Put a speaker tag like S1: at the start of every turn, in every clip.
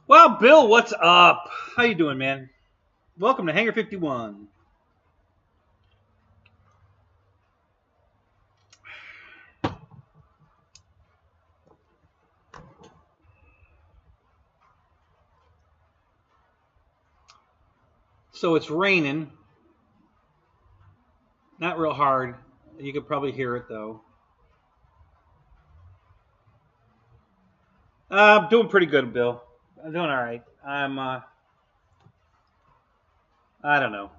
S1: Well, Bill, what's up? How you doing, man? Welcome to Hanger 51. So it's raining. Not real hard. You could probably hear it, though. I'm doing pretty good, Bill. I'm doing all right. I don't know.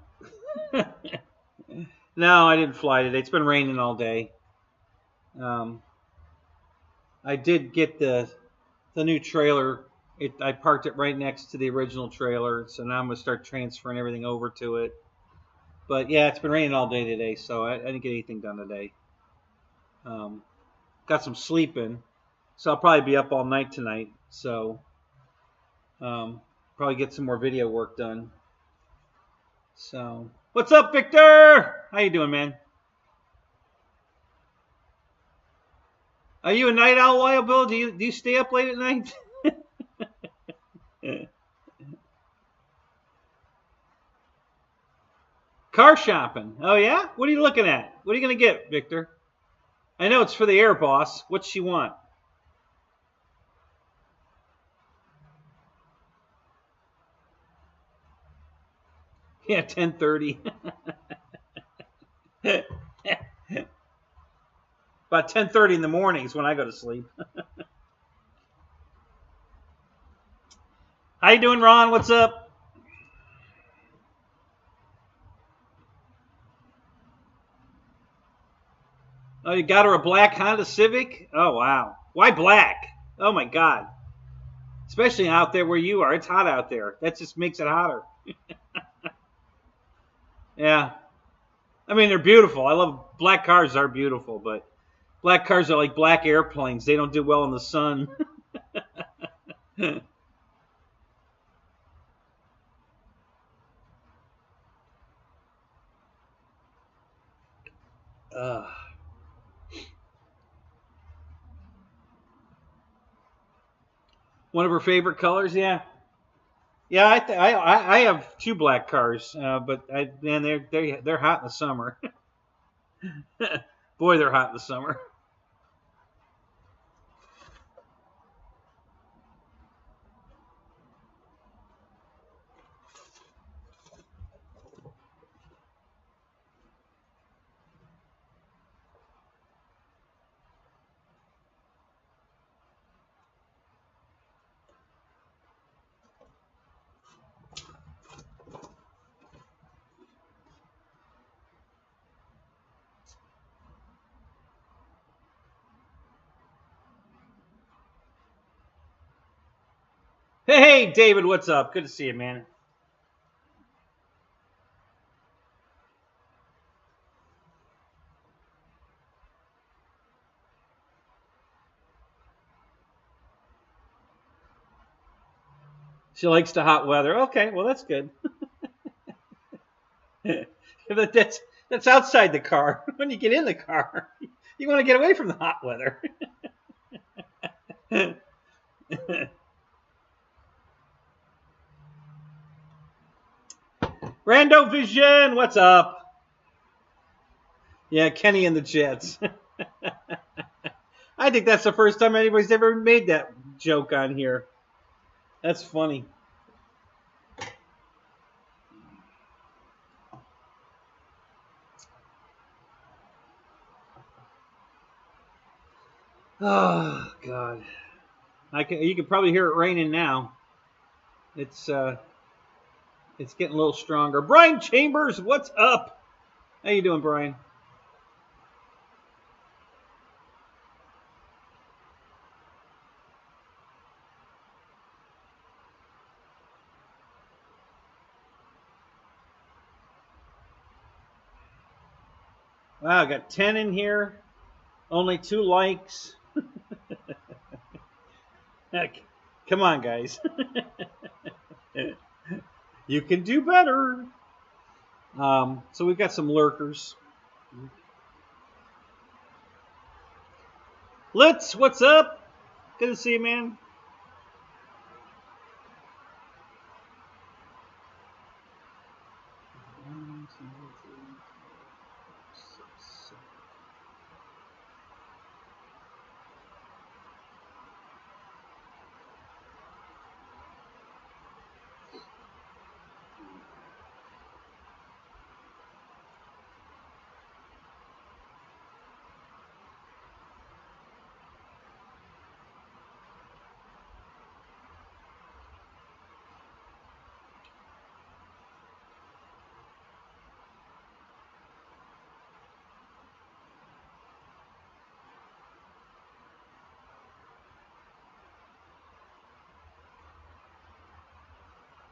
S1: No, I didn't fly today. It's been raining all day. I did get the new trailer. I parked it right next to the original trailer, so now I'm gonna start transferring everything over to it. But yeah, it's been raining all day today, so I didn't get anything done today. Got some sleep in, so I'll probably be up all night tonight. So probably get some more video work done. So what's up, Victor? How you doing, man? Are you a night owl, Wild Bill? Do you stay up late at night? Car shopping. Oh yeah? What are you looking at? What are you gonna get, Victor? I know it's for the air boss. What's she want? Yeah, 10:30. About 10:30 in the mornings when I go to sleep. How you doing, Ron? What's up? Oh, you got her a black Honda Civic? Oh, wow. Why black? Oh, my God. Especially out there where you are. It's hot out there. That just makes it hotter. Yeah. I mean, they're beautiful. I love black cars are beautiful, but black cars are like black airplanes. They don't do well in the sun. One of her favorite colors, yeah. Yeah, I have two black cars, but man, they're hot in the summer. Boy, they're hot in the summer. Hey, David, what's up? Good to see you, man. She likes the hot weather. Okay, well that's good. That's outside the car. When you get in the car, you want to get away from the hot weather. Rando Vision, what's up? Yeah, Kenny and the Jets. I think that's the first time anybody's ever made that joke on here. That's funny. Oh God, you can probably hear it raining now. It's getting a little stronger. Brian Chambers, what's up? How you doing, Brian? Wow, I got 10 in here. Only 2 likes. Heck, come on, guys. You can do better. So we've got some lurkers. Litz, what's up? Good to see you, man.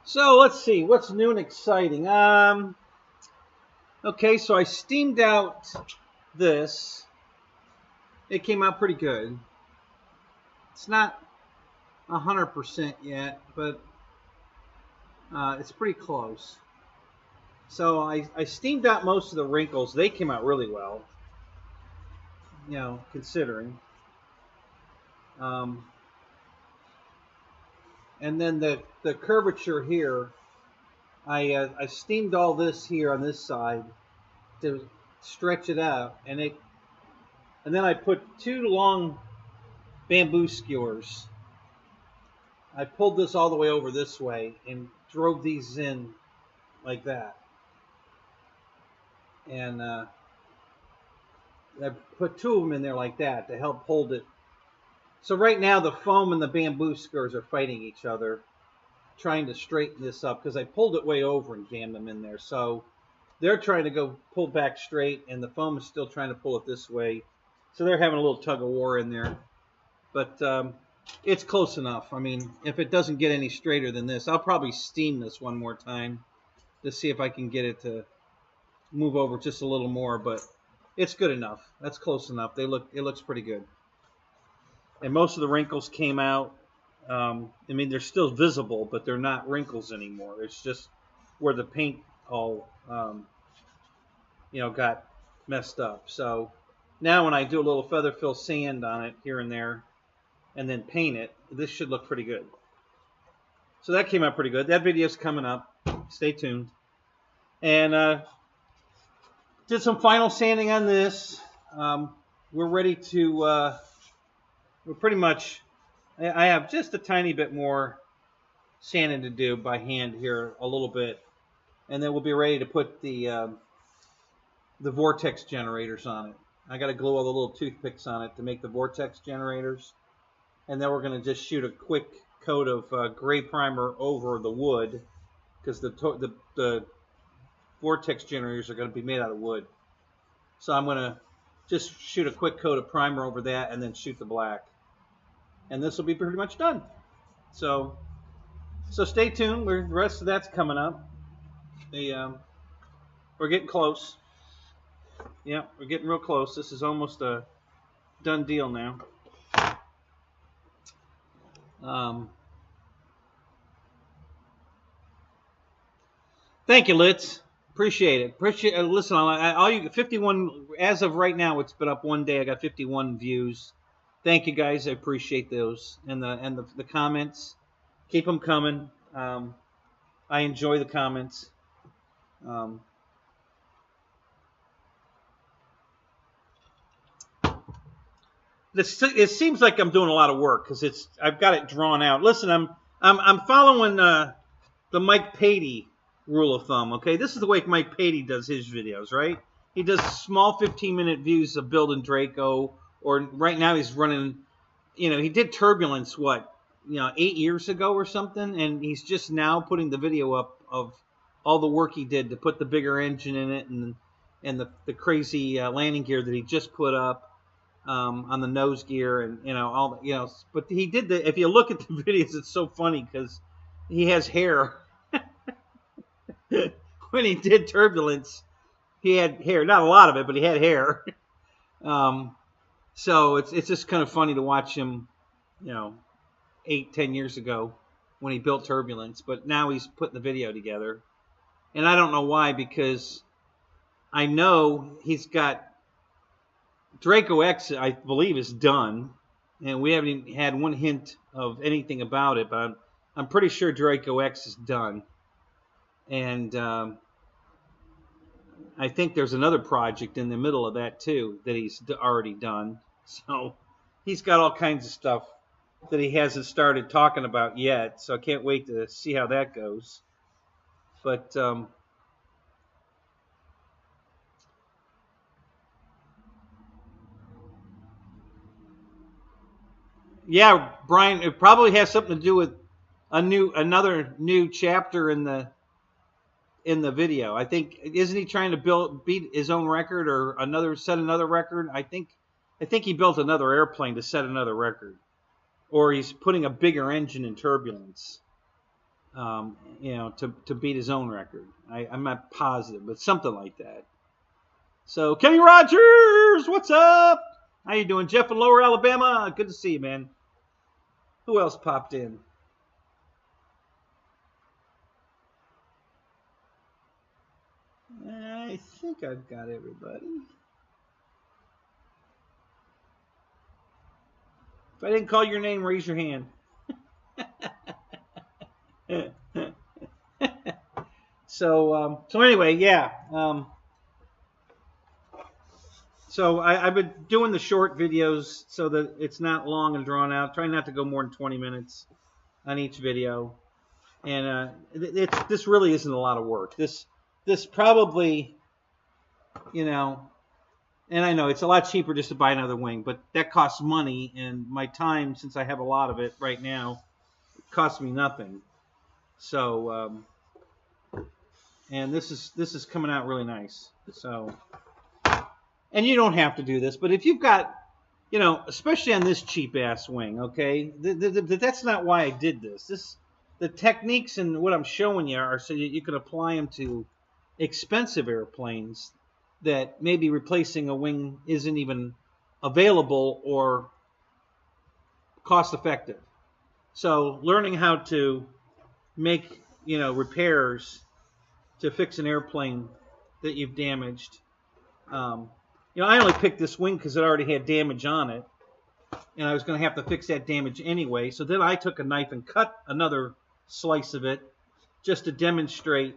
S1: So let's see what's new and exciting. Okay, so I steamed out this. It came out pretty good. It's not 100% yet, but it's pretty close. So I steamed out most of the wrinkles. They came out really well, you know, considering. And then the curvature here, I steamed all this here on this side to stretch it out, and then I put 2 long bamboo skewers. I pulled this all the way over this way and drove these in like that, and I put 2 of them in there like that to help hold it. So right now the foam and the bamboo skewers are fighting each other, trying to straighten this up because I pulled it way over and jammed them in there. So they're trying to go pull back straight, and the foam is still trying to pull it this way. So they're having a little tug of war in there. But it's close enough. I mean, if it doesn't get any straighter than this, I'll probably steam this one more time to see if I can get it to move over just a little more. But it's good enough. That's close enough. It looks pretty good. And most of the wrinkles came out. I mean, they're still visible, but they're not wrinkles anymore. It's just where the paint all, you know, got messed up. So now when I do a little feather fill sand on it here and there, and then paint it, this should look pretty good. So that came out pretty good. That video's coming up. Stay tuned. And did some final sanding on this. We're ready to. We're pretty much. I have just a tiny bit more sanding to do by hand here, a little bit, and then we'll be ready to put the vortex generators on it. I got to glue all the little toothpicks on it to make the vortex generators, and then we're going to just shoot a quick coat of gray primer over the wood, because the vortex generators are going to be made out of wood. So I'm going to just shoot a quick coat of primer over that, and then shoot the black. And this will be pretty much done. So stay tuned. The rest of that's coming up. We're getting close. Yeah, we're getting real close. This is almost a done deal now. Thank you, Litz. Appreciate it. Listen, all you 51 as of right now. It's been up one day. I got 51 views. Thank you guys. I appreciate those and the comments. Keep them coming. I enjoy the comments. It seems like I'm doing a lot of work because I've got it drawn out. Listen, I'm following the Mike Patey rule of thumb. Okay, this is the way Mike Patey does his videos, right? He does small 15-minute views of building Draco. Or right now he's running, you know, he did Turbulence, 8 years ago or something, and he's just now putting the video up of all the work he did to put the bigger engine in it and the crazy landing gear that he just put up on the nose gear and but he did if you look at the videos, it's so funny because he has hair. When he did Turbulence, he had hair, not a lot of it, but he had hair. So it's just kind of funny to watch him, 8-10 years ago when he built Turbulence, but now he's putting the video together. And I don't know why, because I know he's got Draco X, I believe, is done, and we haven't even had one hint of anything about it, but I'm pretty sure Draco X is done. And I think there's another project in the middle of that too that he's already done. So he's got all kinds of stuff that he hasn't started talking about yet. So I can't wait to see how that goes. But yeah, Brian, it probably has something to do with another new chapter in the video. I think, isn't he trying to beat his own record or set another record? I think he built another airplane to set another record, or he's putting a bigger engine in Turbulence. you know, to beat his own record. I'm not positive, but something like that. So Kenny Rogers, what's up? How you doing, Jeff in Lower Alabama? Good to see you, man. Who else popped in? I think I've got everybody. If I didn't call your name, raise your hand. So anyway, yeah. So I've been doing the short videos so that it's not long and drawn out. Trying not to go more than 20 minutes on each video. And this really isn't a lot of work. This probably, you know, and I know it's a lot cheaper just to buy another wing, but that costs money, and my time, since I have a lot of it right now, it costs me nothing. So, and this is coming out really nice. So, and you don't have to do this, but if you've got, you know, especially on this cheap ass wing, okay, that's not why I did this. The techniques and what I'm showing you are so you can apply them to expensive airplanes that maybe replacing a wing isn't even available or cost effective. So learning how to make, you know, repairs to fix an airplane that you've damaged. You know, I only picked this wing because it already had damage on it, and I was going to have to fix that damage anyway. So then I took a knife and cut another slice of it just to demonstrate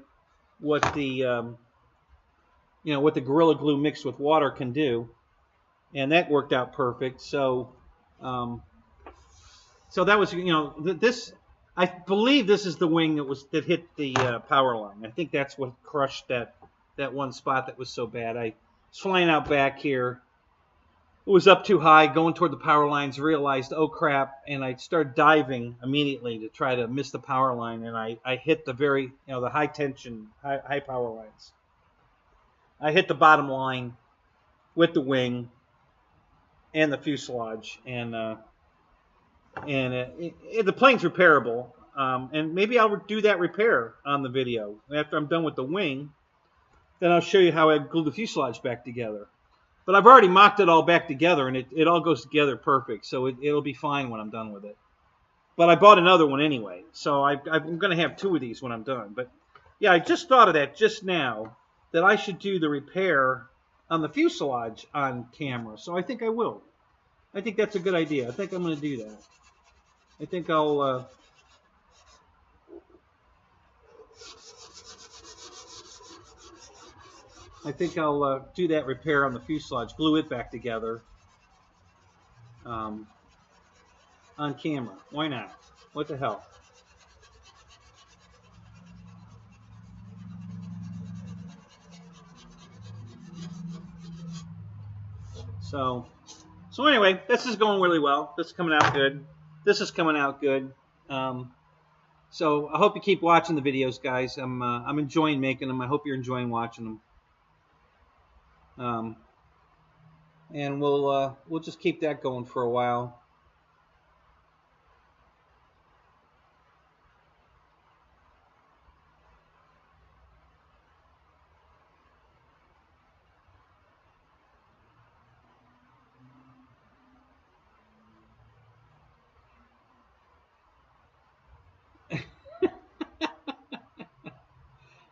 S1: what the you know, what the Gorilla Glue mixed with water can do, and that worked out perfect. So so that was, you know, this, I believe this is the wing that hit the power line. I think that's what crushed that one spot that was so bad. I was flying out back here. It was up too high, going toward the power lines, realized, oh crap, and I started diving immediately to try to miss the power line, and I hit the very, you know, the high tension, high power lines. I hit the bottom line with the wing and the fuselage, and the plane's repairable, and maybe I'll do that repair on the video after I'm done with the wing. Then I'll show you how I glue the fuselage back together. But I've already mocked it all back together, and it all goes together perfect, so it'll be fine when I'm done with it. But I bought another one anyway, so I'm going to have two of these when I'm done. But yeah, I just thought of that just now, that I should do the repair on the fuselage on camera. So I think I will. I think that's a good idea. I think I'm going to do that. I think I'll do that repair on the fuselage, glue it back together on camera. Why not? What the hell? So anyway, this is going really well. This is coming out good. This is coming out good. So I hope you keep watching the videos, guys. I'm enjoying making them. I hope you're enjoying watching them. And we'll just keep that going for a while.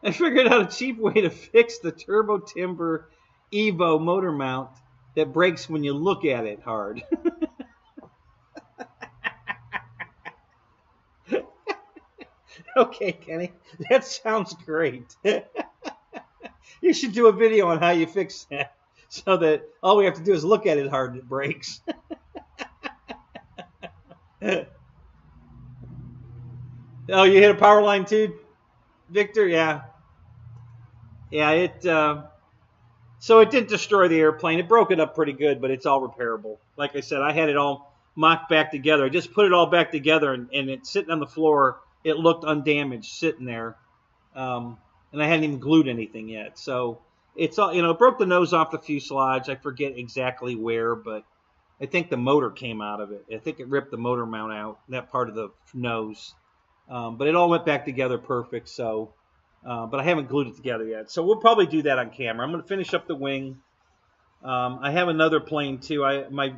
S1: I figured out a cheap way to fix the Turbo Timber Evo motor mount that breaks when you look at it hard. Okay, Kenny, that sounds great. You should do a video on how you fix that, so that all we have to do is look at it hard and it breaks. Oh, you hit a power line too, Victor? Yeah. Yeah, so it didn't destroy the airplane. It broke it up pretty good, but it's all repairable. Like I said, I had it all mocked back together. I just put it all back together, and it's sitting on the floor. It looked undamaged sitting there, and I hadn't even glued anything yet. So it's all, you know, it broke the nose off the fuselage. I forget exactly where, but I think the motor came out of it. I think it ripped the motor mount out, that part of the nose. But it all went back together perfect. So, but I haven't glued it together yet. So we'll probably do that on camera. I'm going to finish up the wing. I have another plane too. My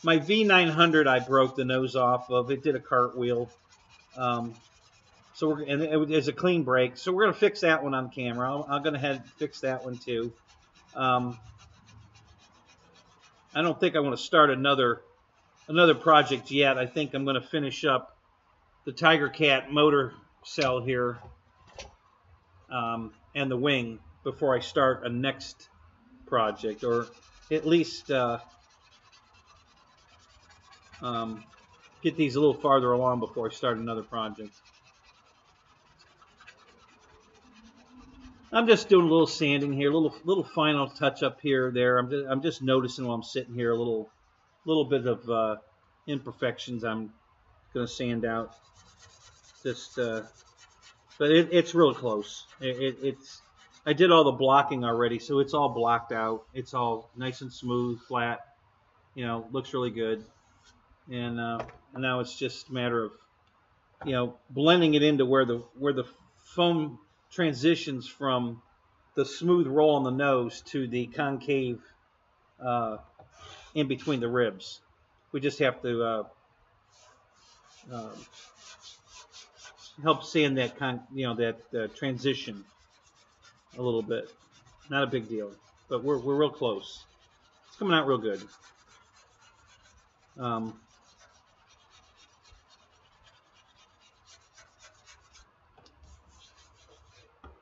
S1: V900 I broke the nose off of. It did a cartwheel. So and it's a clean break. So we're going to fix that one on camera. I'm going to head fix that one too. I don't think I want to start another project yet. I think I'm going to finish up the Tiger Cat motor cell here and the wing before I start a next project, or at least get these a little farther along before I start another project. I'm just doing a little sanding here, little final touch up here, there. I'm just noticing while I'm sitting here a little bit of imperfections. I'm gonna sand out. Just, but it's real close. It's I did all the blocking already, so it's all blocked out. It's all nice and smooth, flat. You know, looks really good. And now it's just a matter of, you know, blending it into where the foam transitions from the smooth roll on the nose to the concave in between the ribs. We just have to help sand that that transition a little bit. Not a big deal, but we're real close. It's coming out real good.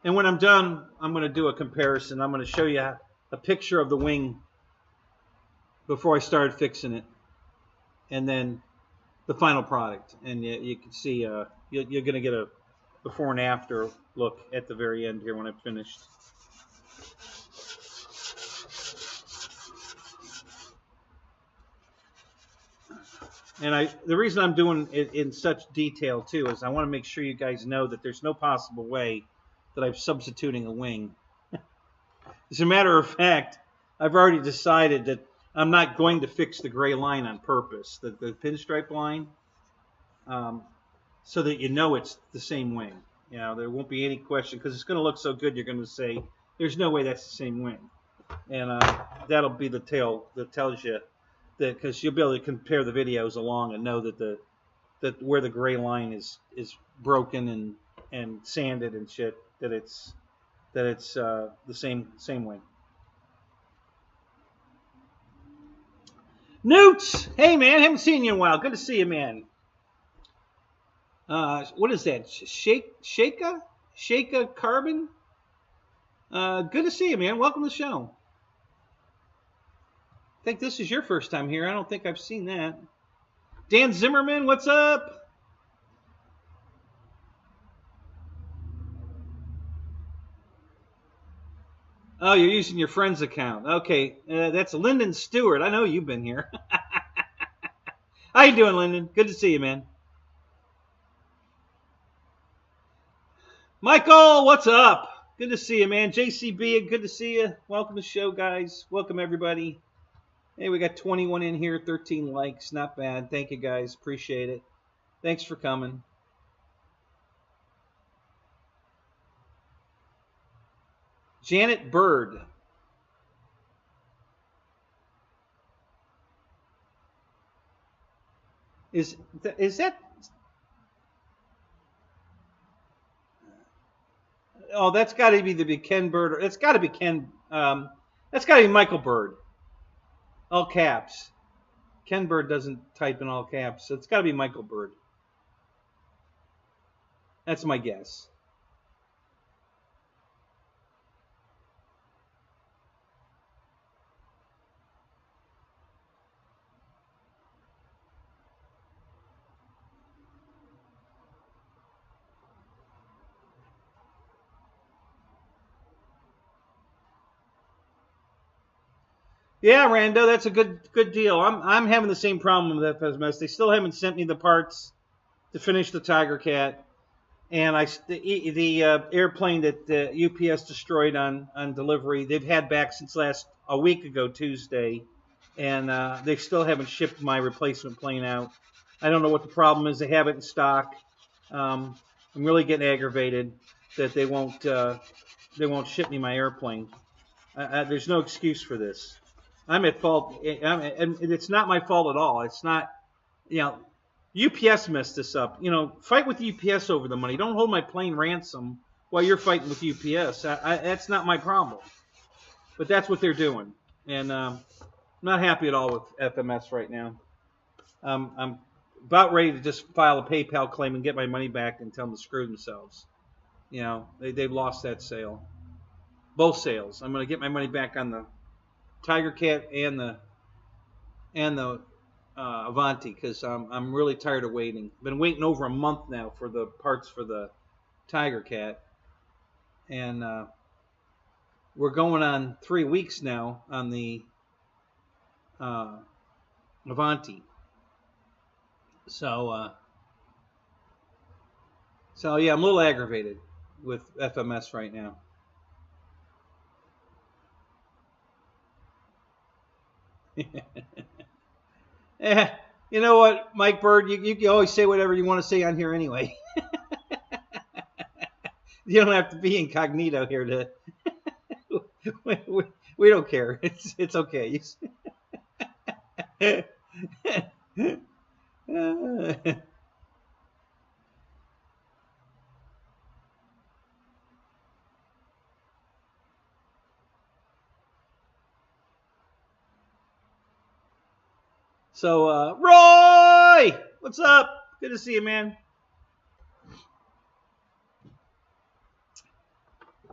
S1: And when I'm done, I'm going to do a comparison. I'm going to show you a picture of the wing before I started fixing it, and then the final product. And you can see you're going to get a before and after look at the very end here when I've finished. And the reason I'm doing it in such detail too is I want to make sure you guys know that there's no possible way that I'm substituting a wing. As a matter of fact, I've already decided that I'm not going to fix the gray line on purpose, the pinstripe line, so that you know it's the same wing. You know, there won't be any question, because it's going to look so good. You're going to say, "There's no way that's the same wing," and that'll be the tale that tells you that, because you'll be able to compare the videos along and know that where the gray line is broken and sanded and shit, that it's the same wing. Newts, hey man, haven't seen you in a while. Good to see you, man. What is that? Shaka Carbon? Good to see you, man. Welcome to the show. I think this is your first time here. I don't think I've seen that. Dan Zimmerman, what's up? Oh, you're using your friend's account. Okay, that's Lyndon Stewart. I know you've been here. How you doing, Lyndon? Good to see you, man. Michael, what's up? Good to see you, man. JCB, good to see you. Welcome to the show, guys. Welcome, everybody. Hey, we got 21 in here, 13 likes. Not bad. Thank you, guys. Appreciate it. Thanks for coming. Janet Bird. Is that? Oh, that's got to be the Ken Bird. It's got to be Ken. That's got to be Michael Bird. All caps. Ken Bird doesn't type in all caps, so it's got to be Michael Bird. That's my guess. Yeah, Rando, that's a good deal. I'm having the same problem with FSMS. They still haven't sent me the parts to finish the Tiger Cat, and the airplane that UPS destroyed on delivery, they've had back since a week ago Tuesday, and they still haven't shipped my replacement plane out. I don't know what the problem is. They have it in stock. I'm really getting aggravated that they won't ship me my airplane. There's no excuse for this. I'm at fault, and it's not my fault at all. It's not, you know, UPS messed this up. You know, fight with UPS over the money. Don't hold my plane ransom while you're fighting with UPS. That's not my problem. But that's what they're doing, and I'm not happy at all with FMS right now. I'm about ready to just file a PayPal claim and get my money back and tell them to screw themselves. You know, they've lost that sale. Both sales. I'm going to get my money back on the Tiger Cat and the Avanti, because I'm really tired of waiting. Been waiting over a month now for the parts for the Tiger Cat, and we're going on 3 weeks now on the Avanti. So yeah, I'm a little aggravated with FMS right now. You know what, Mike Bird, you can always say whatever you want to say on here anyway. You don't have to be incognito here to. we don't care. It's okay. So, Roy, what's up? Good to see you, man.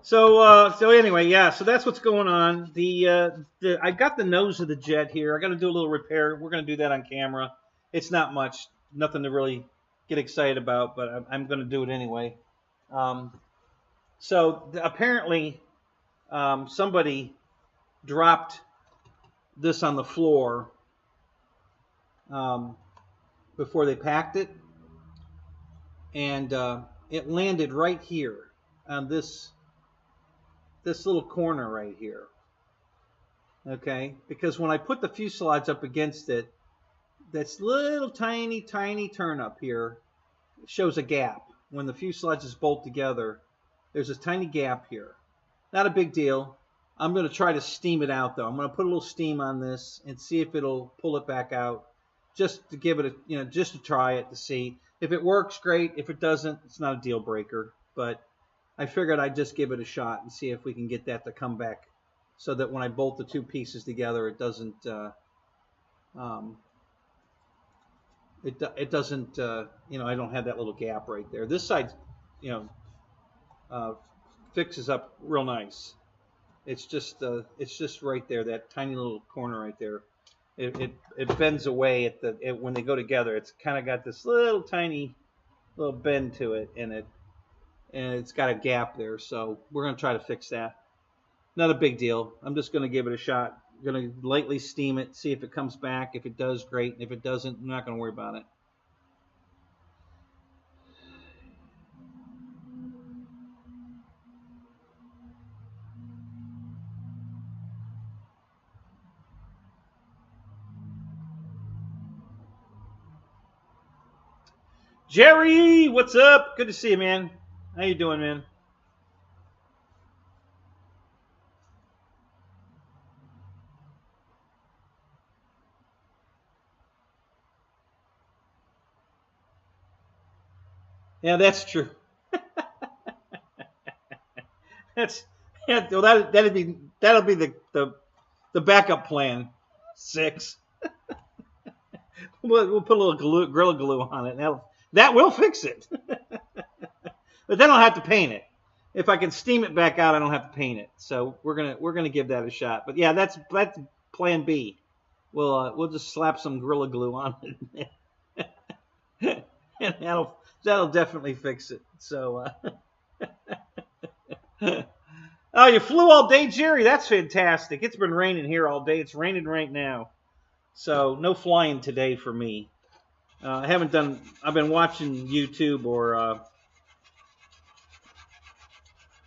S1: So anyway, yeah. So that's what's going on. I got the nose of the jet here. I got to do a little repair. We're going to do that on camera. It's not much, nothing to really get excited about, but I'm going to do it anyway. So apparently, somebody dropped this on the floor before they packed it, and it landed right here on this little corner right here. Okay, because when I put the fuselage up against it, this little tiny turn up here shows a gap. When the fuselages bolt together, there's a tiny gap here. Not a big deal. I'm going to try to steam it out though. I'm going to put a little steam on this and see if it'll pull it back out, just to give it a, just to try it to see. If it works, great. If it doesn't, it's not a deal breaker. But I figured I'd just give it a shot and see if we can get that to come back, so that when I bolt the two pieces together, it doesn't it doesn't I don't have that little gap right there. This side fixes up real nice. It's just right there, that tiny little corner right there. It bends away at when they go together. It's kind of got this little tiny little bend to it, and it's got a gap there. So we're going to try to fix that. Not a big deal. I'm just going to give it a shot. I'm going to lightly steam it, see if it comes back. If it does, great. If it doesn't, I'm not going to worry about it. Jerry, what's up? Good to see you, man. How you doing, man? Yeah, that's true. Well, that'll be the backup plan. 6. We'll put a little Gorilla Glue on it. That will fix it. But then I'll have to paint it. If I can steam it back out, I don't have to paint it. So we're gonna give that a shot. But yeah, that's plan B. We'll just slap some Gorilla Glue on it, and that'll definitely fix it. So oh, you flew all day, Jerry? That's fantastic. It's been raining here all day. It's raining right now. So no flying today for me. I've been watching YouTube or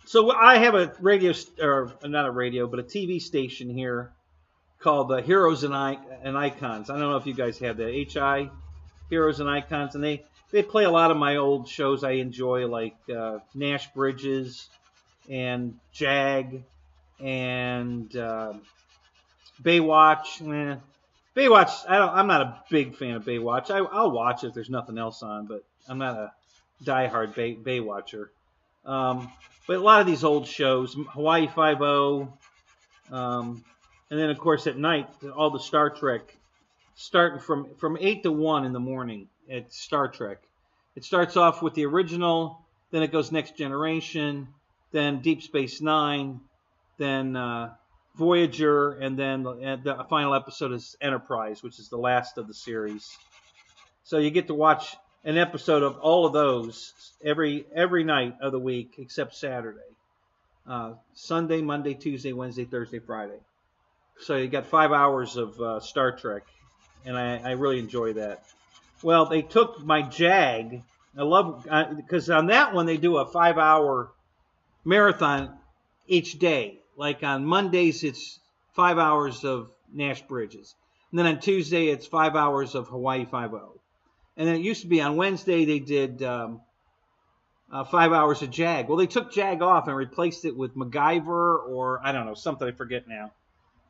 S1: so I have a radio, or not a radio, but a TV station here called Heroes and Icons. I don't know if you guys have that, HI, Heroes and Icons, and they play a lot of my old shows I enjoy, like Nash Bridges and Jag and Baywatch. Baywatch, I'm not a big fan of Baywatch. I'll watch it if there's nothing else on, but I'm not a diehard Baywatcher. But a lot of these old shows, Hawaii Five-0, and then of course at night, all the Star Trek, starting from 8 to 1 in the morning at Star Trek. It starts off with the original, then it goes Next Generation, then Deep Space Nine, then Voyager, and then the final episode is Enterprise, which is the last of the series. So you get to watch an episode of all of those every night of the week except Saturday. Sunday, Monday, Tuesday, Wednesday, Thursday, Friday. So you got 5 hours of Star Trek, and I really enjoy that. Well, they took my Jag. I love, because on that one they do a 5-hour marathon each day. Like on Mondays, it's 5 hours of Nash Bridges. And then on Tuesday, it's 5 hours of Hawaii Five-0. And then it used to be on Wednesday, they did 5 hours of Jag. Well, they took Jag off and replaced it with MacGyver, or I don't know, something I forget now.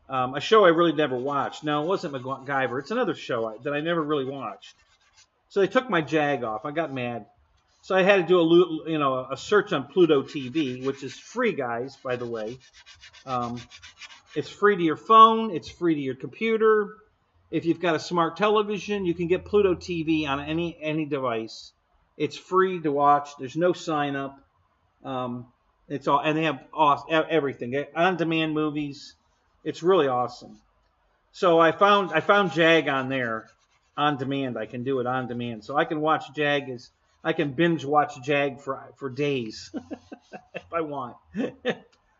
S1: A show I really never watched. No, it wasn't MacGyver. It's another show that I never really watched. So they took my Jag off. I got mad. So I had to do a search on Pluto TV, which is free, guys, by the way. It's free to your phone. It's free to your computer. If you've got a smart television, you can get Pluto TV on any device. It's free to watch. There's no sign up. It's all, and they have everything, on-demand movies. It's really awesome. So I found Jag on there, on demand. I can do it on demand, so I can watch Jag I can binge watch Jag for days if I want.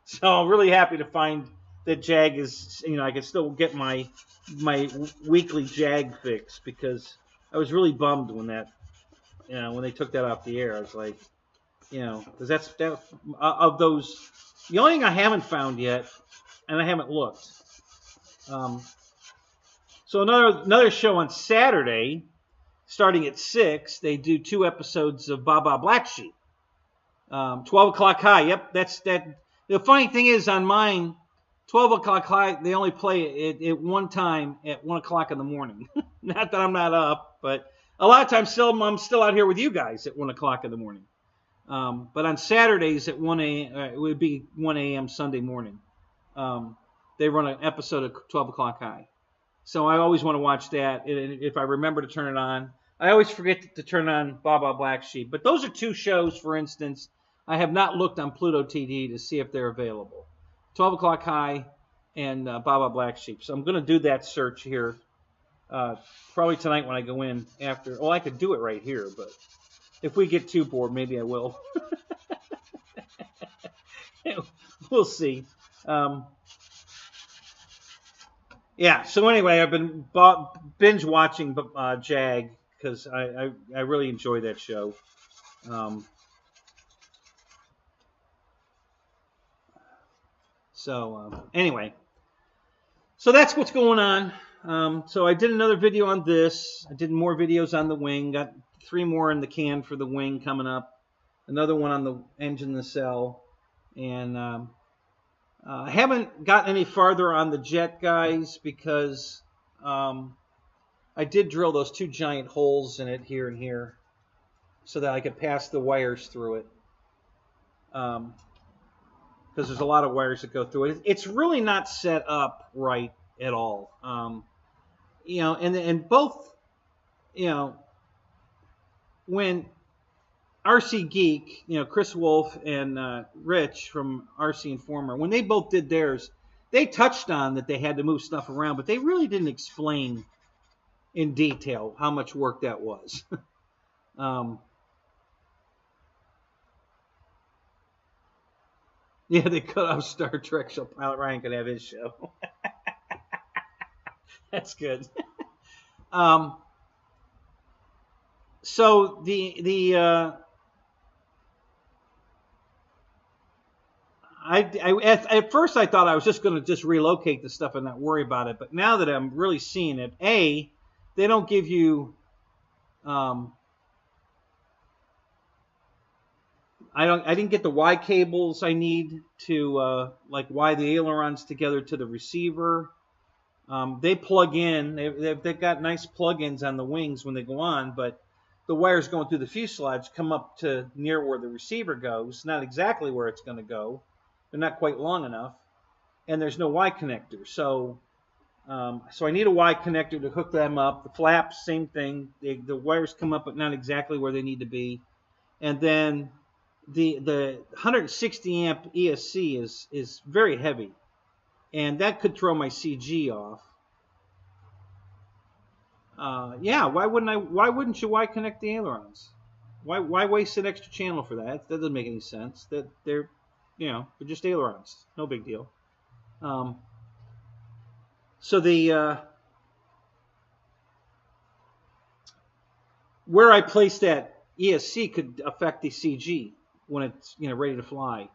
S1: So I'm really happy to find that Jag is, I can still get my weekly Jag fix, because I was really bummed when when they took that off the air. I was like, because that's of those, the only thing I haven't found yet, and I haven't looked. So another show on Saturday, starting at 6, they do 2 episodes of Baba Black Sheep. 12 o'clock high. Yep, that's that. The funny thing is, on mine, 12 o'clock high, they only play it at one time at 1 o'clock in the morning. Not that I'm not up, but a lot of times I'm still out here with you guys at 1 o'clock in the morning. But on Saturdays at 1 a.m., it would be 1 a.m. Sunday morning. They run an episode of 12 o'clock high. So I always want to watch that. If I remember to turn it on, I always forget to turn on Baba Black Sheep. But those are 2 shows, for instance, I have not looked on Pluto TV to see if they're available. 12 o'clock high and Baba Black Sheep. So I'm going to do that search here probably tonight when I go in after. Well, I could do it right here, but if we get too bored, maybe I will. We'll see. Yeah, so anyway, I've been binge watching Jag, because I really enjoy that show. Anyway, so that's what's going on. So I did another video on this. I did more videos on the wing. Got 3 more in the can for the wing coming up. Another one on the engine nacelle. And I haven't gotten any farther on the jet, guys, because I did drill those 2 giant holes in it here and here so that I could pass the wires through it. Because there's a lot of wires that go through it. It's really not set up right at all. And both, when RC Geek, Chris Wolf and Rich from RC Informer, when they both did theirs, they touched on that they had to move stuff around, but they really didn't explain in detail how much work that was. Yeah, they cut off Star Trek so Pilot Ryan could have his show. That's good. So at first I thought I was just going to relocate the stuff and not worry about it, but now that I'm really seeing it, they don't give you I didn't get the Y cables I need to like wire the ailerons together to the receiver. They plug in. They've got nice plug-ins on the wings when they go on, but the wires going through the fuselage come up to near where the receiver goes. Not exactly where it's going to go. They're not quite long enough, and there's no Y connector. So I need a Y connector to hook them up. The flaps, same thing. The wires come up, but not exactly where they need to be. And then the 160 amp ESC is very heavy, and that could throw my CG off. Yeah, why wouldn't you Y connect the ailerons? Why waste an extra channel for that? That doesn't make any sense. That they're just ailerons, no big deal. So the where I place that ESC could affect the CG when it's ready to fly.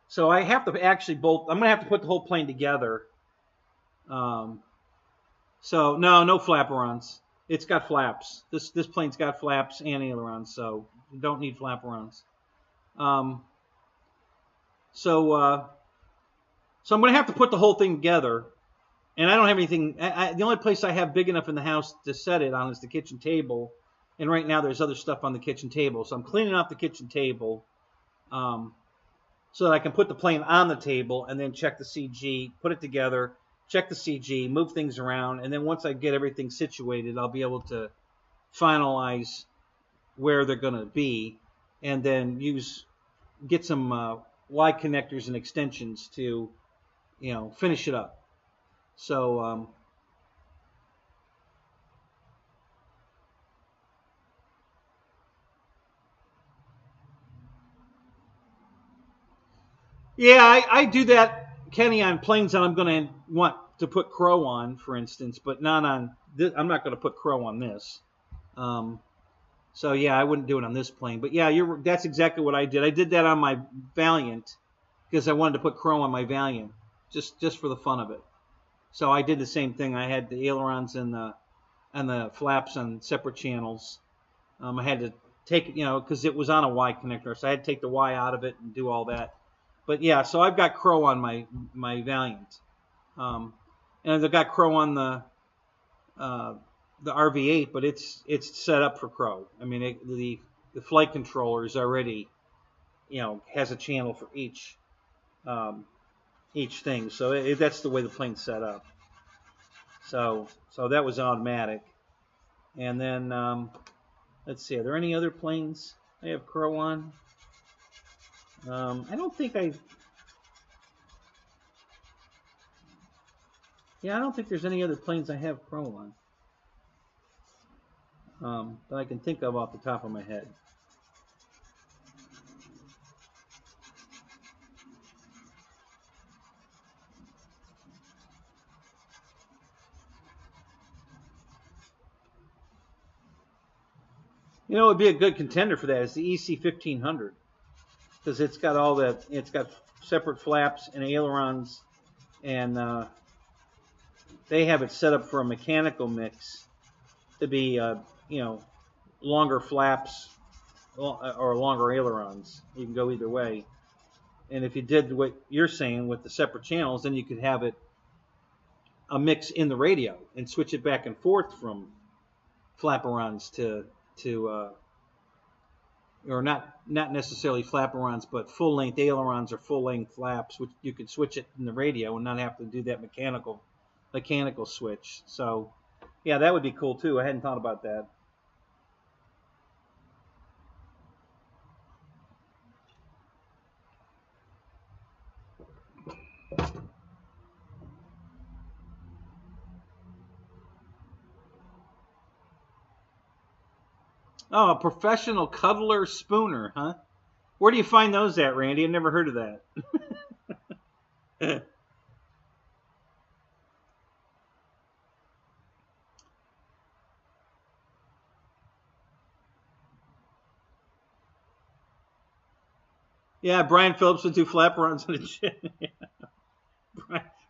S1: So I have to actually bolt. I'm gonna have to put the whole plane together. So no flaperons. It's got flaps. This plane's got flaps and ailerons, so you don't need flaperons. So I'm gonna have to put the whole thing together, and I don't have anything. The only place I have big enough in the house to set it on is the kitchen table. And right now there's other stuff on the kitchen table. So I'm cleaning up the kitchen table so that I can put the plane on the table and then check the CG, put it together, check the CG, move things around. And then once I get everything situated, I'll be able to finalize where they're going to be and then get some Y connectors and extensions to, finish it up. So, yeah, I do that, Kenny, on planes that I'm going to want to put crow on, for instance, but not on this. I'm not going to put crow on this. So yeah, I wouldn't do it on this plane. But yeah, that's exactly what I did. I did that on my Valiant because I wanted to put crow on my Valiant, just for the fun of it. So I did the same thing. I had the ailerons and the flaps on separate channels. I had to take it, because it was on a Y connector, so I had to take the Y out of it and do all that. But yeah, so I've got crow on my Valiant, and I've got crow on the RV8, but it's set up for crow. I mean, the flight controller is already, has a channel for each thing. So that's the way the plane's set up. So that was automatic. And then let's see, are there any other planes I have crow on? I don't think I don't think there's any other planes I have crow on that I can think of off the top of my head. It would be a good contender for that is the EC 1500. Because it's got all that, it's got separate flaps and ailerons, and they have it set up for a mechanical mix to be, longer flaps or longer ailerons. You can go either way. And if you did what you're saying with the separate channels, then you could have it a mix in the radio and switch it back and forth from flaperons to or not necessarily flaperons, but full-length ailerons or full-length flaps, which you could switch it in the radio and not have to do that mechanical switch. So, yeah, that would be cool too. I hadn't thought about that. Oh, a professional cuddler spooner, huh? Where do you find those at, Randy? I've never heard of that. Yeah, Brian Phillips would do flaperons on a jet.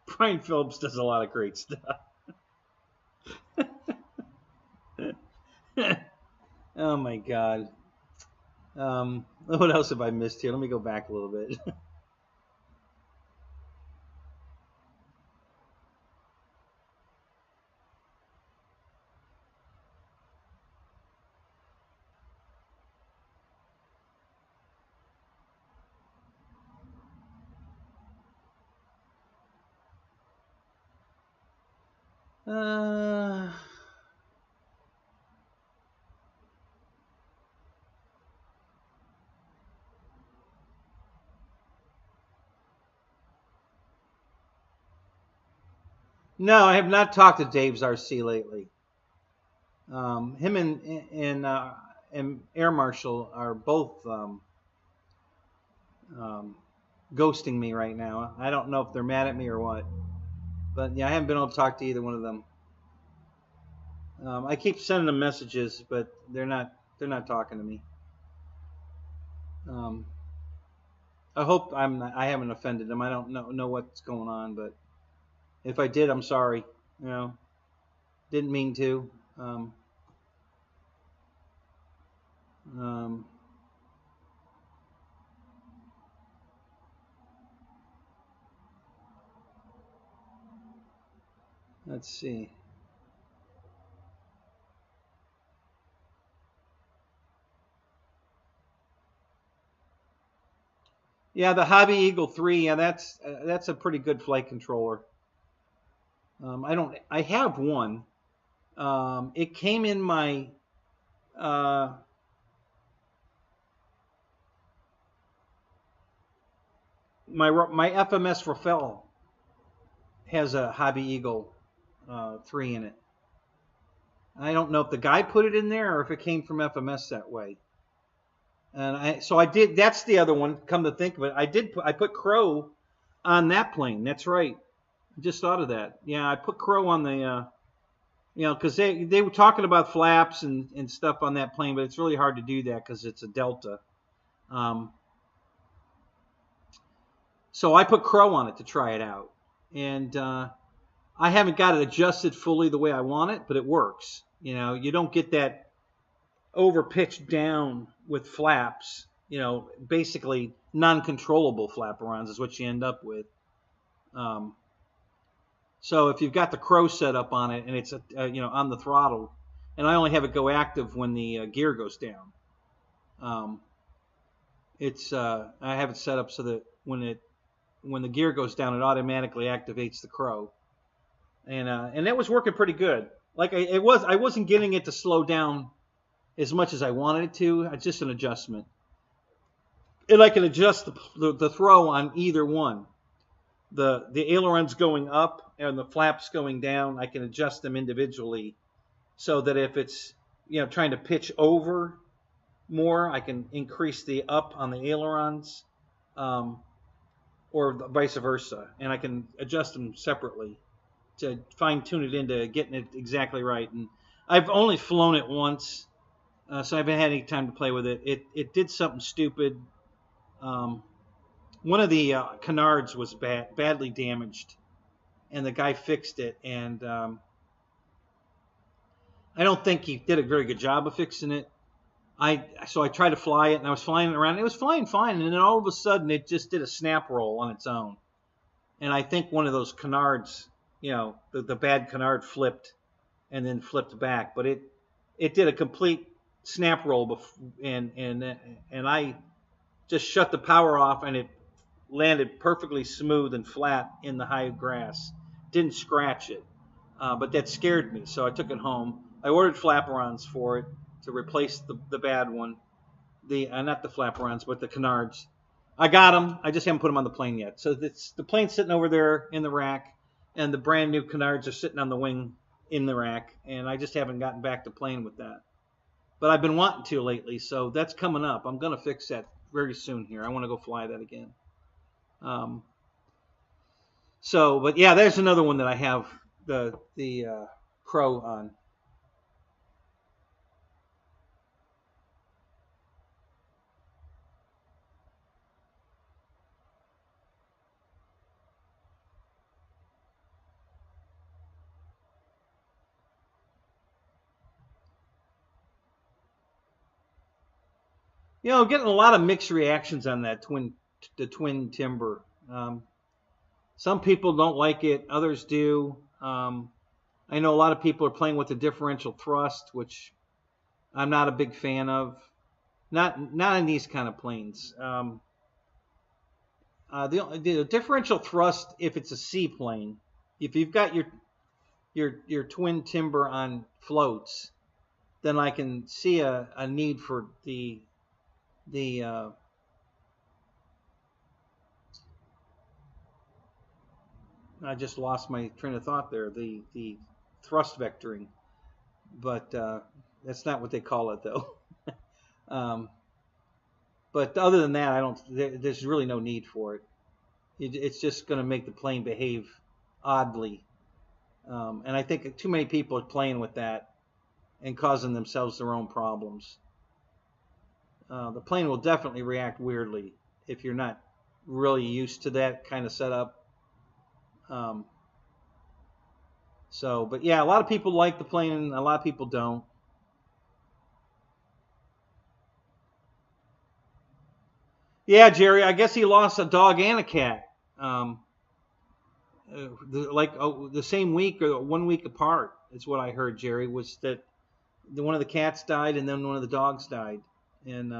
S1: Brian Phillips does a lot of great stuff. Oh my God. What else have I missed here? Let me go back a little bit. uh, no, I have not talked to Dave's RC lately. Him and Air Marshal are both ghosting me right now. I don't know if they're mad at me or what, but yeah, I haven't been able to talk to either one of them. I keep sending them messages, but they're not talking to me. I hope I haven't offended them. I don't know what's going on, but if I did, I'm sorry. You know, didn't mean to. Um, let's see. Yeah, the Hobby Eagle 3. Yeah, that's a pretty good flight controller. I have one. It came in my my FMS Rafael has a Hobby Eagle 3 in it. I don't know if the guy put it in there or if it came from FMS that way. And so I did. That's the other one. Come to think of it, I put Crow on that plane. That's right. I just thought of that. Yeah, I put Crow on the. Because they were talking about flaps and stuff on that plane, but it's really hard to do that because it's a Delta. So I put Crow on it to try it out, and I haven't got it adjusted fully the way I want it, but it works. You don't get that over pitched down with flaps. Basically non-controllable flaperons is what you end up with. So if you've got the Crow set up on it and it's on the throttle, and I only have it go active when the gear goes down. I have it set up so that when the gear goes down, it automatically activates the Crow, and that was working pretty good. Like I wasn't getting it to slow down as much as I wanted it to. It's just an adjustment, and I can adjust the throw on either one. The ailerons going up and the flaps going down, I can adjust them individually, so that if it's trying to pitch over more, I can increase the up on the ailerons, or vice versa, and I can adjust them separately to fine tune it into getting it exactly right. And I've only flown it once, so I haven't had any time to play with it. It did something stupid. One of the canards was badly damaged, and the guy fixed it. And I don't think he did a very good job of fixing it. So I tried to fly it, and I was flying it around. And it was flying fine, and then all of a sudden, it just did a snap roll on its own. And I think one of those canards, the bad canard flipped, and then flipped back. But it did a complete snap roll, and I just shut the power off, and it landed perfectly smooth and flat in the high grass. Didn't scratch it, but that scared me, so I took it home. I ordered flaperons for it to replace the bad one. Not the flaperons, but the canards. I got them. I just haven't put them on the plane yet. So the plane's sitting over there in the rack, and the brand new canards are sitting on the wing in the rack, and I just haven't gotten back to playing with that. But I've been wanting to lately, so that's coming up. I'm going to fix that very soon here. I want to go fly that again. But yeah, there's another one that I have the Crow on. You know, getting a lot of mixed reactions on the twin timber. Some people don't like it, others do. I know a lot of people are playing with the differential thrust, which I'm not a big fan of. Not in these kind of planes. The differential thrust, if it's a seaplane, if you've got your twin timber on floats, then I can see a need for the I just lost my train of thought there. The thrust vectoring, but that's not what they call it though. But other than that, there's really no need for it. It's just going to make the plane behave oddly, and I think too many people are playing with that and causing themselves their own problems. The plane will definitely react weirdly if you're not really used to that kind of setup. But yeah, a lot of people like the plane and a lot of people don't. Yeah, Jerry, I guess he lost a dog and a cat. The same week or 1 week apart is what I heard, Jerry, was that one of the cats died and then one of the dogs died. And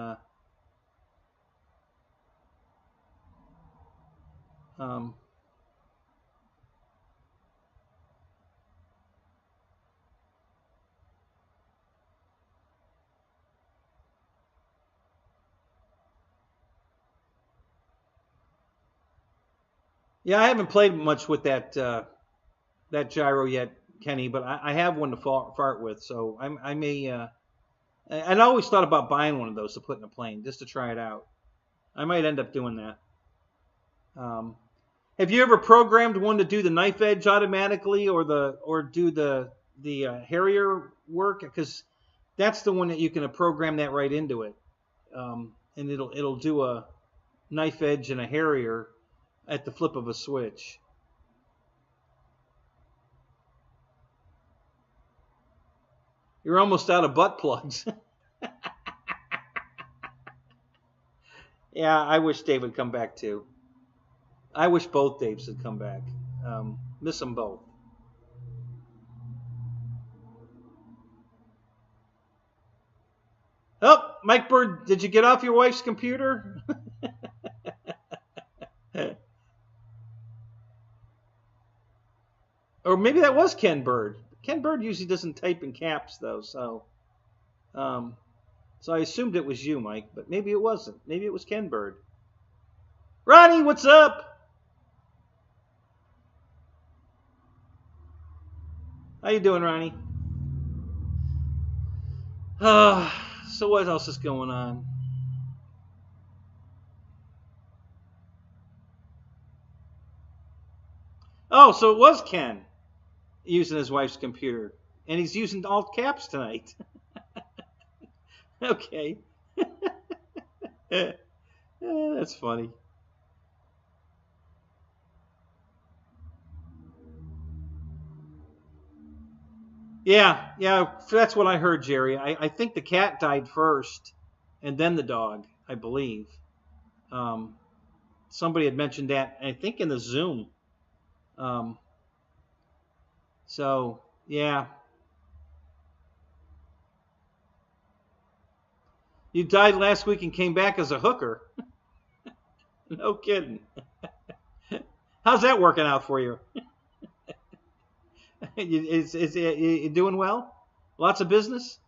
S1: yeah, I haven't played much with that gyro yet, Kenny, but I have one to fart with, so I may. I always thought about buying one of those to put in a plane just to try it out. I might end up doing that. Have you ever programmed one to do the knife edge automatically, or do the Harrier work? Because that's the one that you can program that right into it, and it'll do a knife edge and a Harrier at the flip of a switch. You're almost out of butt plugs. Yeah, I wish Dave would come back too. I wish both Daves would come back. Miss them both. Oh, Mike Bird, did you get off your wife's computer? Or maybe that was Ken Bird. Ken Bird usually doesn't type in caps though, so I assumed it was you, Mike, but maybe it wasn't. Maybe it was Ken Bird. Ronnie, what's up? How you doing, Ronnie? So what else is going on? Oh, so it was Ken using his wife's computer, and he's using alt caps tonight. Okay. That's funny. Yeah, that's what I heard, Jerry. I think the cat died first, and then the dog, I believe. Somebody had mentioned that, I think in the Zoom. So, yeah. You died last week and came back as a hooker. No kidding. How's that working out for you? Is you doing well? Lots of business?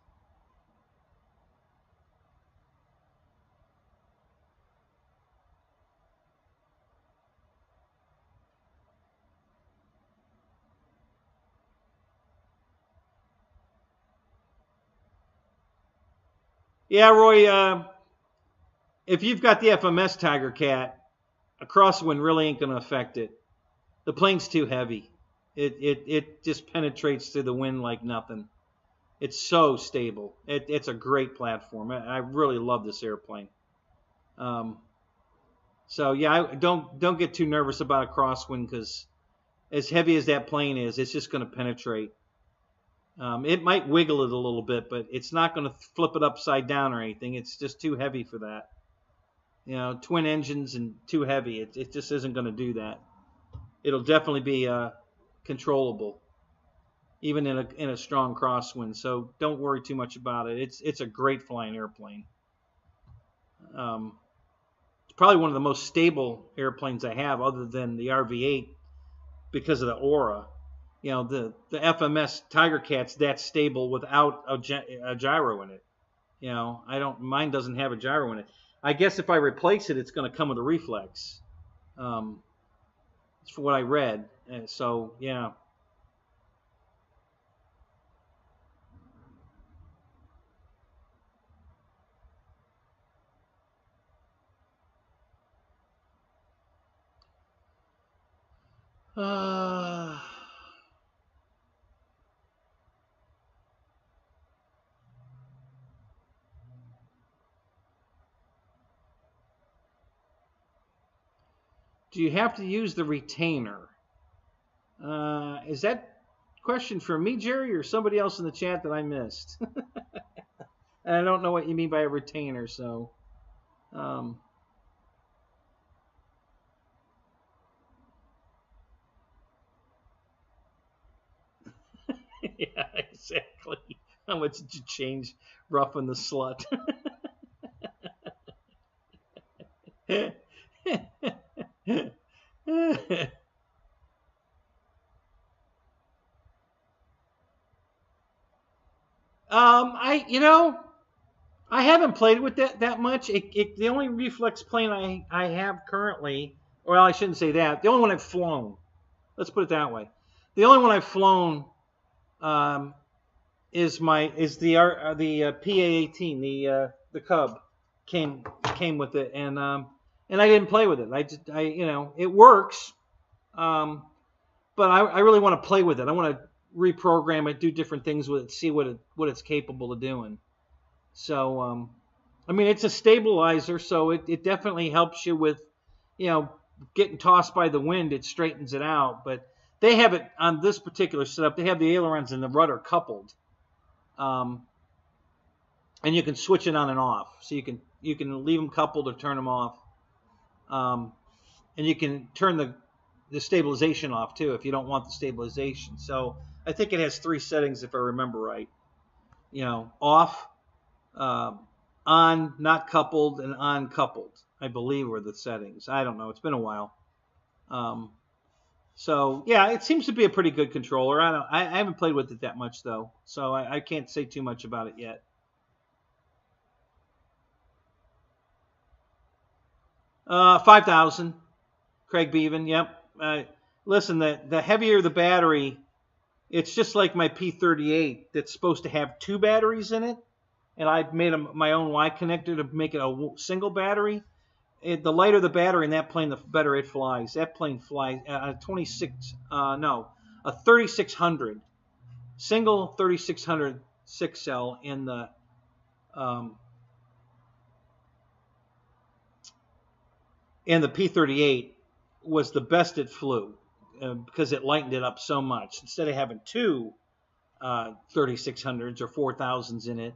S1: Yeah, Roy, if you've got the FMS Tiger Cat, a crosswind really ain't going to affect it. The plane's too heavy. It just penetrates through the wind like nothing. It's so stable. It's a great platform. I really love this airplane. So yeah, don't get too nervous about a crosswind, because as heavy as that plane is, it's just going to penetrate. It might wiggle it a little bit, but it's not going to flip it upside down or anything. It's just too heavy for that. You know, twin engines and too heavy. It just isn't going to do that. It'll definitely be controllable, even in a strong crosswind. So don't worry too much about it. It's a great flying airplane. It's probably one of the most stable airplanes I have, other than the RV-8, because of the aura. You know, the FMS Tiger Cat's that stable without a gyro in it. You know, mine doesn't have a gyro in it. I guess if I replace it, it's going to come with a reflex. It's for what I read. And so, yeah. Do you have to use the retainer? Is that question for me, Jerry, or somebody else in the chat that I missed? I don't know what you mean by a retainer, so. Yeah, exactly. How much did you change roughing the slut? I haven't played with that much. The only reflex plane I have currently, well, I shouldn't say that. The only one I've flown. Let's put it that way. The only one I've flown is the PA-18, the Cub came with it, and I didn't play with it. It works, but I really want to play with it. I want to reprogram it, do different things with it, see what it's capable of doing. So, it's a stabilizer, so it definitely helps you with, getting tossed by the wind. It straightens it out. But they have it on this particular setup. They have the ailerons and the rudder coupled, and you can switch it on and off. So you can leave them coupled or turn them off, and you can turn the stabilization off too if you don't want the stabilization. So I think it has 3 settings if I remember right. Off, on, not coupled, and on coupled, I believe were the settings. I don't know. It's been a while. So yeah, it seems to be a pretty good controller. I haven't played with it that much though, so I can't say too much about it yet. 5,000, Craig Beaven. Yep. Listen, the heavier the battery, it's just like my P38 that's supposed to have 2 batteries in it. And I've made my own Y connector to make it a single battery. The lighter the battery in that plane, the better it flies. That plane flies a 3600, single 3600 6-cell in the P38 was the best it flew because it lightened it up so much. Instead of having 2 3600s or 4000s in it,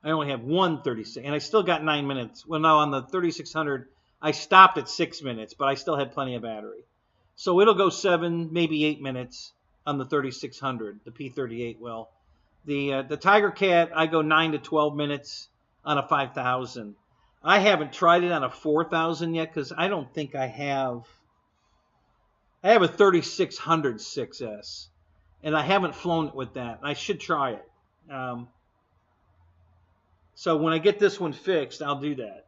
S1: I only have one 36, and I still got 9 minutes. Well, no, on the 3600, I stopped at 6 minutes, but I still had plenty of battery. So it'll go 7, maybe 8 minutes on the 3600, the P38 will. The Tiger Cat, I go 9 to 12 minutes on a 5000. I haven't tried it on a 4000 yet because I don't think I have. I have a 3600 6S, and I haven't flown it with that. I should try it. So when I get this one fixed, I'll do that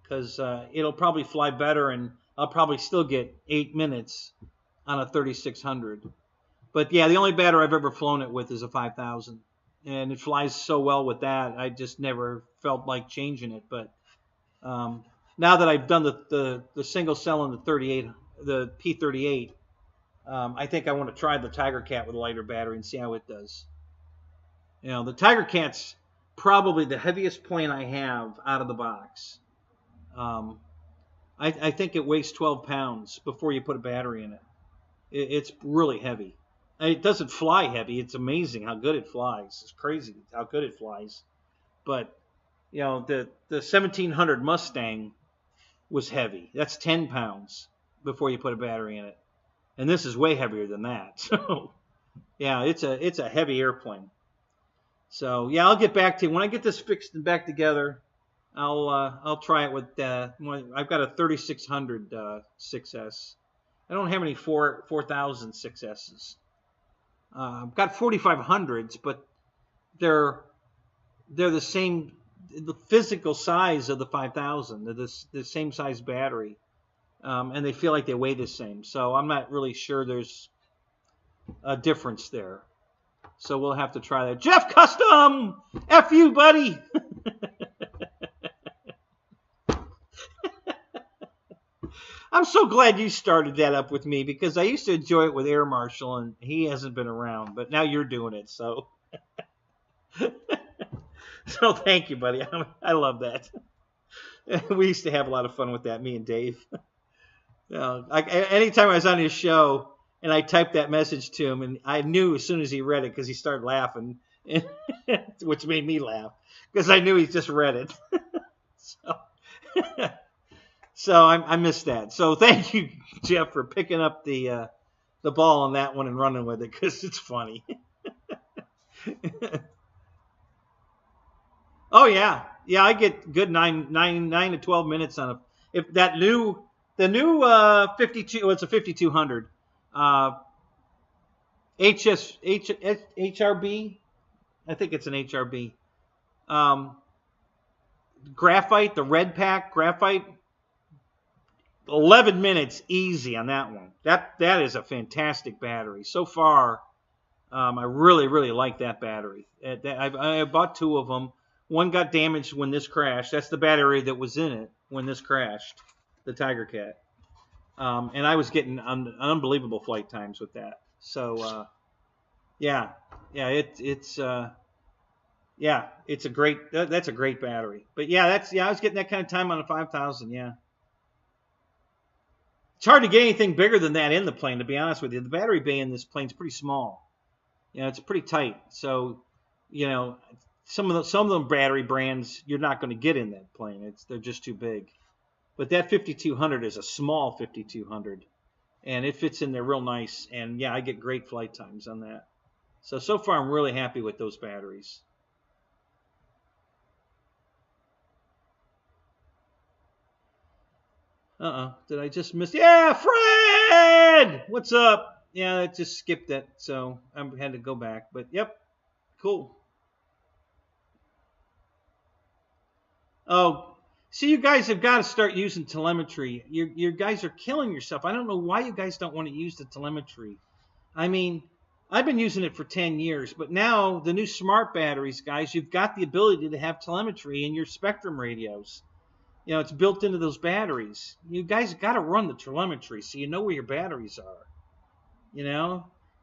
S1: because it'll probably fly better, and I'll probably still get 8 minutes on a 3600. But yeah, the only battery I've ever flown it with is a 5000, and it flies so well with that. I just never felt like changing it. But now that I've done the single cell in the P38, I think I want to try the Tiger Cat with a lighter battery and see how it does. The Tiger Cat's probably the heaviest plane I have out of the box. I think it weighs 12 pounds before you put a battery in it. It's really heavy. It doesn't fly heavy. It's amazing how good it flies. It's crazy how good it flies. But you know, the 1700 Mustang was heavy. That's 10 pounds before you put a battery in it, and this is way heavier than that. So yeah, it's a heavy airplane. So yeah, I'll get back to you when I get this fixed and back together. I'll try it with I've got a 3600 6S. I don't have any 4000 6Ss. I've got 4500s, but they're the same, the physical size of the 5000. They're the same size battery, and they feel like they weigh the same. So I'm not really sure there's a difference there. So we'll have to try that. Jeff Custom, F you, buddy. I'm so glad you started that up with me because I used to enjoy it with Air Marshal, and he hasn't been around, but now you're doing it, so. So thank you, buddy. I love that. We used to have a lot of fun with that, me and Dave. Anytime I was on his show and I typed that message to him, and I knew as soon as he read it because he started laughing, which made me laugh because I knew he just read it. So I missed that. So thank you, Jeff, for picking up the ball on that one and running with it because it's funny. Oh yeah, I get good 9 to 12 minutes on a. If that the new 52, well, it's a 5200 HRB, I think it's an HRB. Graphite, the red pack graphite. 11 minutes easy on that one. That is a fantastic battery. So far, I really like that battery. I bought 2 of them. One got damaged when this crashed. That's the battery that was in it when this crashed, the Tiger Cat. And I was getting unbelievable flight times with that. So it's a great. That's a great battery. But I was getting that kind of time on a 5000. Yeah. It's hard to get anything bigger than that in the plane, to be honest with you. The battery bay in this plane is pretty small. It's pretty tight. So, some of the battery brands you're not going to get in that plane. They're just too big. But that 5200 is a small 5200, and it fits in there real nice. And yeah, I get great flight times on that. So far I'm really happy with those batteries. Did I just miss? Yeah, Fred! What's up? Yeah, I just skipped that, so I had to go back. But, yep, cool. Oh, see, you guys have got to start using telemetry. You guys are killing yourself. I don't know why you guys don't want to use the telemetry. I mean, I've been using it for 10 years, but now the new smart batteries, guys, you've got the ability to have telemetry in your Spectrum radios. It's built into those batteries. You guys got to run the telemetry so you know where your batteries are.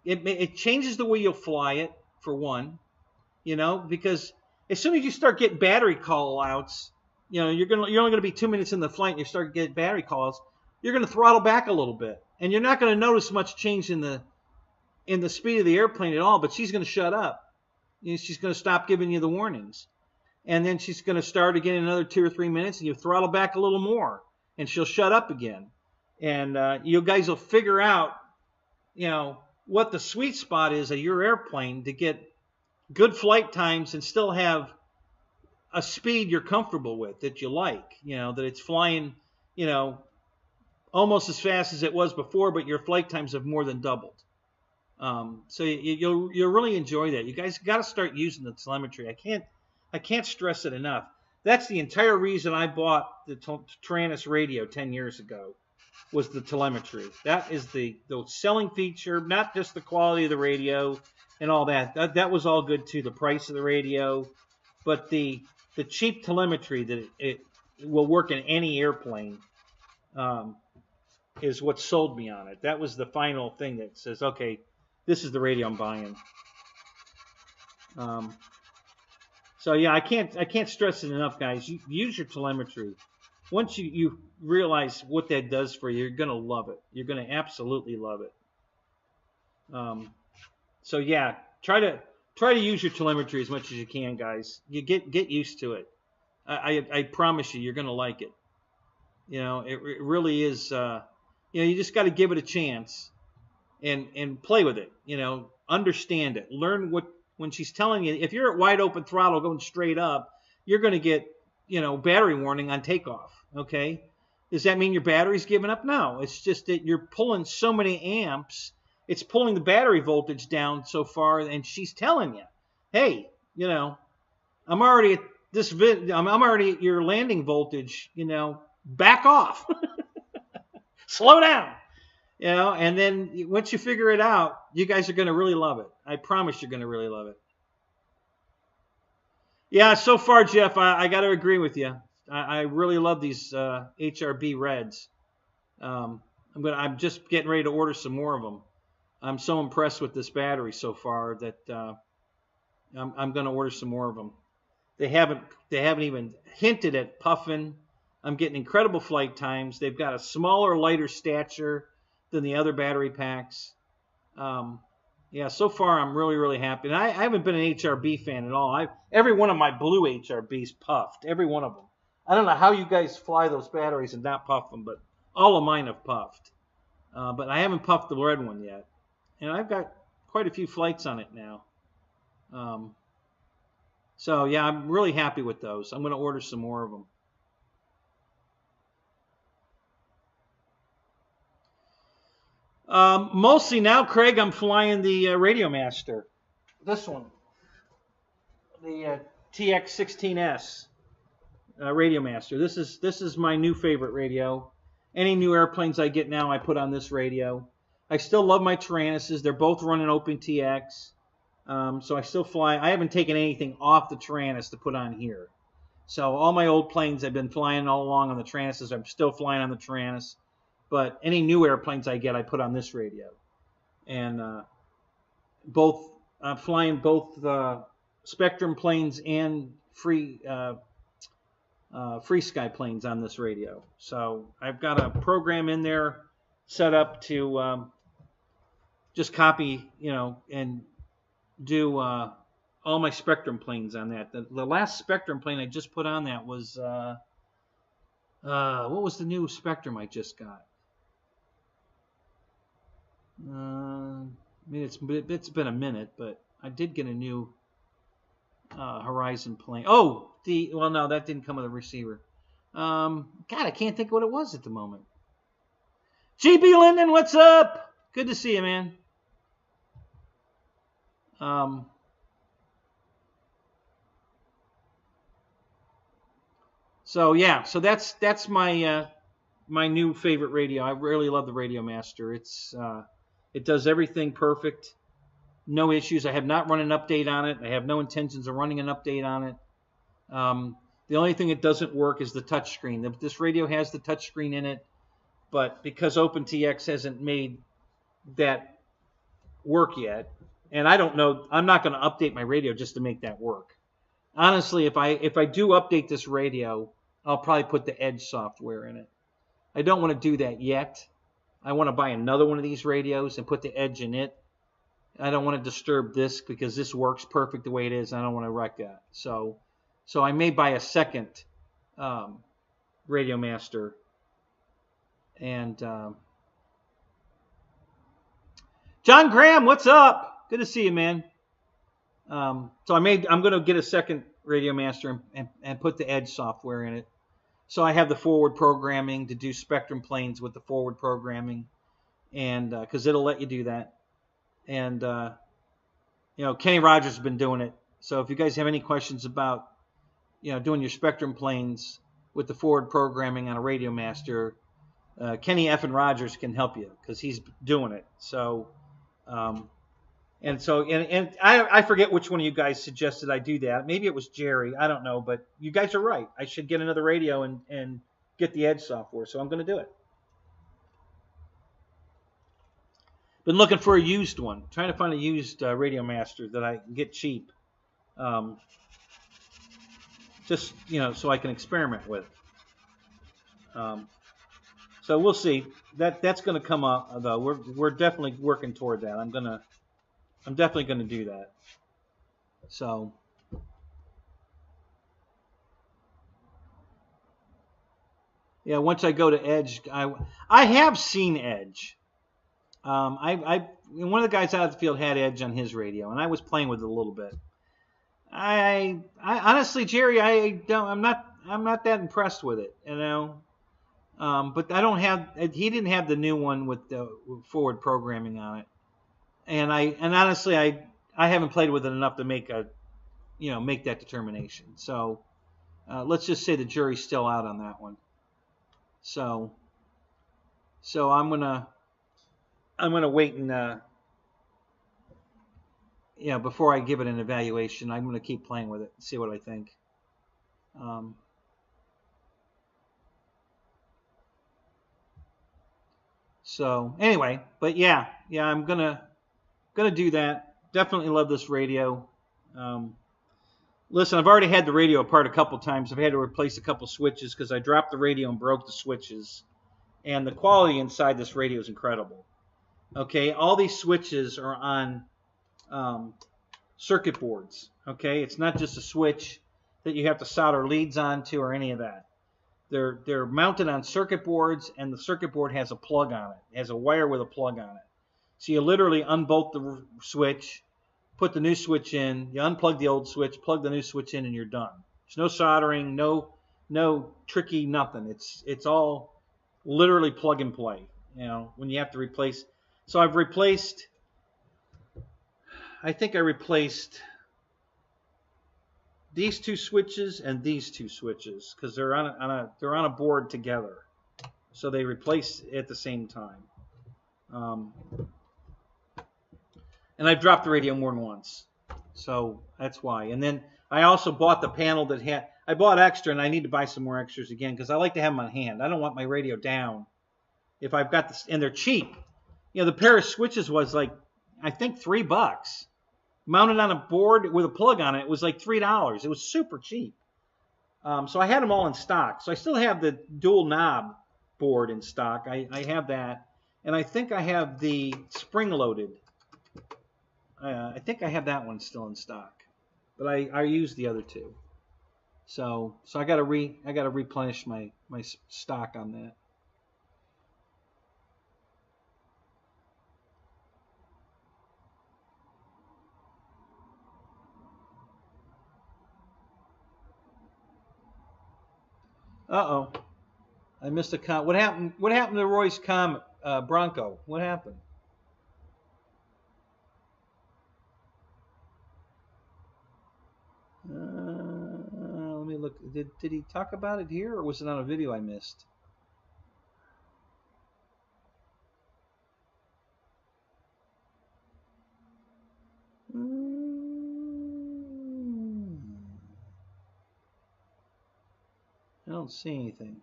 S1: It changes the way you'll fly it, for one. Because as soon as you start getting battery call outs, you're only going to be 2 minutes in the flight and you start getting battery calls. You're going to throttle back a little bit, and you're not going to notice much change in the speed of the airplane at all. But she's going to shut up. She's going to stop giving you the warnings. And then she's going to start again in another 2 or 3 minutes, and you throttle back a little more, and she'll shut up again. And you guys will figure out, what the sweet spot is of your airplane to get good flight times and still have a speed you're comfortable with, that you like. That it's flying, almost as fast as it was before, but your flight times have more than doubled. So you'll really enjoy that. You guys got to start using the telemetry. I can't stress it enough. That's the entire reason I bought the Taranis radio 10 years ago, was the telemetry. That is the selling feature, not just the quality of the radio and all that. That was all good too, the price of the radio, but the cheap telemetry that it will work in any airplane is what sold me on it. That was the final thing that says, okay, this is the radio I'm buying. So yeah, I can't stress it enough, guys. Use your telemetry. Once you realize what that does for you, you're gonna love it. You're gonna absolutely love it. So yeah, try to use your telemetry as much as you can, guys. You get used to it. I promise you're gonna like it. You know, it really is. You know, you just got to give it a chance and play with it. You know, understand it. Learn what when she's telling you. If you're at wide open throttle going straight up, you're going to get, you know, battery warning on takeoff. Okay, does that mean your battery's giving up? No, it's just that you're pulling so many amps. It's pulling the battery voltage down so far, and she's telling you, hey, you know, I'm already at this. I'm already at your landing voltage. You know, back off. Slow down. You know, and then once you figure it out, you guys are going to really love it. I promise you're going to really love it. Yeah, so far, Jeff, I got to agree with you. I really love these HRB reds. I'm just getting ready to order some more of them. I'm so impressed with this battery so far that I'm going to order some more of them. They haven't even hinted at puffing. I'm getting incredible flight times. They've got a smaller, lighter stature than the other battery packs. Yeah, so far I'm really, really happy. And I haven't been an HRB fan at all. Every one of my blue HRBs puffed. Every one of them. I don't know how you guys fly those batteries and not puff them, but all of mine have puffed. But I haven't puffed the red one yet. And I've got quite a few flights on it now. So, yeah, I'm really happy with those. I'm going to order some more of them. Mostly now, Craig, I'm flying the Radio Master. This one. The TX16S Radio Master. This is my new favorite radio. Any new airplanes I get now, I put on this radio. I still love my Tyrannuses. They're both running OpenTX. So I still fly. I haven't taken anything off the Tyrannus to put on here. So all my old planes I've been flying all along on the Tyrannuses. I'm still flying on the Tyrannus. But any new airplanes I get, I put on this radio. And I'm flying both Spectrum planes and free sky planes on this radio. So I've got a program in there set up to just copy, you know, and do all my Spectrum planes on that. The last Spectrum plane I just put on that was, what was the new Spectrum I just got? I mean, it's been a minute, but I did get a new Horizon plane. Oh, well, no, that didn't come with a receiver. God, I can't think of what it was at the moment. GB Linden, what's up? Good to see you, man. So yeah, so that's my my new favorite radio. I really love the Radio Master. It does everything perfect. No issues. I have not run an update on it. I have no intentions of running an update on it. The only thing that doesn't work is the touchscreen. This radio has the touchscreen in it, but because OpenTX hasn't made that work yet, and I don't know, I'm not going to update my radio just to make that work. Honestly, if I do update this radio, I'll probably put the Edge software in it. I don't want to do that yet. I want to buy another one of these radios and put the Edge in it. I don't want to disturb this because this works perfect the way it is. I don't want to wreck that. So I may buy a second Radio Master. And John Graham, what's up? Good to see you, man. So I'm going to get a second Radio Master and put the Edge software in it. So I have the forward programming to do Spectrum planes with the forward programming, and because it'll let you do that. And you know, Kenny Rogers has been doing it. So if you guys have any questions about, you know, doing your Spectrum planes with the forward programming on a Radio Master, Kenny F. and Rogers can help you because he's doing it. So and I forget which one of you guys suggested I do that. Maybe it was Jerry. I don't know, but you guys are right. I should get another radio and get the Edge software. So I'm going to do it. Been looking for a used one. Trying to find a used Radio Master that I can get cheap. Just, you know, so I can experiment with. So we'll see. That's going to come up, though. We're definitely working toward that. I'm going to I'm definitely going to do that. So, yeah, once I go to Edge, I have seen Edge. One of the guys out of the field had Edge on his radio, and I was playing with it a little bit. I honestly, Jerry, I'm not that impressed with it, you know. But I don't have. He didn't have the new one with the forward programming on it, and honestly, I haven't played with it enough to make that determination. So let's just say the jury's still out on that one. So I'm gonna wait and before I give it an evaluation, I'm gonna keep playing with it and see what I think. So anyway, but yeah, I'm gonna do that. Definitely love this radio. Listen, I've already had the radio apart a couple times. I've had to replace a couple switches because I dropped the radio and broke the switches. And the quality inside this radio is incredible. Okay, all these switches are on circuit boards. Okay, it's not just a switch that you have to solder leads onto or any of that. They're mounted on circuit boards, and the circuit board has a plug on it. It has a wire with a plug on it. So you literally unbolt the switch, put the new switch in, you unplug the old switch, plug the new switch in, and you're done. There's no soldering, no tricky nothing. It's all literally plug and play. You know, when you have to replace. So I think I replaced these two switches and these two switches because they're on a board together, so they replace at the same time. And I've dropped the radio more than once, so that's why. And then I also bought the panel that I bought extra, and I need to buy some more extras again because I like to have them on hand. I don't want my radio down if I've got this, and they're cheap. You know, the pair of switches was like, I think $3. Mounted on a board with a plug on it, it was like $3. It was super cheap. So I had them all in stock. So I still have the dual knob board in stock. I have that. And I think I have the spring-loaded. I think I have that one still in stock. But I used the other two. So I got to replenish my stock on that. Uh-oh. I missed a comment. What happened to Roy's comment, Bronco? What happened? Let me look. Did he talk about it here, or was it on a video I missed? I don't see anything.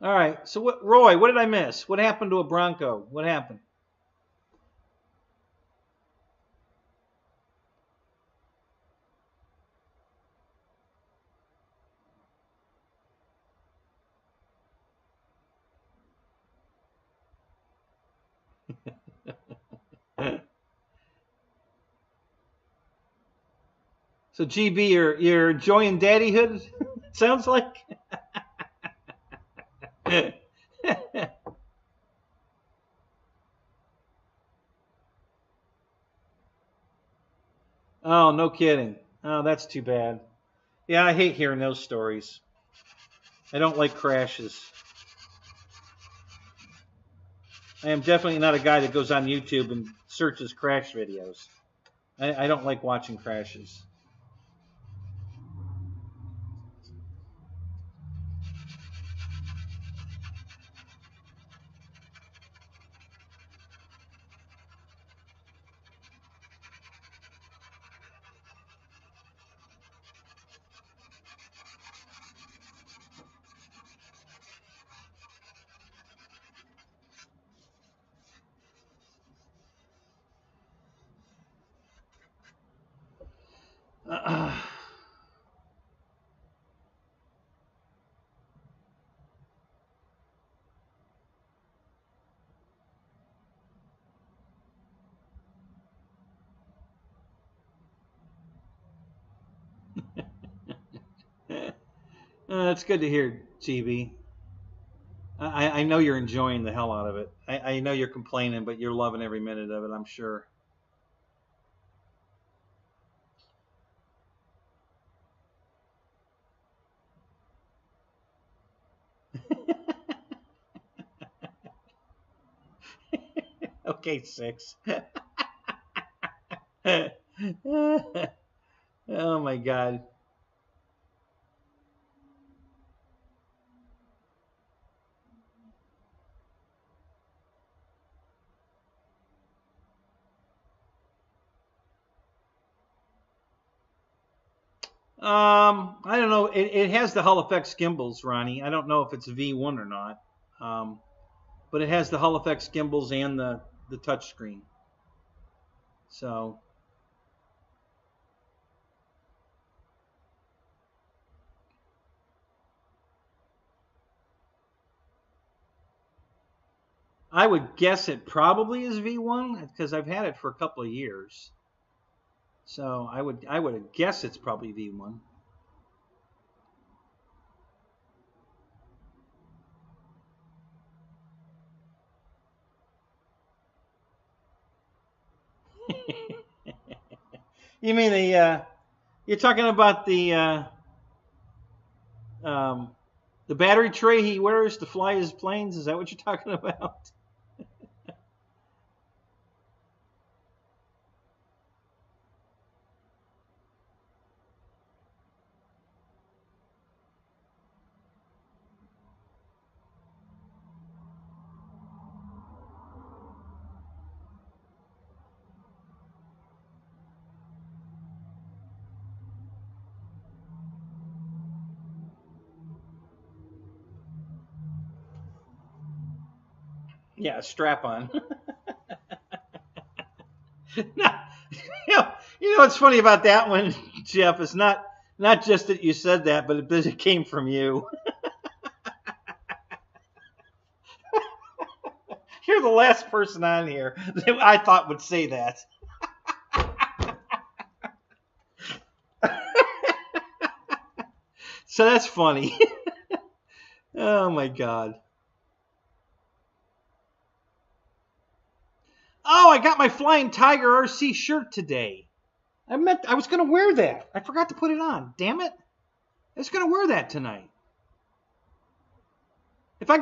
S1: All right. So Roy, what did I miss? What happened to a Bronco? What happened? So GB, you're enjoying daddyhood? Sounds like. Oh, no kidding. Oh, that's too bad. Yeah, I hate hearing those stories. I don't like crashes. I am definitely not a guy that goes on YouTube and searches crash videos. I don't like watching crashes. That's good to hear, GB. I know you're enjoying the hell out of it. I know you're complaining, but you're loving every minute of it, I'm sure. Okay, 6. Oh my God. I don't know. It has the Hull Effects gimbals, Ronnie. I don't know if it's V1 or not. But it has the Hull Effects gimbals and the touchscreen. So I would guess it probably is V1 because I've had it for a couple of years. So I would guess it's probably V1. You mean you're talking about the battery tray he wears to fly his planes? Is that what you're talking about? Yeah, strap on. You know what's funny about that one, Jeff? It's not just that you said that, but it came from you. You're the last person on here that I thought would say that. So that's funny. Oh my God. Oh, I got my Flying Tiger RC shirt today. I was going to wear that. I forgot to put it on. Damn it. I was going to wear that tonight. If I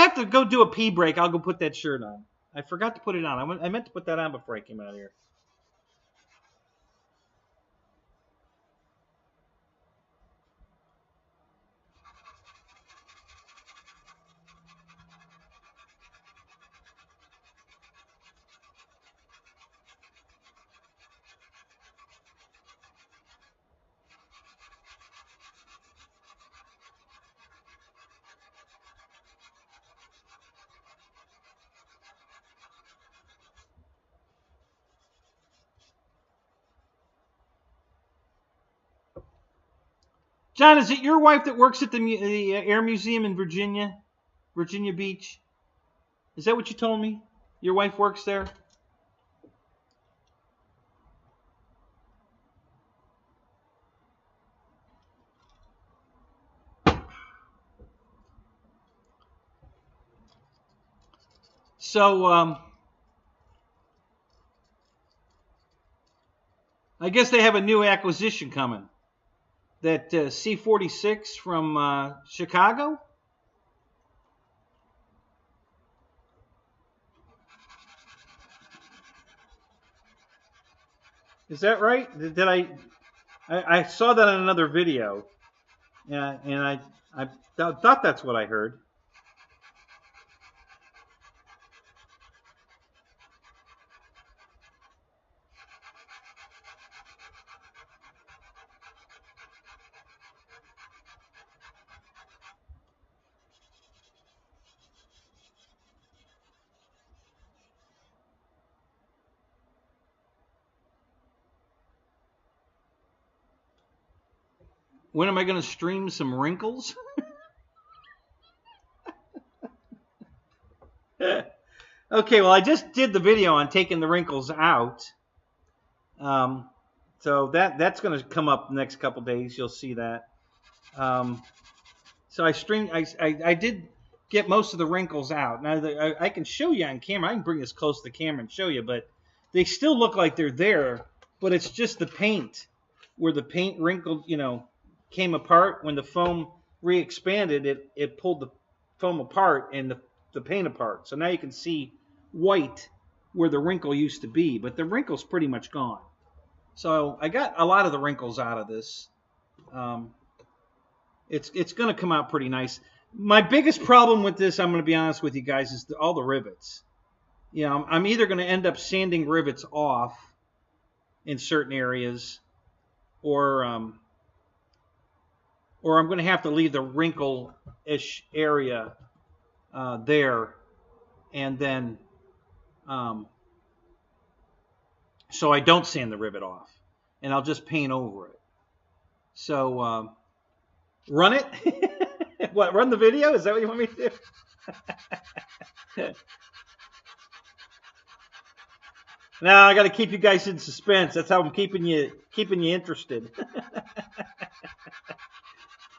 S1: have to go do a pee break, I'll go put that shirt on. I forgot to put it on. I meant to put that on before I came out here. John, is it your wife that works at the Air Museum in Virginia Beach? Is that what you told me? Your wife works there? So, I guess they have a new acquisition coming. That C-46 from Chicago? Is that right? Did I saw that in another video, and I thought that's what I heard. When am I going to stream some wrinkles? Okay, well, I just did the video on taking the wrinkles out. So that's going to come up the next couple days. You'll see that. So I did get most of the wrinkles out. Now I can show you on camera. I can bring this close to the camera and show you, but they still look like they're there. But it's just the paint, where the paint wrinkled, came apart. When the foam re-expanded, it pulled the foam apart and the paint apart. So now you can see white where the wrinkle used to be, but the wrinkle's pretty much gone. So I got a lot of the wrinkles out of this. It's going to come out pretty nice. My biggest problem with this, I'm going to be honest with you guys, is all the rivets. I'm either going to end up sanding rivets off in certain areas, or I'm going to have to leave the wrinkle-ish area there, and then so I don't sand the rivet off, and I'll just paint over it. So run it. What, run the video? Is that what you want me to do? Now I got to keep you guys in suspense. That's how I'm keeping you interested.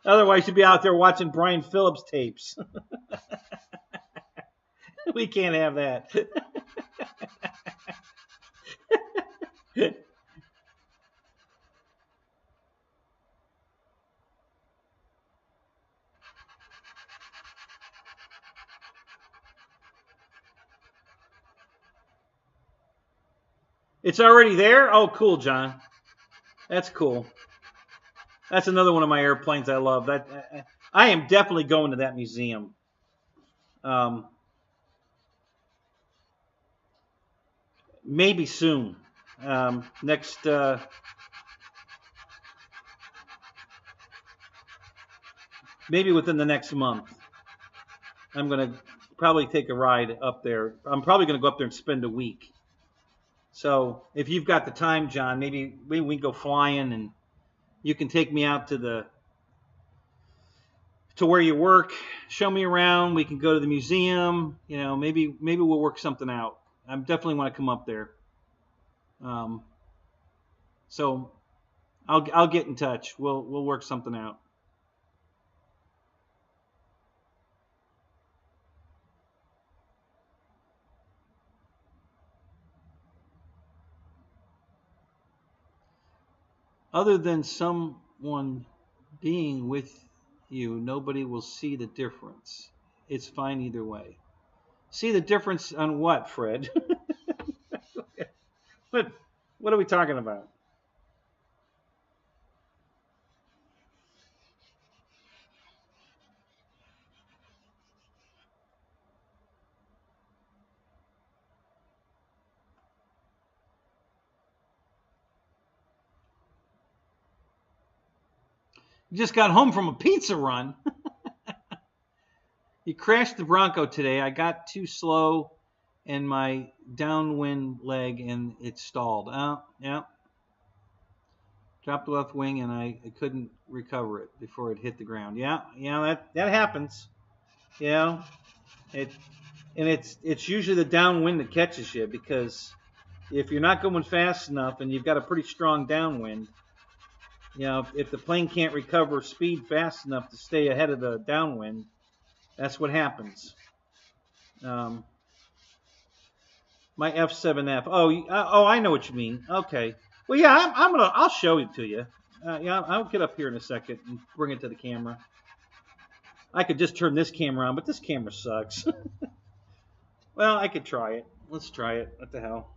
S1: Otherwise, you'd be out there watching Brian Phillips tapes. We can't have that. It's already there? Oh, cool, John. That's cool. That's another one of my airplanes I love. That I am definitely going to that museum. Maybe soon. Next. Maybe within the next month. I'm going to probably take a ride up there. I'm probably going to go up there and spend a week. So if you've got the time, John, maybe we can go flying, and you can take me out to where you work, show me around. We can go to the museum. Maybe we'll work something out. I definitely want to come up there. So I'll get in touch. We'll work something out. Other than someone being with you, nobody will see the difference. It's fine either way. See the difference on what, Fred? What are we talking about? You just got home from a pizza run. You crashed the Bronco today. I got too slow and my downwind leg, and it stalled. Yeah. Dropped the left wing, and I couldn't recover it before it hit the ground. Yeah, that happens. It's usually the downwind that catches you, because if you're not going fast enough and you've got a pretty strong downwind, if the plane can't recover speed fast enough to stay ahead of the downwind, that's what happens. My F7F. Oh, I know what you mean. Okay. Well, yeah, I'll show it to you. I'll get up here in a second and bring it to the camera. I could just turn this camera on, but this camera sucks. Well, I could try it. Let's try it. What the hell?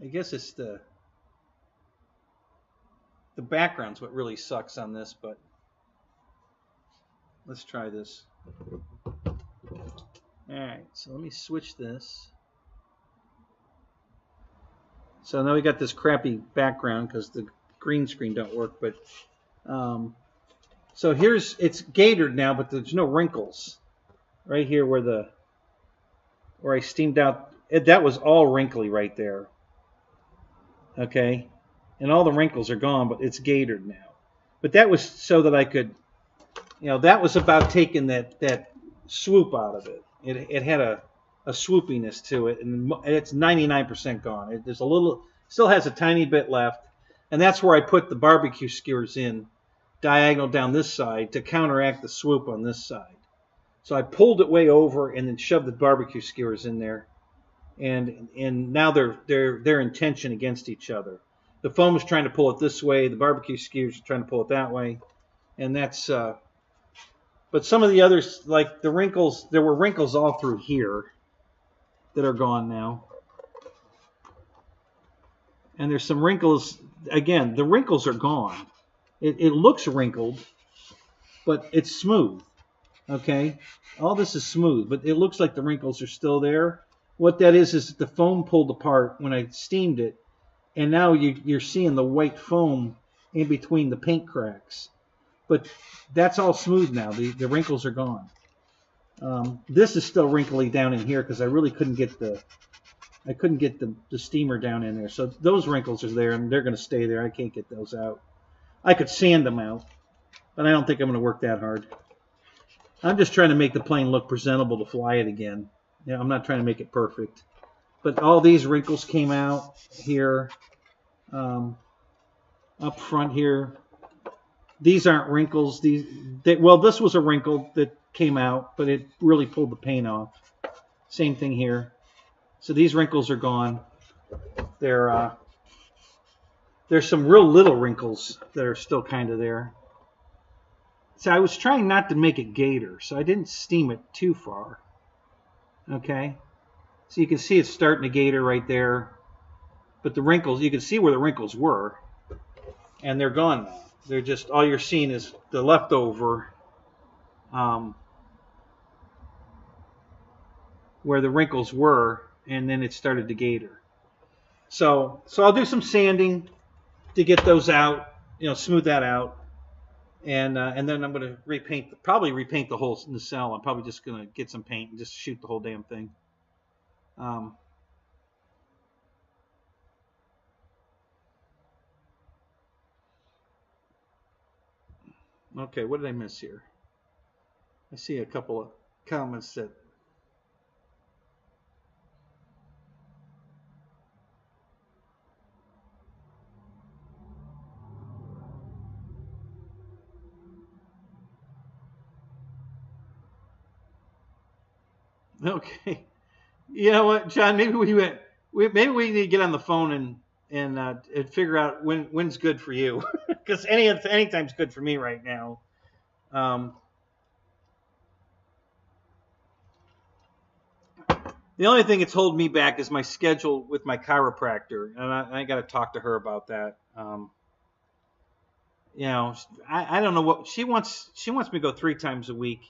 S1: I guess it's the background's what really sucks on this, but let's try this. Alright, so let me switch this. So now we got this crappy background because the green screen don't work, but so it's gatored now, but there's no wrinkles. Right here where I steamed out, that was all wrinkly right there. Okay, and all the wrinkles are gone, but it's gatored now. But that was so that I could, that was about taking that swoop out of it. It had a swoopiness to it, and it's 99% gone. There's a little, still has a tiny bit left, and that's where I put the barbecue skewers in, diagonal down this side to counteract the swoop on this side. So I pulled it way over and then shoved the barbecue skewers in there, and now they're in tension against each other. The foam is trying to pull it this way, the barbecue skewers are trying to pull it that way, and that's. But some of the others, like the wrinkles, there were wrinkles all through here that are gone now. And there's some wrinkles, again, the wrinkles are gone. It looks wrinkled, but it's smooth, okay? All this is smooth, but it looks like the wrinkles are still there. What that is the foam pulled apart when I steamed it, and now you're seeing the white foam in between the paint cracks. But that's all smooth now. The wrinkles are gone. This is still wrinkly down in here because I really couldn't get the steamer down in there. So those wrinkles are there and they're going to stay there. I can't get those out. I could sand them out, but I don't think I'm going to work that hard. I'm just trying to make the plane look presentable to fly it again. You know, I'm not trying to make it perfect. But all these wrinkles came out here, up front here. These aren't wrinkles. Well, this was a wrinkle that came out, but it really pulled the paint off. Same thing here. So these wrinkles are gone. There's some real little wrinkles that are still kind of there. So I was trying not to make it gator, so I didn't steam it too far. Okay, so you can see it's starting to gator right there, but the wrinkles, you can see where the wrinkles were, and they're gone now. They're just, all you're seeing is the leftover where the wrinkles were, and then it started to gator. So I'll do some sanding to get those out, you know, smooth that out, and then I'm going to probably repaint the whole nacelle. I'm probably just going to get some paint and just shoot the whole damn thing. Okay, what did I miss here? I see a couple of comments that... Okay. You know what, John? Maybe we need to get on the phone and figure out when's good for you, because anytime's good for me right now. The only thing that's holding me back is my schedule with my chiropractor, and I got to talk to her about that. You know, I don't know what she wants. She wants me to go 3 times a week.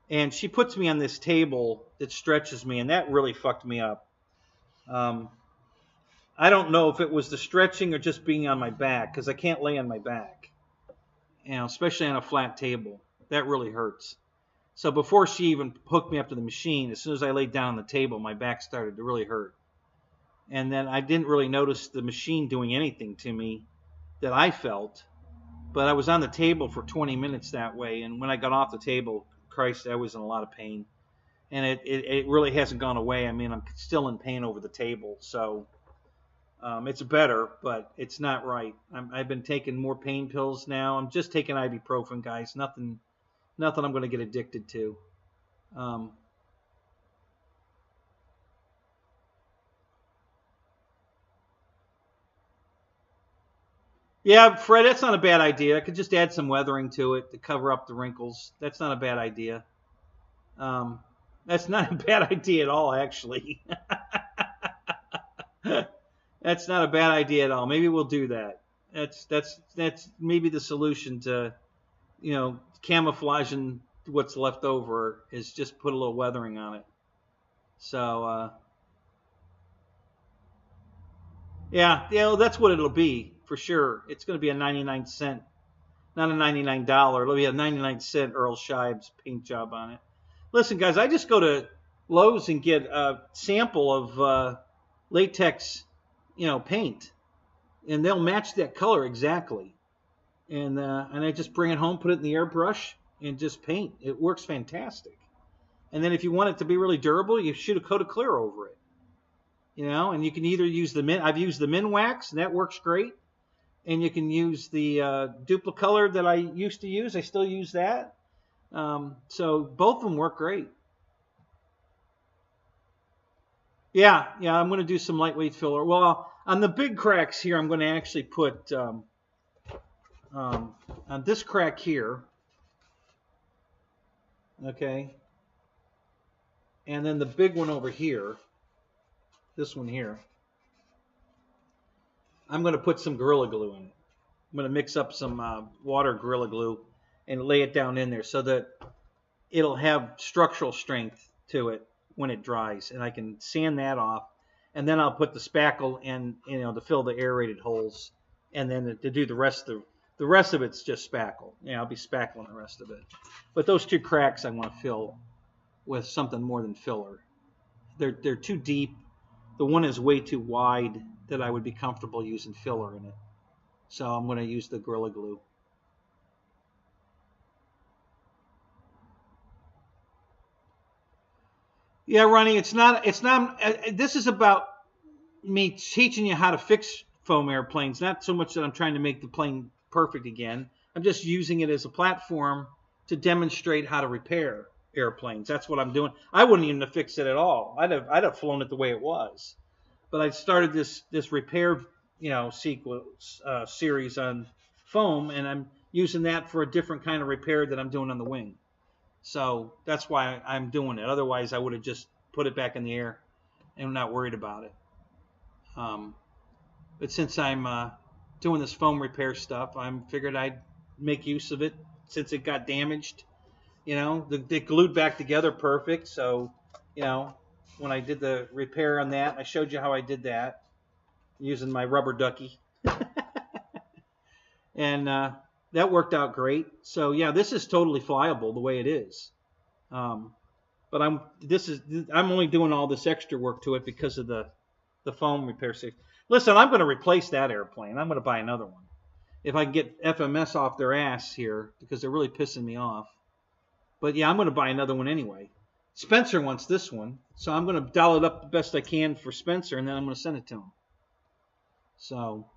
S1: And she puts me on this table that stretches me, and that really fucked me up. I don't know if it was the stretching or just being on my back, because I can't lay on my back, you know, especially on a flat table. That really hurts. So before she even hooked me up to the machine, as soon as I laid down on the table, my back started to really hurt. And then I didn't really notice the machine doing anything to me that I felt, but I was on the table for 20 minutes that way, and when I got off the table, Christ, I was in a lot of pain, and it really hasn't gone away. I mean, I'm still in pain over the table, so it's better, but it's not right. I've been taking more pain pills now. I'm just taking ibuprofen, guys. Nothing I'm going to get addicted to. Yeah, Fred, that's not a bad idea. I could just add some weathering to it to cover up the wrinkles. That's not a bad idea. That's not a bad idea at all, actually. That's not a bad idea at all. Maybe we'll do that. That's maybe the solution to, you know, camouflaging what's left over is just put a little weathering on it. So, yeah, well, that's what it'll be. For sure, it's going to be a 99-cent, not a $99. It'll be a 99-cent Earl Scheib's paint job on it. Listen, guys, I just go to Lowe's and get a sample of latex, you know, paint, and they'll match that color exactly. And I just bring it home, put it in the airbrush, and just paint. It works fantastic. And then if you want it to be really durable, you shoot a coat of clear over it. You know, and you can either use the I've used the Minwax, and that works great. And you can use the Duplicolor that I used to use. I still use that. So both of them work great. Yeah, I'm going to do some lightweight filler. Well, on the big cracks here, I'm going to actually put on this crack here. Okay. And then the big one over here, this one here, I'm going to put some Gorilla Glue in it. I'm going to mix up some water Gorilla Glue and lay it down in there so that it'll have structural strength to it when it dries. And I can sand that off. And then I'll put the spackle in, you know, to fill the aerated holes. And then to do the rest of it's just spackle. Yeah, I'll be spackling the rest of it. But those two cracks I want to fill with something more than filler. They're too deep. The one is way too wide that I would be comfortable using filler in it. So I'm going to use the Gorilla Glue. Yeah, Ronnie, it's not, this is about me teaching you how to fix foam airplanes, not so much that I'm trying to make the plane perfect again. I'm just using it as a platform to demonstrate how to repair airplanes. That's what I'm doing. I wouldn't even have fixed it at all. I'd have flown it the way it was. But I started this repair, you know, series on foam, and I'm using that for a different kind of repair that I'm doing on the wing. So that's why I'm doing it. Otherwise, I would have just put it back in the air and not worried about it. But since I'm doing this foam repair stuff, I figured I'd make use of it since it got damaged. You know, they glued back together perfect. So, you know, when I did the repair on that, I showed you how I did that using my rubber ducky. And that worked out great. So yeah, this is totally flyable the way it is. But I'm only doing all this extra work to it because of the foam repair series. Listen, I'm going to replace that airplane. I'm going to buy another one. If I can get FMS off their ass here, because they're really pissing me off. But yeah, I'm going to buy another one anyway. Spencer wants this one, so I'm going to dial it up the best I can for Spencer, and then I'm going to send it to him. So,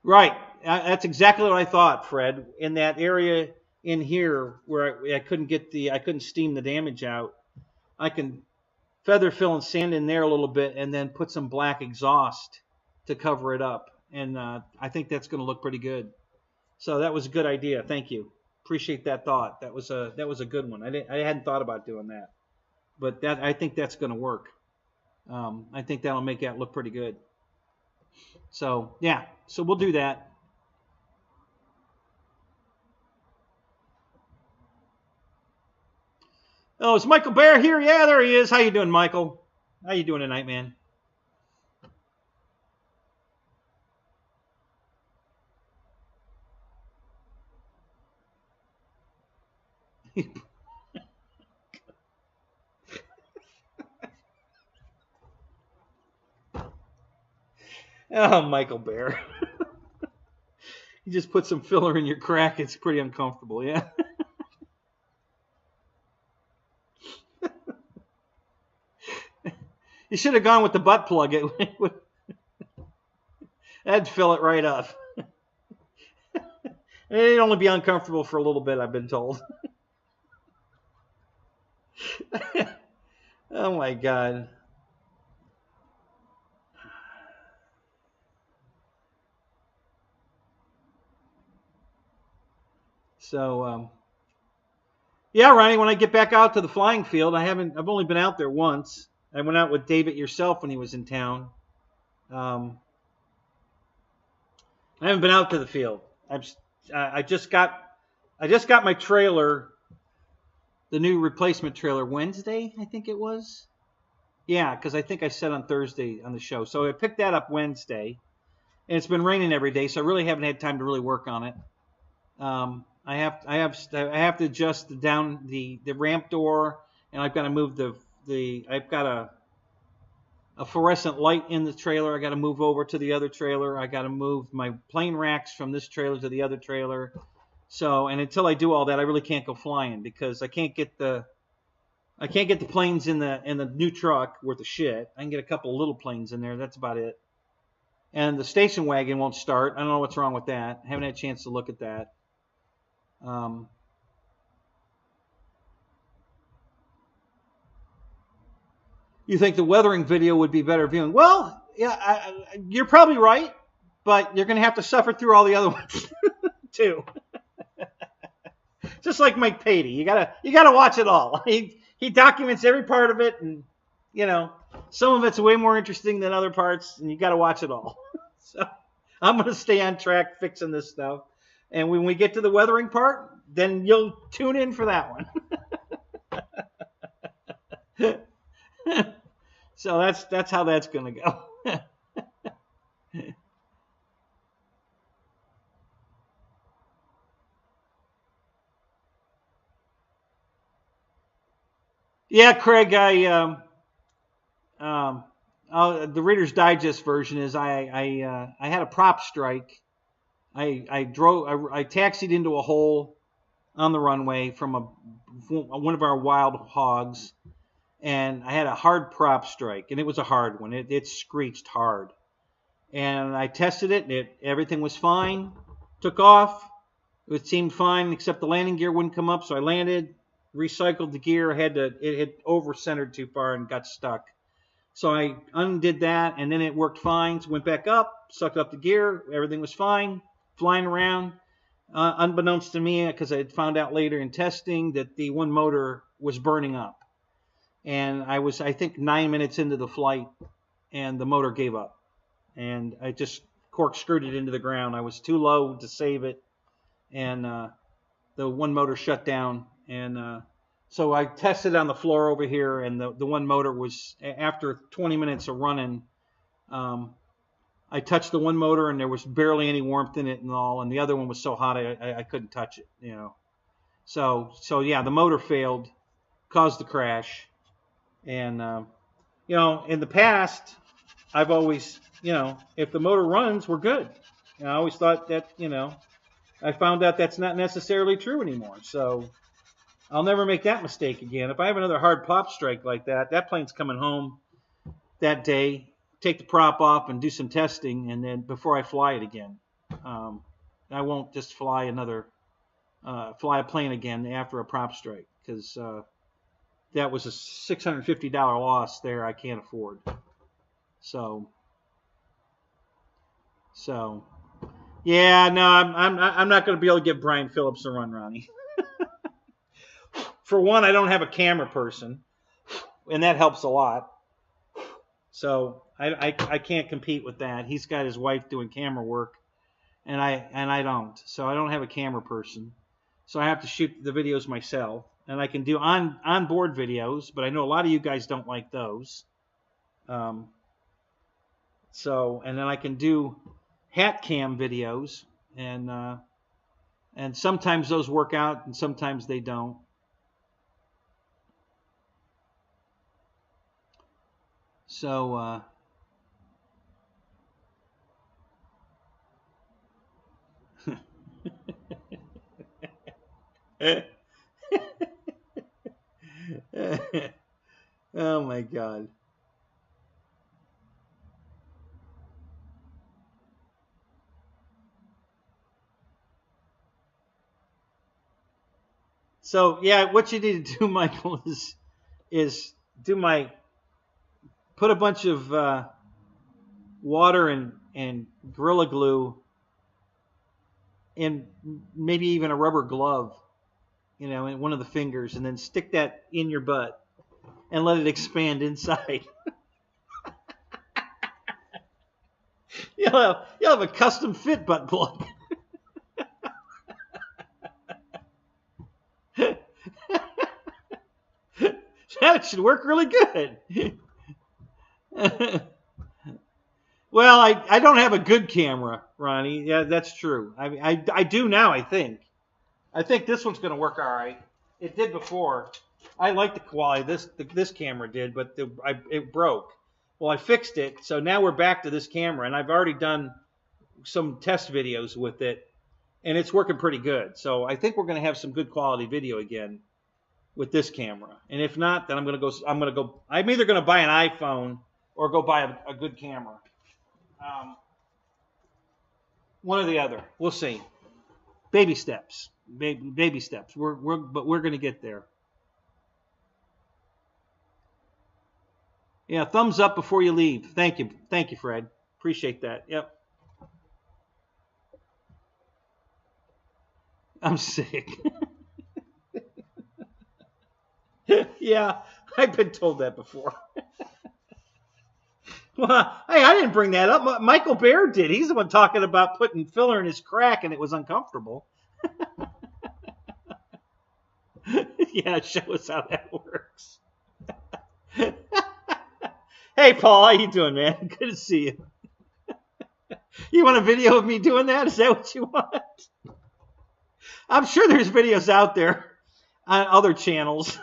S1: right, that's exactly what I thought, Fred. In that area in here where I couldn't steam the damage out, I can feather fill and sand in there a little bit, and then put some black exhaust to cover it up, and I think that's going to look pretty good. So that was a good idea. Thank you. Appreciate that thought. That was a good one. I hadn't thought about doing that, but I think that's going to work. I think that'll make that look pretty good. So yeah, so we'll do that. Oh, is Michael Bear here? Yeah, there he is. How you doing, Michael? How you doing tonight, man? Oh, Michael Bear. You just put some filler in your crack. It's pretty uncomfortable, yeah? You should have gone with the butt plug. That'd fill it right up. It'd only be uncomfortable for a little bit, I've been told. Oh my God. So, yeah, Ronnie, when I get back out to the flying field, I've only been out there once. I went out with David yourself when he was in town. I haven't been out to the field. I just got my trailer, the new replacement trailer, Wednesday, I think it was. Yeah, because I think I said on Thursday on the show. So I picked that up Wednesday, and it's been raining every day, so I really haven't had time to really work on it. I have to adjust the ramp door, and I've got to move I've got a fluorescent light in the trailer. I got to move over to the other trailer. I got to move my plane racks from this trailer to the other trailer. So, and until I do all that, I really can't go flying because I can't get the planes in the new truck worth of shit. I can get a couple of little planes in there. That's about it. And the station wagon won't start. I don't know what's wrong with that. I haven't had a chance to look at that. You think the weathering video would be better viewing? Well, yeah, you're probably right, but you're going to have to suffer through all the other ones too. Just like Mike Patey, you gotta watch it all. He documents every part of it, and you know some of it's way more interesting than other parts, and you got to watch it all. So I'm going to stay on track fixing this stuff, and when we get to the weathering part, then you'll tune in for that one. So that's how that's going to go. Yeah, Craig, the Reader's Digest version is I had a prop strike. I taxied into a hole on the runway from one of our wild hogs, and I had a hard prop strike, and it was a hard one. It screeched hard, and I tested it, and everything was fine. Took off. It seemed fine, except the landing gear wouldn't come up, so I landed. Recycled the gear. It had over-centered too far and got stuck. So I undid that, and then it worked fine. So went back up, sucked up the gear. Everything was fine. Flying around. Unbeknownst to me, because I had found out later in testing that the one motor was burning up. And I was, I think, 9 minutes into the flight, and the motor gave up. And I just corkscrewed it into the ground. I was too low to save it, and the one motor shut down. And so I tested on the floor over here, and the one motor was, after 20 minutes of running, I touched the one motor, and there was barely any warmth in it and all, and the other one was so hot I couldn't touch it, you know. So yeah, the motor failed, caused the crash, and you know, in the past, I've always, you know, if the motor runs, we're good. And I always thought that, you know, I found out that's not necessarily true anymore. So I'll never make that mistake again. If I have another hard prop strike like that, that plane's coming home that day, take the prop off and do some testing, and then before I fly it again. I won't just fly a plane again after a prop strike, because that was a $650 loss there I can't afford. So yeah, no, I'm not going to be able to get Brian Phillips a run, Ronnie. For one, I don't have a camera person, and that helps a lot. So I can't compete with that. He's got his wife doing camera work, and I don't. So I don't have a camera person. So I have to shoot the videos myself, and I can do onboard videos, but I know a lot of you guys don't like those. So, and then I can do hat cam videos, and sometimes those work out, and sometimes they don't. So, oh my God. So yeah, what you need to do, Michael, is put a bunch of water and Gorilla Glue and maybe even a rubber glove, you know, in one of the fingers, and then stick that in your butt and let it expand inside. You'll have a custom fit butt plug. That should work really good. Well, I don't have a good camera, Ronnie. Yeah, that's true. I do now, I think. I think this one's going to work all right. It did before. I like the quality this camera did, but it broke. Well, I fixed it, so now we're back to this camera, and I've already done some test videos with it, and it's working pretty good. So I think we're going to have some good quality video again with this camera. And if not, then I'm either going to buy an iPhone or go buy a good camera. One or the other. We'll see. Baby steps. Baby steps. But we're going to get there. Yeah, thumbs up before you leave. Thank you. Thank you, Fred. Appreciate that. Yep. I'm sick. Yeah, I've been told that before. Well, hey, I didn't bring that up. Michael Baird did. He's the one talking about putting filler in his crack and it was uncomfortable. Yeah, show us how that works. Hey, Paul, how you doing, man? Good to see you. You want a video of me doing that? Is that what you want? I'm sure there's videos out there on other channels,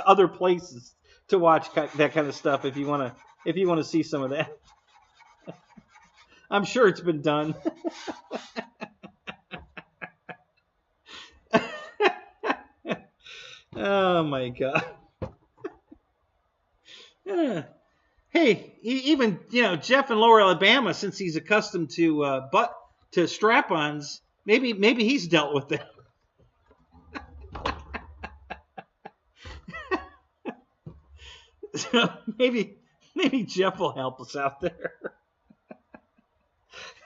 S1: other places to watch that kind of stuff. If you want to see some of that, I'm sure it's been done. Oh my God. Hey, even Jeff in Lower Alabama, since he's accustomed to strap-ons, maybe he's dealt with it. So maybe Jeff will help us out there.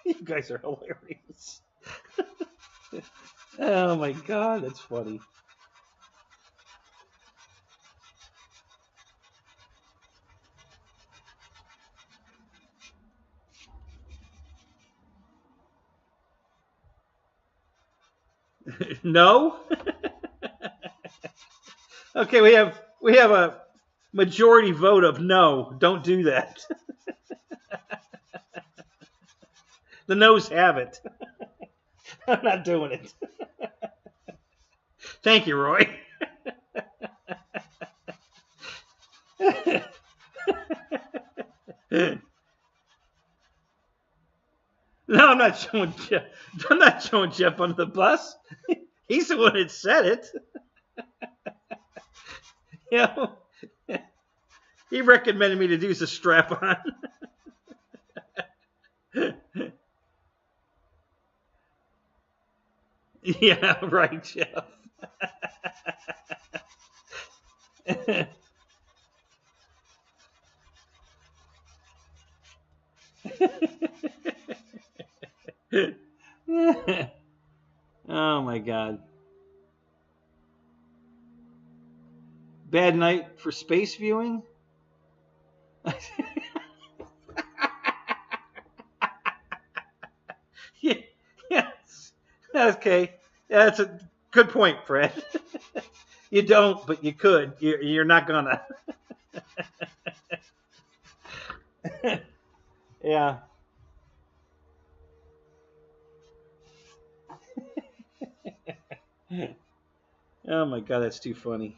S1: You guys are hilarious. Oh my God, that's funny. No? Okay, we have a majority vote of no. Don't do that. The no's have it. I'm not doing it. Thank you, Roy. No, I'm not showing Jeff. I'm not showing Jeff under the bus. He's the one that said it. He recommended me to use a strap-on. Yeah, right, Jeff. Oh my God. Bad night for space viewing? Yes. Okay. That's a good point, Fred. You don't, but you could. You're not gonna. Yeah. Oh my God, that's too funny.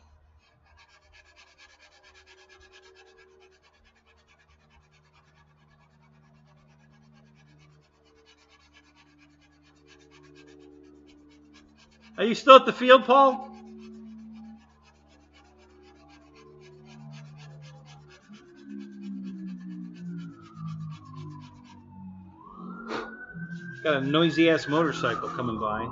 S1: Are you still at the field, Paul? Got a noisy ass motorcycle coming by.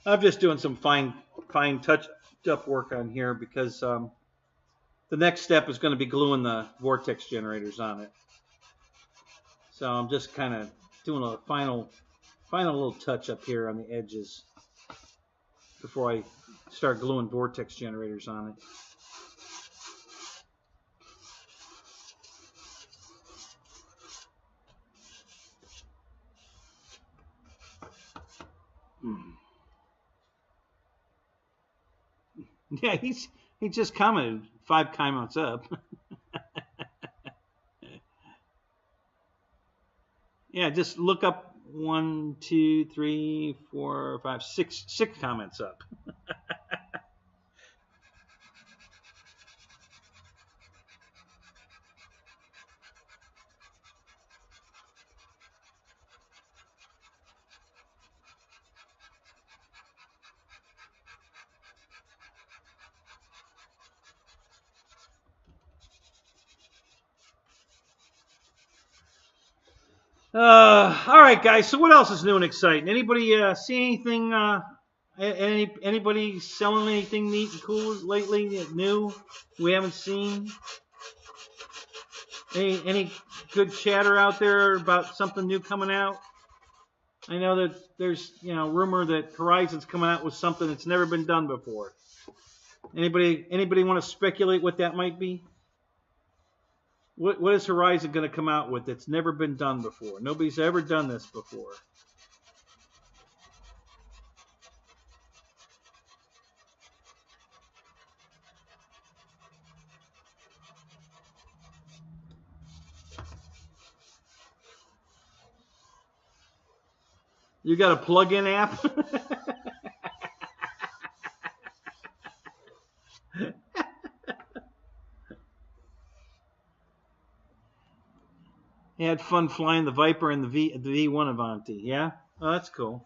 S1: I'm just doing some fine touch-up work on here because the next step is going to be gluing the vortex generators on it. So I'm just kind of doing a final little touch-up here on the edges before I start gluing vortex generators on it. Yeah, he just commented 5 comments up. Yeah, just look up 1, 2, 3, 4, 5, 6 comments up. All right, guys. So what else is new and exciting? Anybody see anything? Anybody selling anything neat and cool lately? New we haven't seen? Any good chatter out there about something new coming out? I know that there's rumor that Horizon's coming out with something that's never been done before. Anybody want to speculate what that might be? What is Horizon going to come out with that's never been done before? Nobody's ever done this before. You got a plug-in app? You had fun flying the Viper and the V1 Avanti, yeah? Oh, that's cool.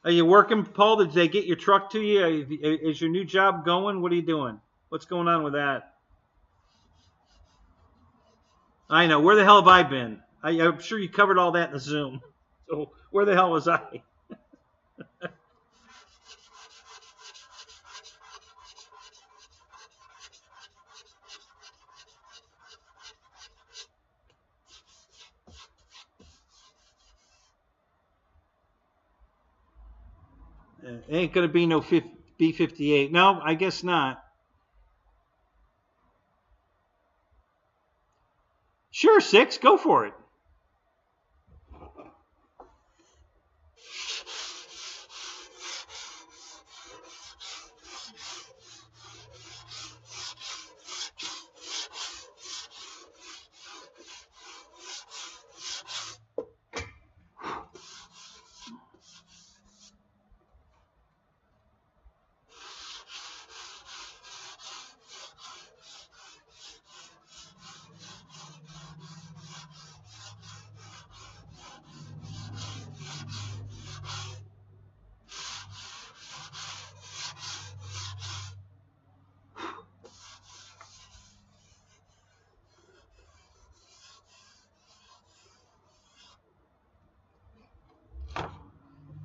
S1: Are you working, Paul? Did they get your truck to you? Is your new job going? What are you doing? What's going on with that? I know. Where the hell have I been? I'm sure you covered all that in the Zoom. So where the hell was I? It ain't going to be no B-58. No, I guess not. Sure, 6. Go for it.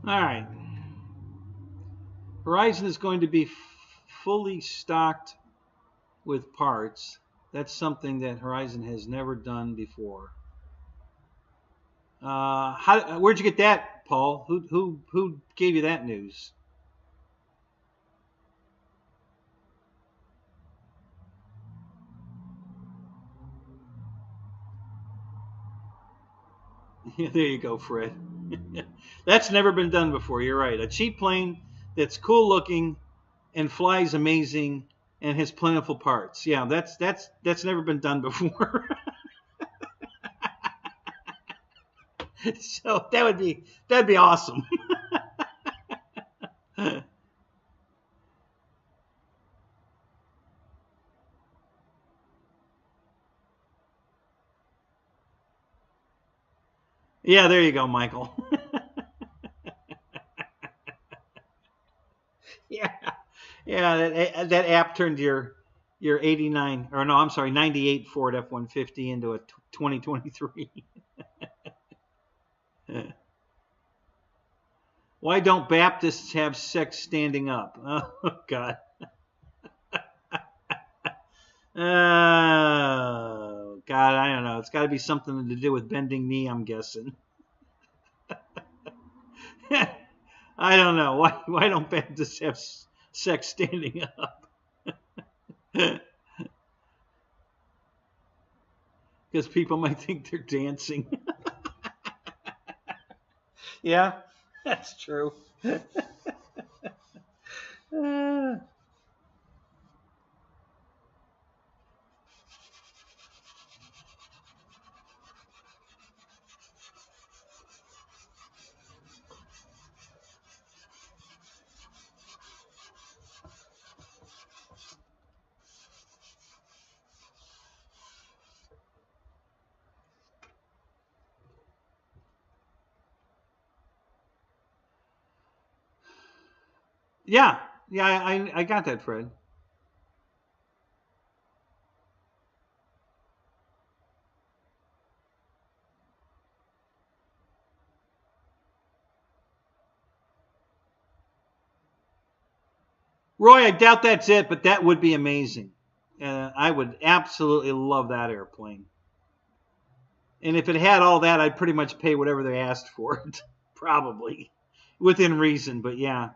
S1: All right. Horizon is going to be fully stocked with parts. That's something that Horizon has never done before. Where'd you get that, Paul? Who gave you that news? Yeah, there you go, Fred. That's never been done before. You're right. A cheap plane that's cool looking and flies amazing and has plentiful parts. Yeah, that's never been done before. So that'd be awesome. Yeah, there you go, Michael. Yeah, yeah. That app turned your 89 or no, I'm sorry, 98 Ford F-150 into a 2023. Why don't Baptists have sex standing up? Oh God. Oh God, I don't know. It's got to be something to do with bending knee, I'm guessing. I don't know. Why don't Baptists have sex standing up? Because people might think they're dancing. Yeah, that's true. Yeah, yeah, I got that, Fred. Roy, I doubt that's it, but that would be amazing. I would absolutely love that airplane. And if it had all that, I'd pretty much pay whatever they asked for it, probably within reason. But yeah,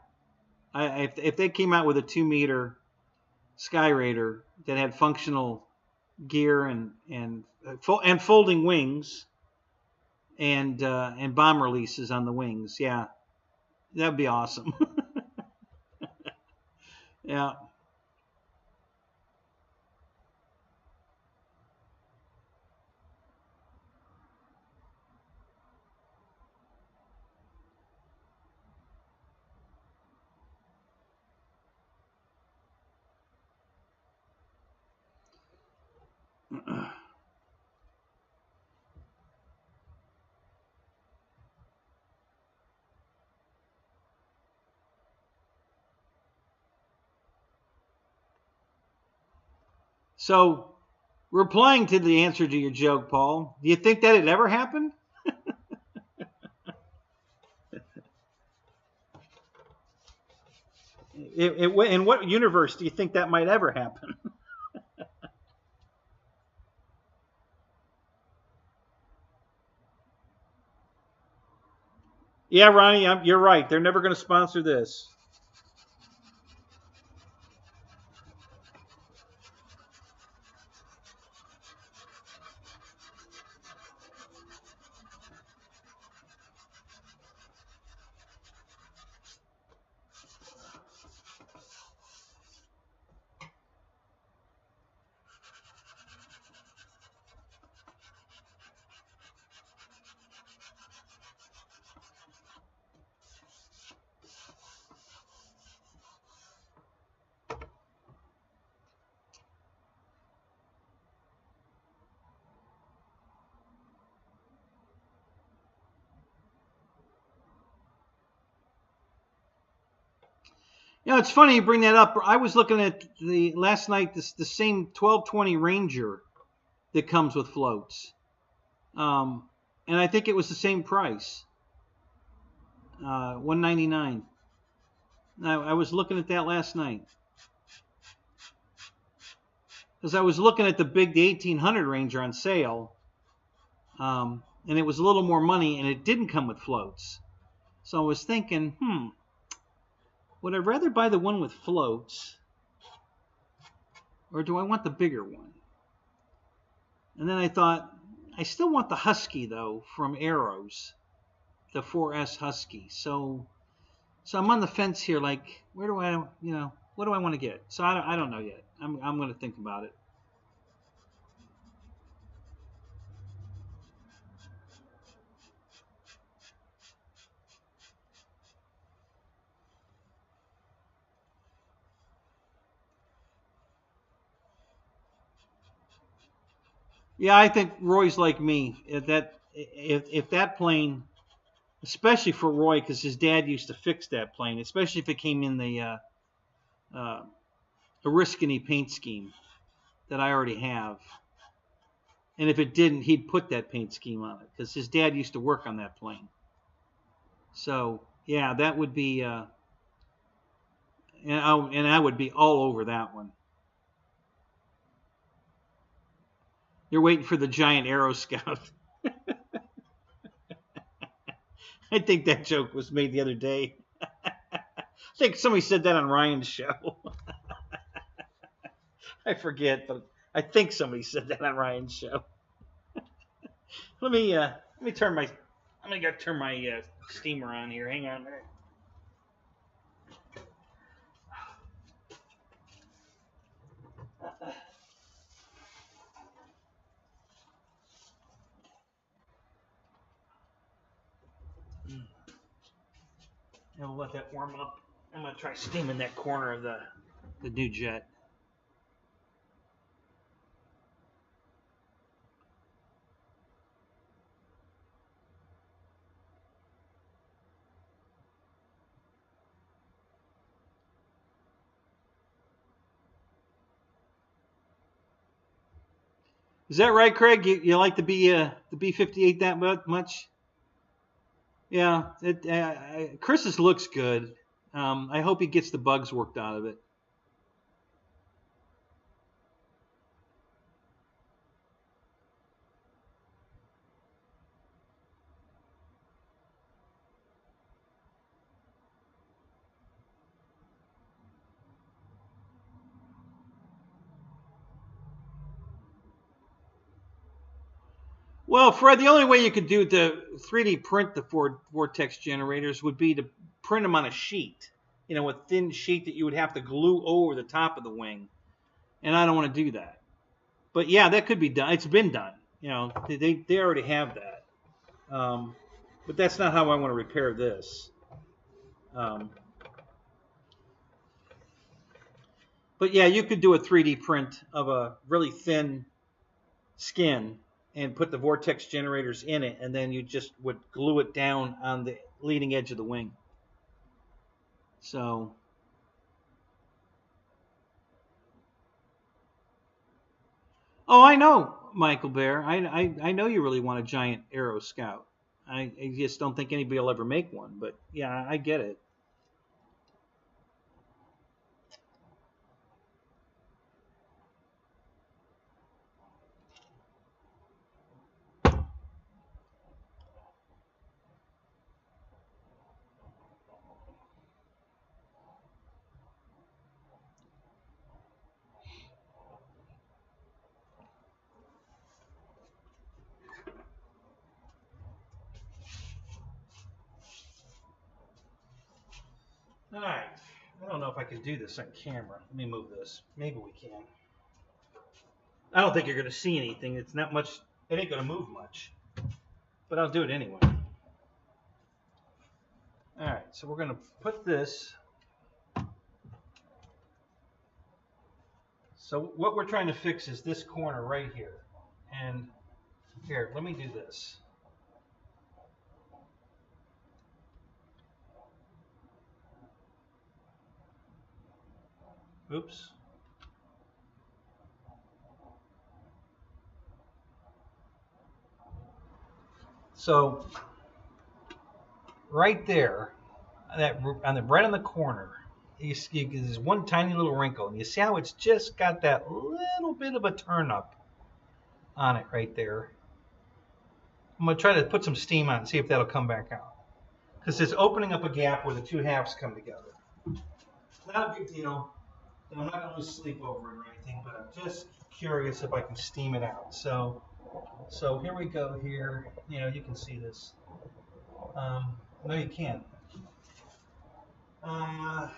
S1: if they came out with a 2 meter Sky Raider that had functional gear and folding wings and bomb releases on the wings, yeah, that'd be awesome. Yeah. So, replying to the answer to your joke, Paul, do you think that it ever happened? In what universe do you think that might ever happen? Yeah, Ronnie, you're right. They're never going to sponsor this. You know, it's funny you bring that up. I was looking at the last night the same 1220 Ranger that comes with floats, and I think it was the same price, $199. I was looking at that last night because I was looking at the 1800 Ranger on sale, and it was a little more money, and it didn't come with floats. So I was thinking, would I rather buy the one with floats, or do I want the bigger one? And then I thought, I still want the Husky though from Arrows, the 4S Husky. So I'm on the fence here. Like, where do I, what do I want to get? So I don't know yet. I'm going to think about it. Yeah, I think Roy's like me. If that plane, especially for Roy, because his dad used to fix that plane, especially if it came in the uh, Oriskany paint scheme that I already have, and if it didn't, he'd put that paint scheme on it because his dad used to work on that plane. So yeah, that would be, and I would be all over that one. You're waiting for the giant Aero Scout. I think that joke was made the other day. I think somebody said that on Ryan's show. I forget, but I think somebody said that on Ryan's show. Let me turn my I'm gonna turn my steamer on here. Hang on a minute. And we'll let that warm up. I'm gonna try steaming that corner of the new jet. Is that right, Craig? You like the B-58 that much? Yeah. Chris's looks good. I hope he gets the bugs worked out of it. Well, Fred, the only way you could do the 3D print the vortex generators would be to print them on a sheet, a thin sheet that you would have to glue over the top of the wing. And I don't want to do that. But yeah, that could be done. It's been done. They already have that. But that's not how I want to repair this. But yeah, you could do a 3D print of a really thin skin and put the vortex generators in it, and then you just would glue it down on the leading edge of the wing. So, oh, I know, Michael Bear. I know you really want a giant Aero Scout. I just don't think anybody will ever make one. But yeah, I get it. All right. I don't know if I can do this on camera. Let me move this. Maybe we can. I don't think you're going to see anything. It's not much. It ain't going to move much. But I'll do it anyway. All right. So we're going to put this. So what we're trying to fix is this corner right here. And here, let me do this. Oops. So right there, right on the corner, there's one tiny little wrinkle, and you see how it's just got that little bit of a turn up on it right there. I'm going to try to put some steam on it and see if that'll come back out, because it's opening up a gap where the two halves come together. Not a big deal. I'm not going to lose sleep over it or anything, but I'm just curious if I can steam it out. So here we go here. You can see this. No, you can't. I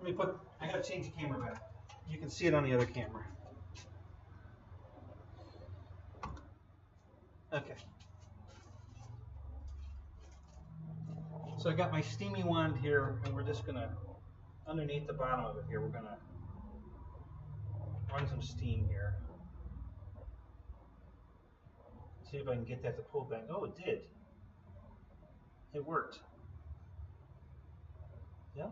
S1: got to change the camera back. You can see it on the other camera. Okay. So I got my steamy wand here, and we're just going to, underneath the bottom of it here, we're going to run some steam here. See if I can get that to pull back. Oh, it did. It worked. Yeah.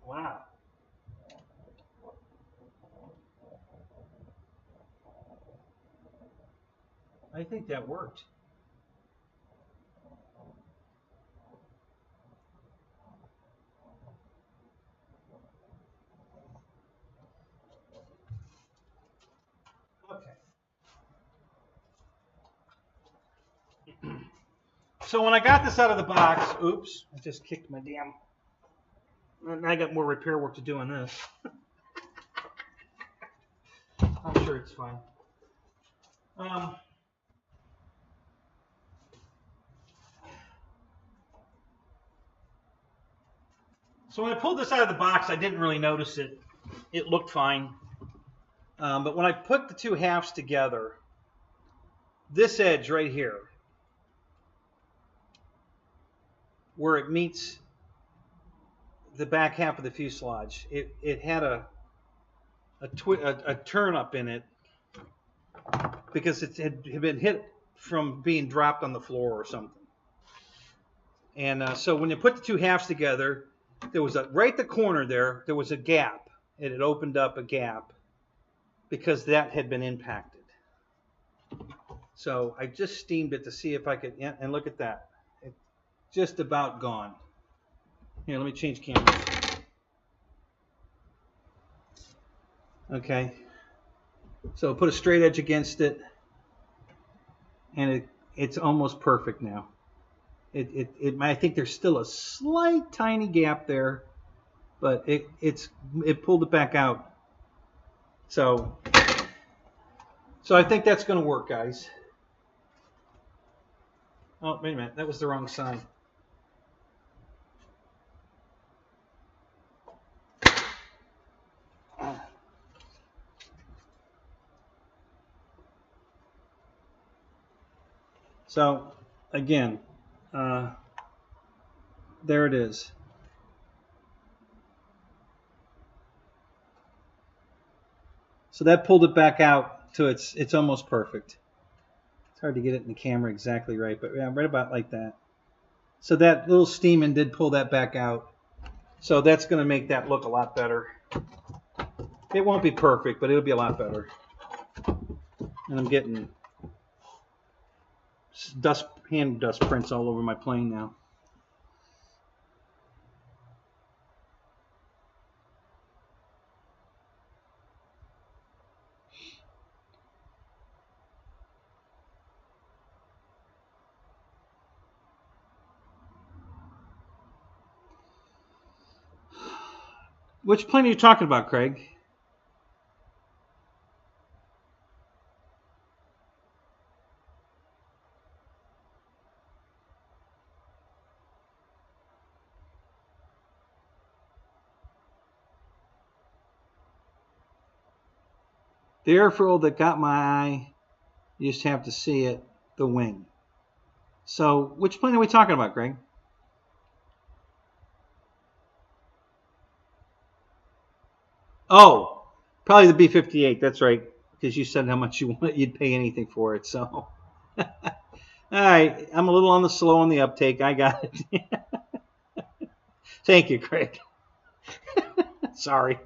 S1: Wow. I think that worked. Okay. So when I got this out of the box, oops, I just kicked my damn. And I got more repair work to do on this. I'm sure it's fine. So when I pulled this out of the box, I didn't really notice it. It looked fine. But when I put the two halves together, this edge right here, where it meets the back half of the fuselage, it had a a turn up in it because it had been hit from being dropped on the floor or something. And so when you put the two halves together, there was right at the corner there was a gap. It had opened up a gap because that had been impacted. So I just steamed it to see if I could, and look at that. It's just about gone. Here, let me change cameras. Okay. So put a straight edge against it, and it's almost perfect now. I think there's still a slight tiny gap there, but it pulled it back out. So I think that's going to work, guys. Oh, wait a minute, that was the wrong sign. So again, there it is. So that pulled it back out to it's almost perfect. It's hard to get it in the camera exactly right, but yeah, right about like that. So that little steaming did pull that back out. So that's going to make that look a lot better. It won't be perfect, but it'll be a lot better. And I'm getting hand dust prints all over my plane now. Which plane are you talking about, Craig? The airfoil that got my eye, you just have to see it, the wing. So which plane are we talking about, Greg? Oh, probably the B-58. That's right, because you said how much you'd pay anything for it. So, all right, I'm a little on the slow on the uptake. I got it. Thank you, Craig. Sorry.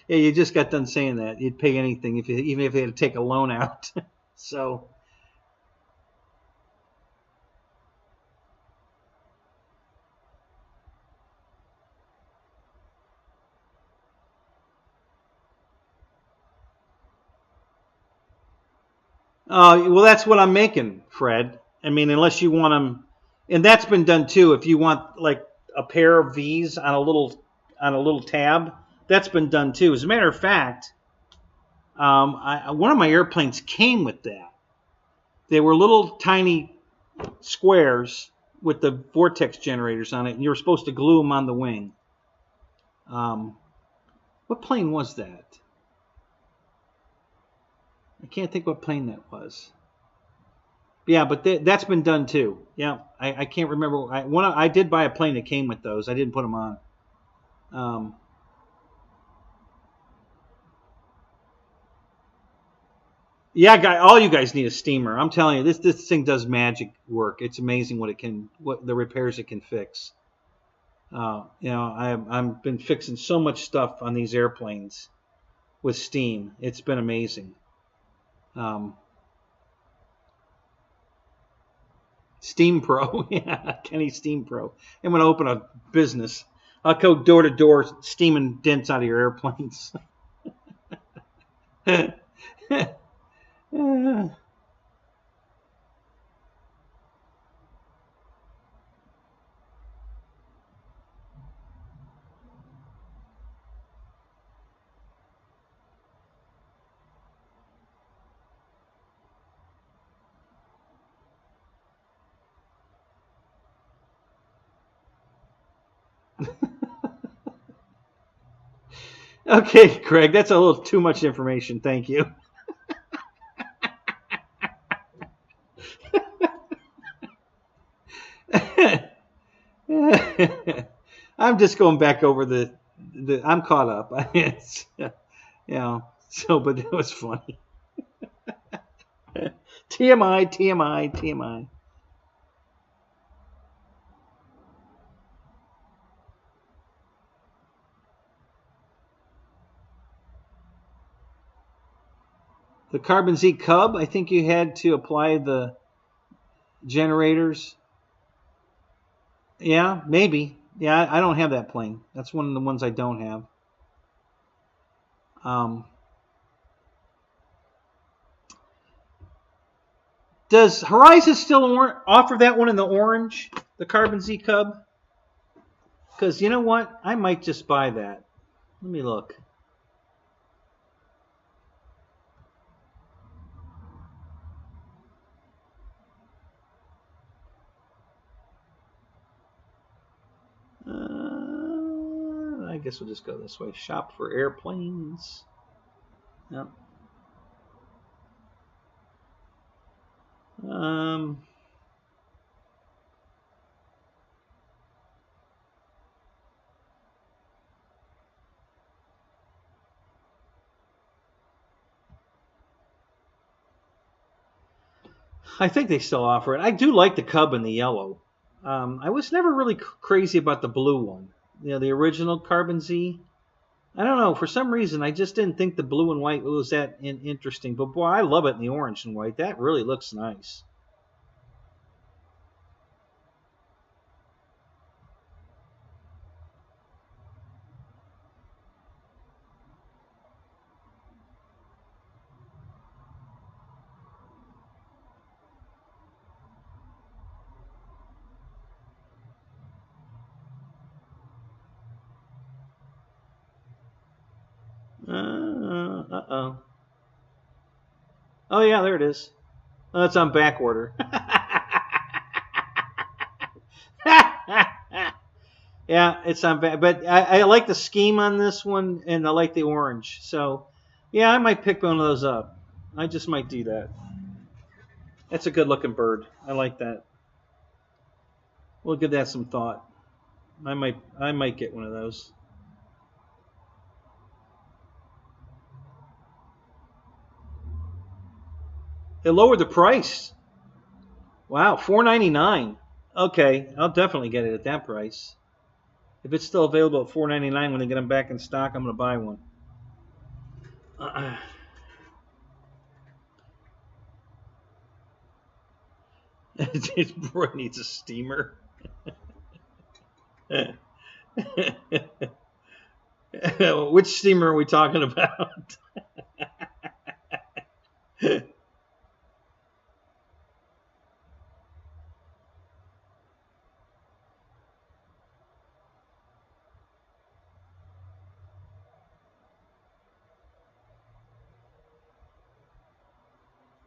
S1: Yeah, you just got done saying that. You'd pay anything even if you had to take a loan out. So. Well, that's what I'm making, Fred. I mean, unless you want them, and that's been done too. If you want like a pair of V's on a little tab, that's been done too. As a matter of fact, one of my airplanes came with that. They were little tiny squares with the vortex generators on it, and you were supposed to glue them on the wing. What plane was that? I can't think what plane that was. Yeah, but that's been done too. Yeah, I can't remember. I did buy a plane that came with those. I didn't put them on. Yeah, all you guys need a steamer. I'm telling you, this thing does magic work. It's amazing what the repairs it can fix. I've been fixing so much stuff on these airplanes with steam. It's been amazing. Steam Pro, yeah, Kenny Steam Pro. I'm going to open a business. I'll go door to door steaming dents out of your airplanes. Okay, Craig, that's a little too much information. Thank you. I'm just going back over the I'm caught up. It's, so, but it was funny. TMI, TMI, TMI. The Carbon Z Cub, I think you had to apply the generators. Yeah, maybe. Yeah, I don't have that plane. That's one of the ones I don't have. Does Horizon still offer that one in the orange, the Carbon Z Cub? Because you know what? I might just buy that. Let me look. I guess we'll just go this way. Shop for airplanes. Yep. I think they still offer it. I do like the Cub in the yellow. I was never really crazy about the blue one. The original Carbon Z. I don't know. For some reason, I just didn't think the blue and white was that interesting. But boy, I love it in the orange and white. That really looks nice. Uh-oh. Oh, yeah, there it is. Oh, it's on back order. Yeah, it's on back. But I like the scheme on this one, and I like the orange. So, yeah, I might pick one of those up. I just might do that. That's a good-looking bird. I like that. We'll give that some thought. I might get one of those. They lowered the price. Wow, $4.99. Okay, I'll definitely get it at that price. If it's still available at $4.99 when they get them back in stock, I'm going to buy one. Roy needs a steamer. Which steamer are we talking about?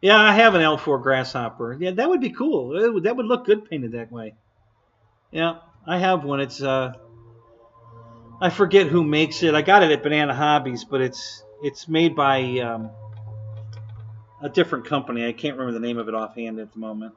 S1: Yeah, I have an L4 Grasshopper. Yeah, that would be cool. That would look good painted that way. Yeah, I have one. It's I forget who makes it. I got it at Banana Hobbies, but it's made by a different company. I can't remember the name of it offhand at the moment.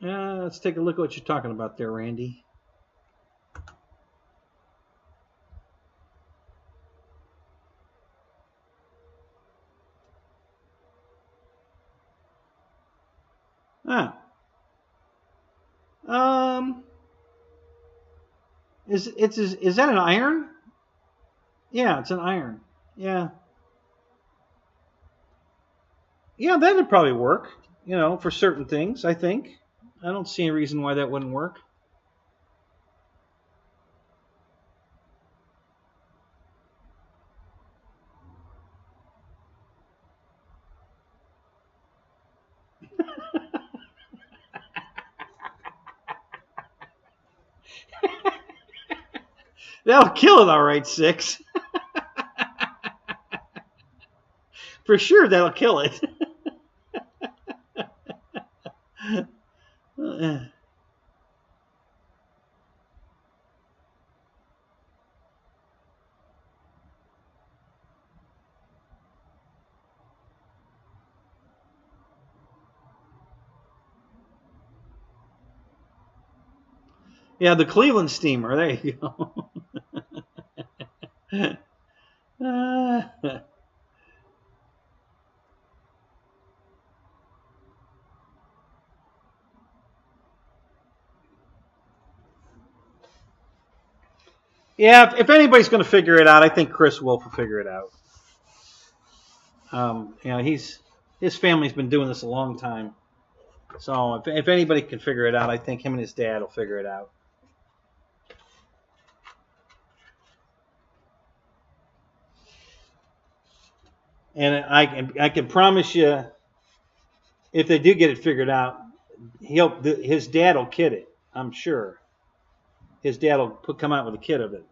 S1: Let's take a look at what you're talking about there, Randy. Is that an iron? Yeah, it's an iron. Yeah. Yeah, that'd probably work. For certain things, I think. I don't see any reason why that wouldn't work. That'll kill it, all right, 6. For sure, that'll kill it. Yeah, the Cleveland steamer. There you go. Yeah, if anybody's going to figure it out, I think Chris Wolf will figure it out. His family's been doing this a long time. So if anybody can figure it out, I think him and his dad will figure it out. And I can promise you, if they do get it figured out, his dad will kit it. I'm sure. His dad will come out with a kit of it.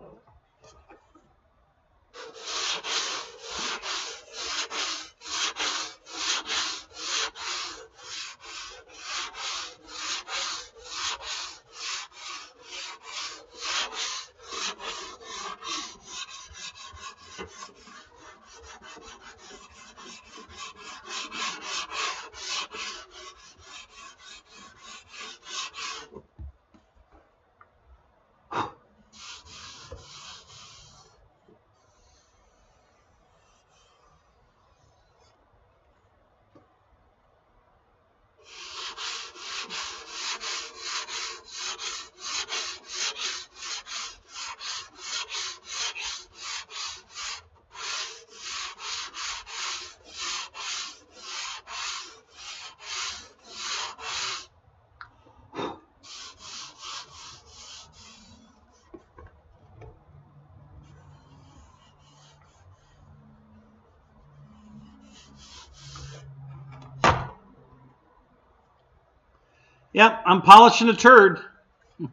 S1: Yep, I'm polishing a turd.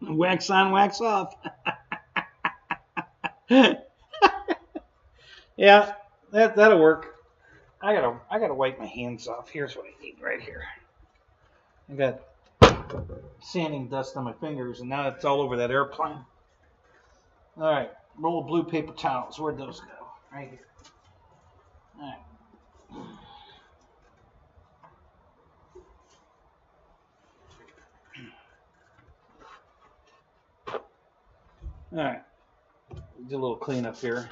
S1: Wax on, wax off. Yeah, that'll work. I gotta wipe my hands off. Here's what I need right here. I got sanding dust on my fingers, and now it's all over that airplane. All right, roll of blue paper towels. Where'd those go? Right here. All right. All right, do a little cleanup here.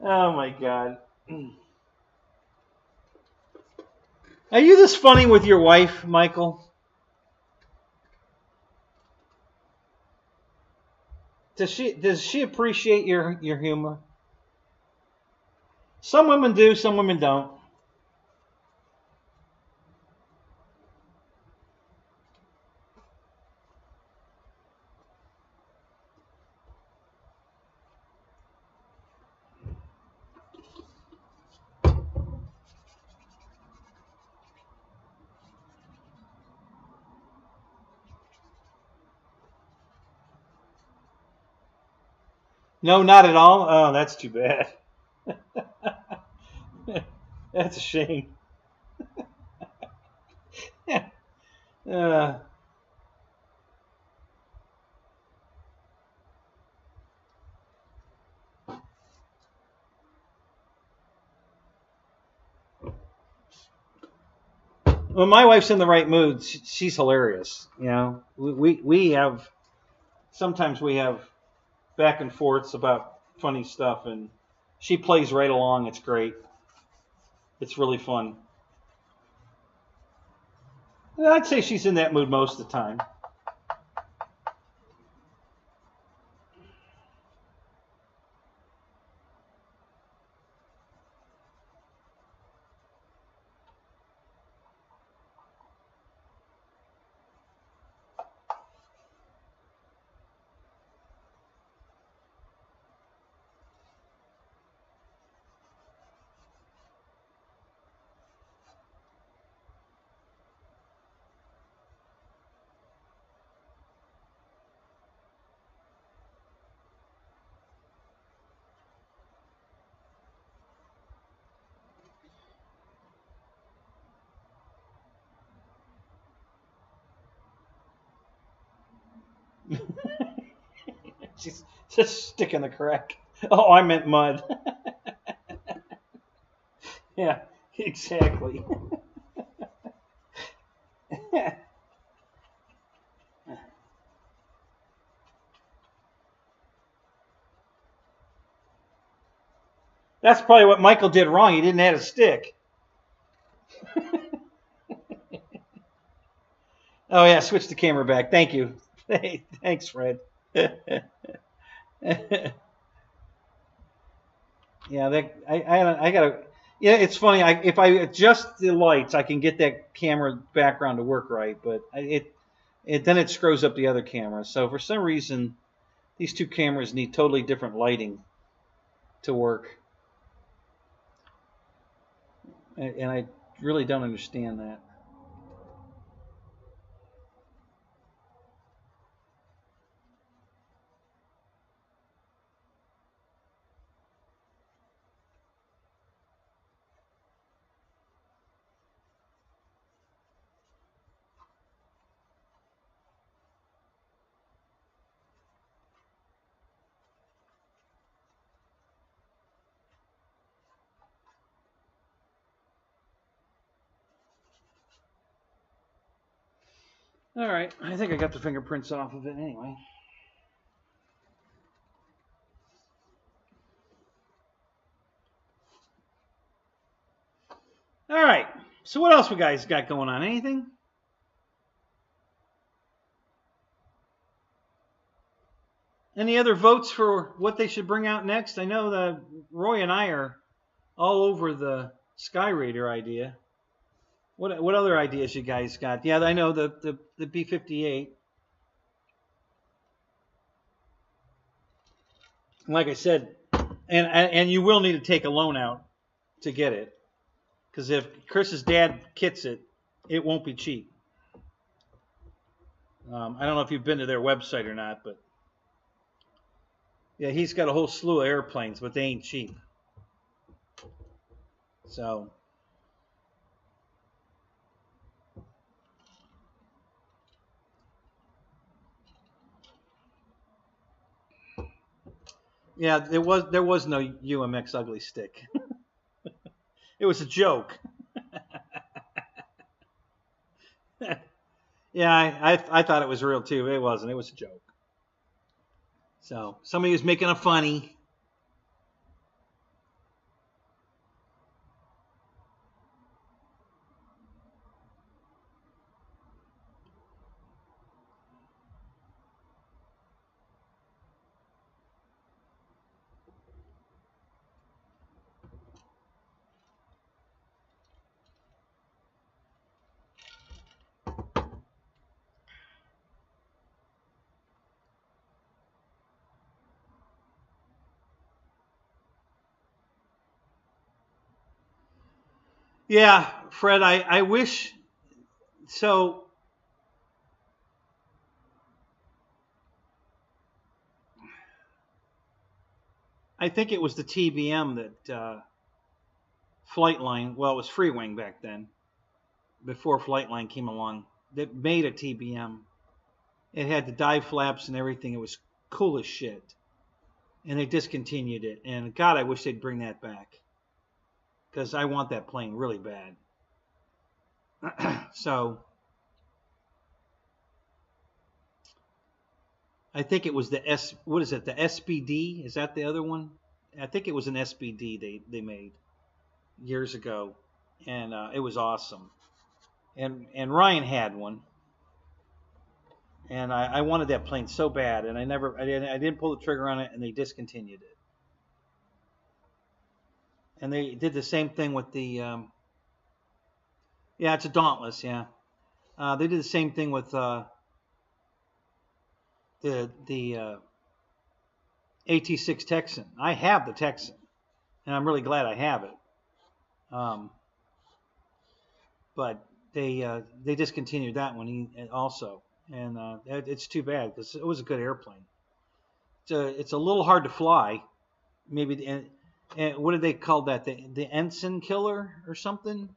S1: Oh my God. Are you this funny with your wife, Michael? Does she appreciate your humor? Some women do, some women don't. No, not at all. Oh, that's too bad. That's a shame. uh, when my wife's in the right mood, she's hilarious. You know, we have sometimes we have back and forths about funny stuff, and she plays right along. It's great. It's really fun. I'd say she's in that mood most of the time. She's just sticking the correct. Oh, I meant mud. Yeah, exactly. That's probably what Michael did wrong. He didn't add a stick. Oh yeah, switch the camera back. Thank you. Hey, thanks, Fred. Yeah, I gotta. Yeah, it's funny. If I adjust the lights, I can get that camera background to work right, but then it screws up the other camera. So for some reason, these two cameras need totally different lighting to work, and I really don't understand that. All right, I think I got the fingerprints off of it anyway. All right, so what else we guys got going on? Anything? Any other votes for what they should bring out next? I know that Roy and I are all over the Sky Raider idea. What other ideas you guys got? Yeah, I know the B-58. Like I said, and you will need to take a loan out to get it, because if Chris's dad kits it, it won't be cheap. I don't know if you've been to their website or not, but yeah, he's got a whole slew of airplanes, but they ain't cheap. So yeah, there was no UMX ugly stick. It was a joke. Yeah, I thought it was real too. It wasn't. It was a joke. So somebody was making a funny. Yeah, Fred, I wish so. I think it was the TBM that Flightline, well, it was Free Wing back then, before Flightline came along, that made a TBM. It had the dive flaps and everything. It was cool as shit. And they discontinued it. And God, I wish they'd bring that back, because I want that plane really bad. So I think it was the what is it? The SBD? Is that the other one? I think it was an SBD they made years ago, and it was awesome. And Ryan had one, and I wanted that plane so bad, and I didn't pull the trigger on it, and they discontinued it. And they did the same thing with the yeah, it's a Dauntless, yeah. They did the same thing with the AT6 Texan. I have the Texan, and I'm really glad I have it. But they discontinued that one also, and it's too bad, because it was a good airplane. It's a little hard to fly. Maybe and what did they call that? The Ensign Killer or something?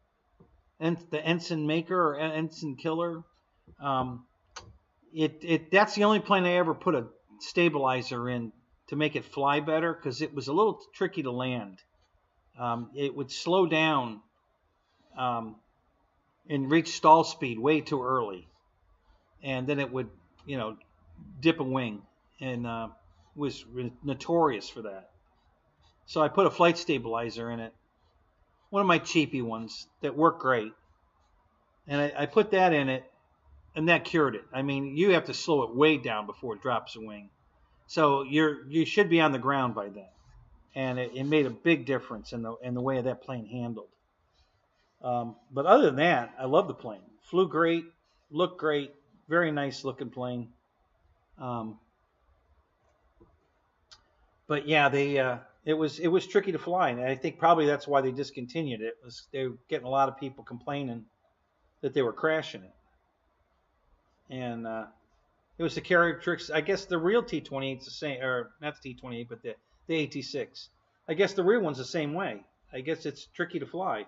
S1: And the Ensign Maker or Ensign Killer. That's the only plane I ever put a stabilizer in to make it fly better because it was a little tricky to land. It would slow down and reach stall speed way too early, and then it would, dip a wing, and was notorious for that. So I put a flight stabilizer in it, one of my cheapy ones that worked great, and I put that in it, and that cured it. I mean, you have to slow it way down before it drops a wing, so you should be on the ground by then, and it made a big difference in the way that plane handled. But other than that, I love the plane. Flew great, looked great, very nice looking plane. But yeah, it was tricky to fly, and I think probably that's why they discontinued it. They were getting a lot of people complaining that they were crashing it, and it was the characteristics. I guess the real T-28 is the same, or not the T-28, but the AT-6. I guess the real one's the same way. I guess it's tricky to fly.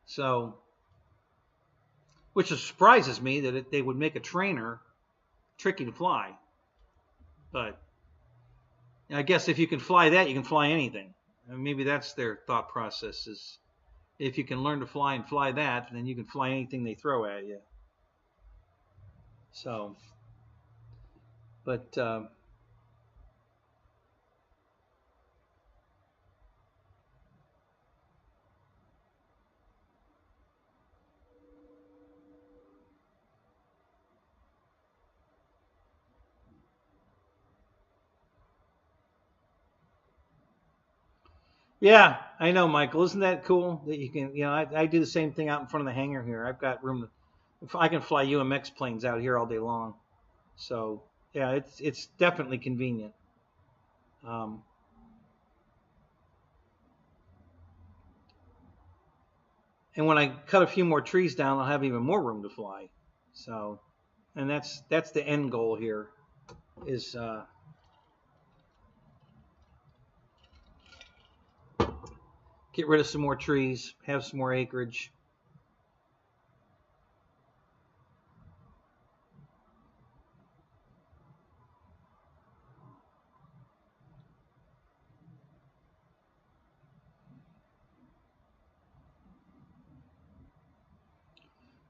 S1: So, which surprises me that they would make a trainer tricky to fly. But I guess if you can fly that, you can fly anything. And maybe that's their thought process, is if you can learn to fly and fly that, then you can fly anything they throw at you. So, but yeah, I know, Michael. Isn't that cool that you can, I do the same thing out in front of the hangar here. I've got room I can fly UMX planes out here all day long. So, yeah, it's definitely convenient. And when I cut a few more trees down, I'll have even more room to fly. So, and that's the end goal here, is get rid of some more trees, have some more acreage.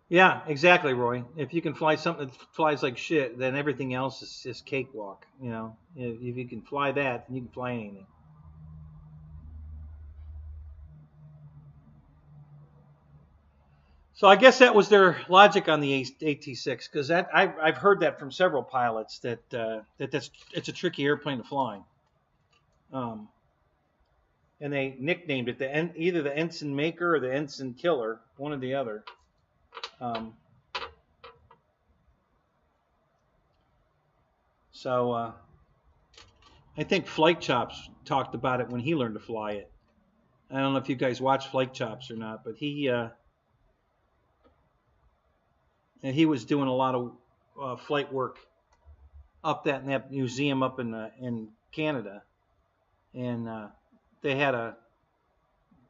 S1: Yeah, exactly, Roy. If you can fly something that flies like shit, then everything else is just cakewalk. If you can fly that, then you can fly anything. So I guess that was their logic on the AT-6, because I've heard that from several pilots that it's a tricky airplane to fly. And they nicknamed it either the Ensign Maker or the Ensign Killer, one or the other. So I think Flight Chops talked about it when he learned to fly it. I don't know if you guys watch Flight Chops or not, but he was doing a lot of flight work up in that museum up in Canada, and they had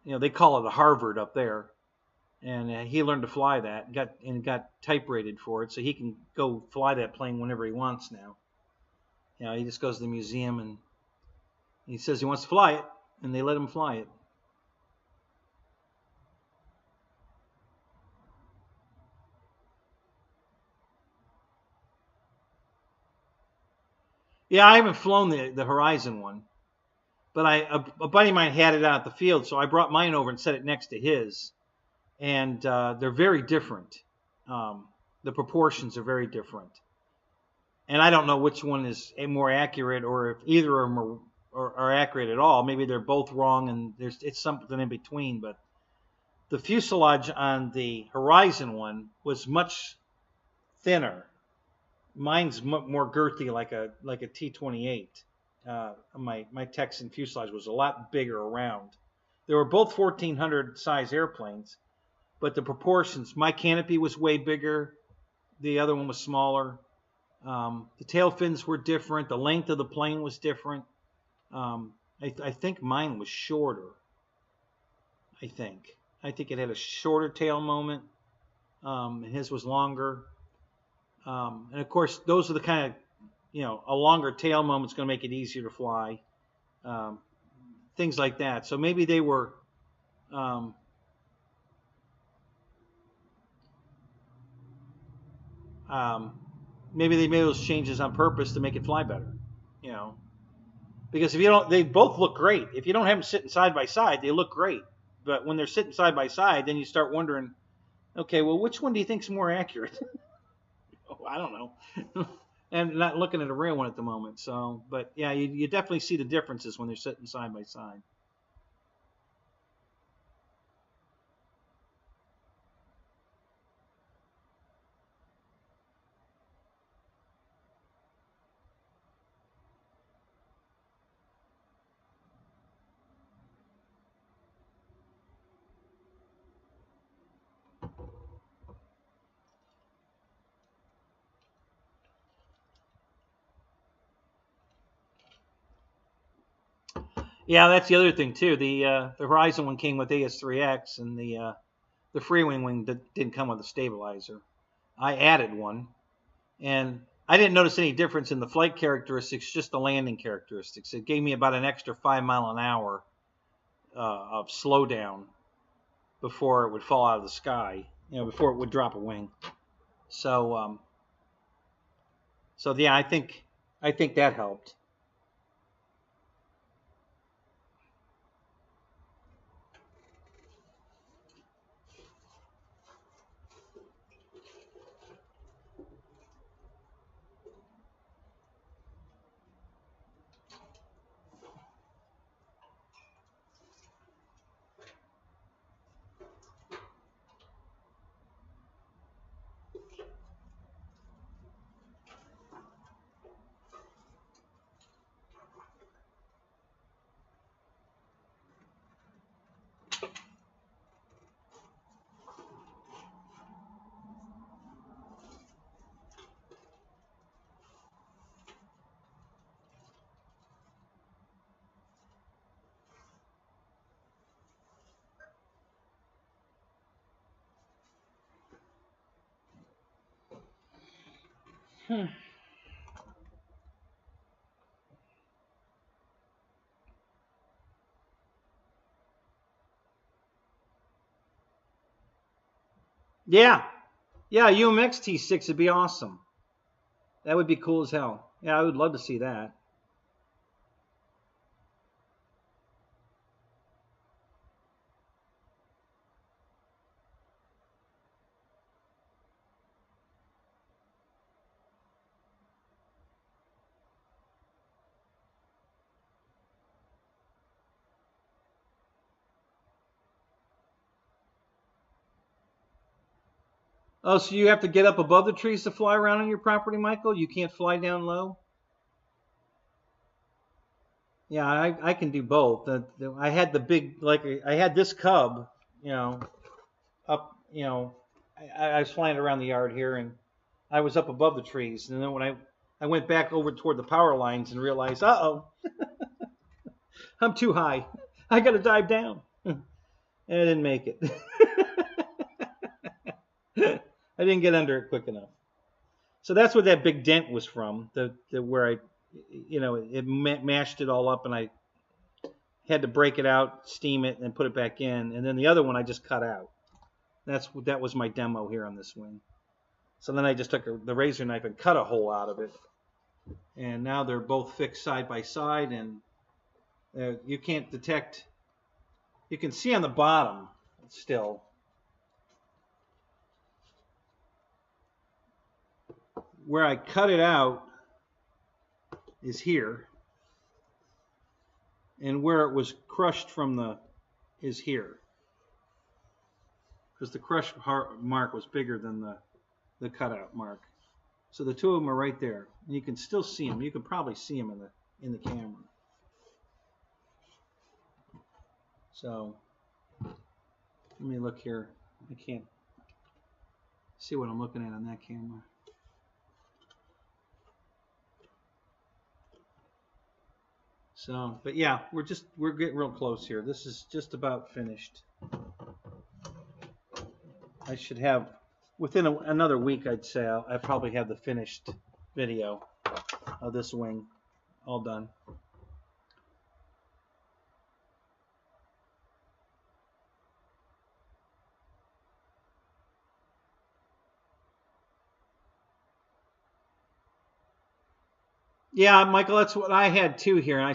S1: they call it a Harvard up there, and he learned to fly that, got type rated for it, so he can go fly that plane whenever he wants now. He just goes to the museum and he says he wants to fly it, and they let him fly it. Yeah, I haven't flown the Horizon one, but a buddy of mine had it out at the field, so I brought mine over and set it next to his, and they're very different. The proportions are very different, and I don't know which one is more accurate, or if either of them are accurate at all. Maybe they're both wrong, and it's something in between. But the fuselage on the Horizon one was much thinner. Mine's more girthy, like a T-28. My Texan fuselage was a lot bigger around. They were both 1400 size airplanes, but the proportions, my canopy was way bigger, the other one was smaller. The tail fins were different. The length of the plane was different. I think mine was shorter. I think it had a shorter tail moment, and his was longer. And of course, those are the kind of, a longer tail moment's going to make it easier to fly. Um, things like that. So maybe they were, um, um, maybe they made those changes on purpose to make it fly better. You know, because if you don't, they both look great. If you don't have them sitting side by side, they look great. But when they're sitting side by side, then you start wondering, okay, well, which one do you think's more accurate? I don't know. And not looking at a real one at the moment. So, but yeah, you definitely see the differences when they're sitting side by side. Yeah, that's the other thing too. The Horizon one came with AS3X, and the Freewing wing didn't come with a stabilizer. I added one, and I didn't notice any difference in the flight characteristics, just the landing characteristics. It gave me about an extra 5 mile an hour of slowdown before it would fall out of the sky. Before it would drop a wing. So, so yeah, I think that helped. Yeah, yeah, UMX T6 would be awesome. That would be cool as hell. Yeah, I would love to see that. Oh, so you have to get up above the trees to fly around on your property, Michael? You can't fly down low? Yeah, I can do both. I had the big, like, I had this cub, up, I was flying around the yard here, and I was up above the trees. And then when I went back over toward the power lines and realized, uh-oh, I'm too high. I got to dive down. And I didn't make it. I didn't get under it quick enough. So that's what that big dent was from, the where it mashed it all up, and I had to break it out, steam it, and put it back in. And then the other one I just cut out. That was my demo here on this wing. So then I just took the razor knife and cut a hole out of it. And now they're both fixed side by side, and you can't detect. You can see on the bottom still. Where I cut it out is here, and where it was crushed from is here, because the crush mark was bigger than the cutout mark. So the two of them are right there, and you can still see them. You can probably see them in the camera. So let me look here. I can't see what I'm looking at on that camera. So, but yeah, we're getting real close here. This is just about finished. I should have within another week, I'd say I probably have the finished video of this wing all done. Yeah, Michael, that's what I had too here, and I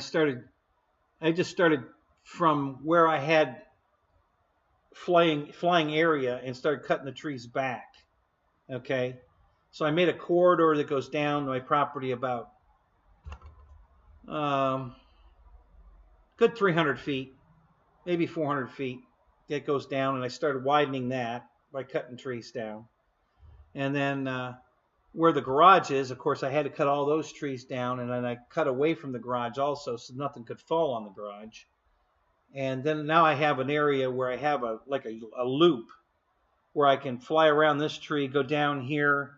S1: just started from where I had flying area and started cutting the trees back. Okay, so I made a corridor that goes down to my property about good 300 feet, maybe 400 feet. It goes down, and I started widening that by cutting trees down. And then where the garage is, of course, I had to cut all those trees down, and then I cut away from the garage also, so nothing could fall on the garage. And then now I have an area where I have a loop where I can fly around this tree, go down here,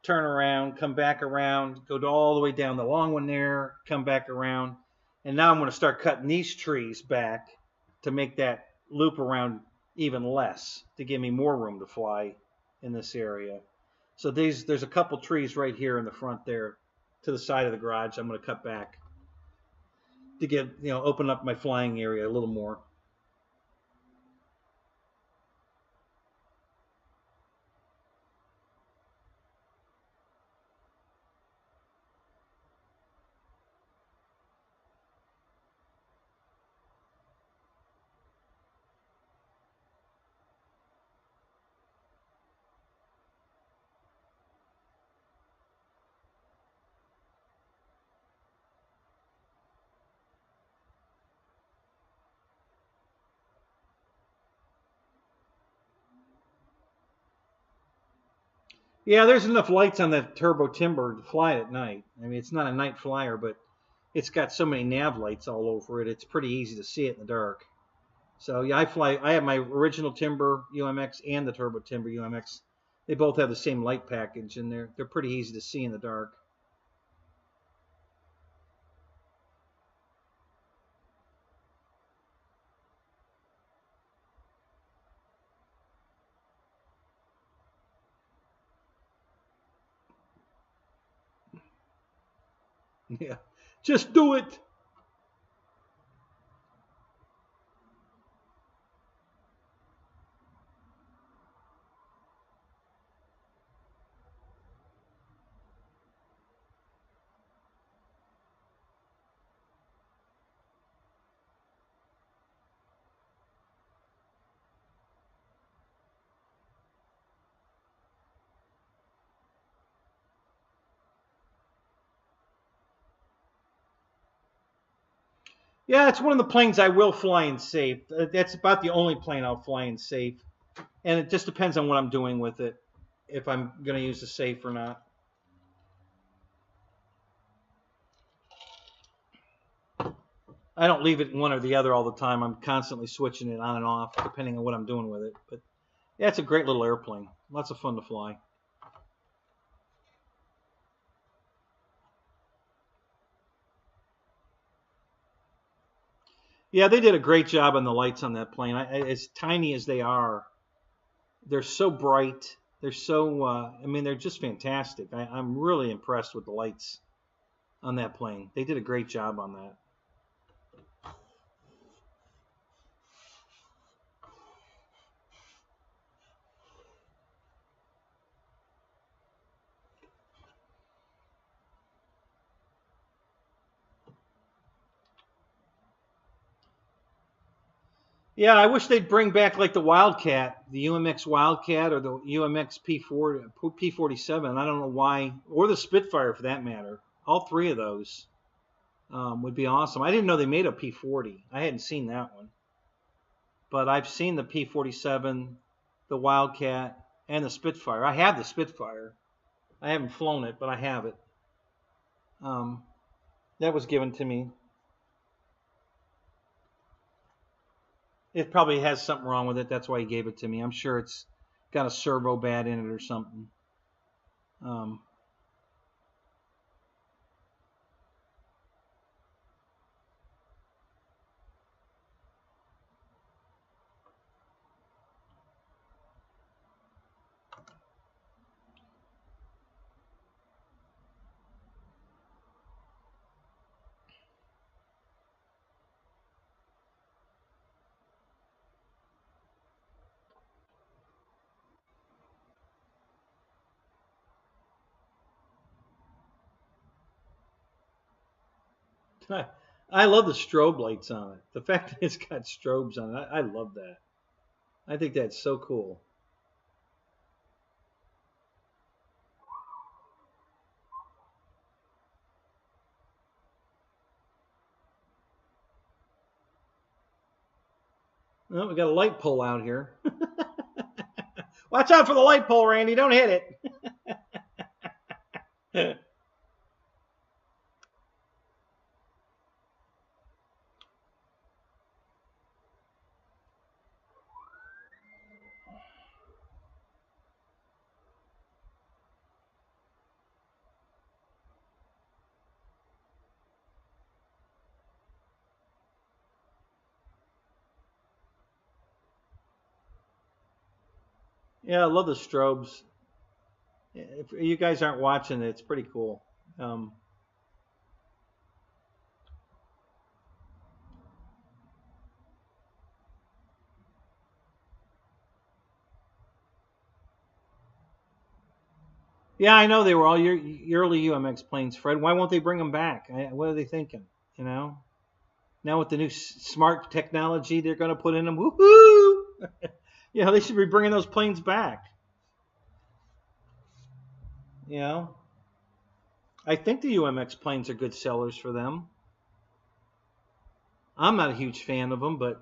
S1: turn around, come back around, go all the way down the long one there, come back around. And now I'm going to start cutting these trees back to make that loop around even less, to give me more room to fly in this area. So there's a couple trees right here in the front there to the side of the garage I'm going to cut back to get, open up my flying area a little more. Yeah, there's enough lights on that turbo timber to fly at night. I mean, it's not a night flyer, but it's got so many nav lights all over it. It's pretty easy to see it in the dark. So yeah, I have my original timber UMX and the turbo timber UMX. They both have the same light package, and they're pretty easy to see in the dark. Yeah, just do it. Yeah, it's one of the planes I will fly in safe. That's about the only plane I'll fly in safe. And it just depends on what I'm doing with it, if I'm going to use the safe or not. I don't leave it one or the other all the time. I'm constantly switching it on and off, depending on what I'm doing with it. But yeah, it's a great little airplane. Lots of fun to fly. Yeah, they did a great job on the lights on that plane. As tiny as they are, they're so bright. They're so, I mean, they're just fantastic. I'm really impressed with the lights on that plane. They did a great job on that. Yeah, I wish they'd bring back like the Wildcat, the UMX Wildcat, or the UMX P47. I don't know why, or the Spitfire for that matter. All three of those would be awesome. I didn't know they made a P40. I hadn't seen that one, but I've seen the P47, the Wildcat, and the Spitfire. I have the Spitfire. I haven't flown it, but I have it. That was given to me. It probably has something wrong with it. That's why he gave it to me. I'm sure it's got a servo bad in it or something. I love the strobe lights on it. The fact that it's got strobes on it, I love that. I think that's so cool. Well, we got a light pole out here. Watch out for the light pole, Randy. Don't hit it. Yeah, I love the strobes. If you guys aren't watching it, it's pretty cool. Yeah, I know they were all your early UMX planes, Fred. Why won't they bring them back? What are they thinking? You know, now with the new smart technology they're going to put in them, woohoo! You know, they should be bringing those planes back. You know, I think the UMX planes are good sellers for them. I'm not a huge fan of them, but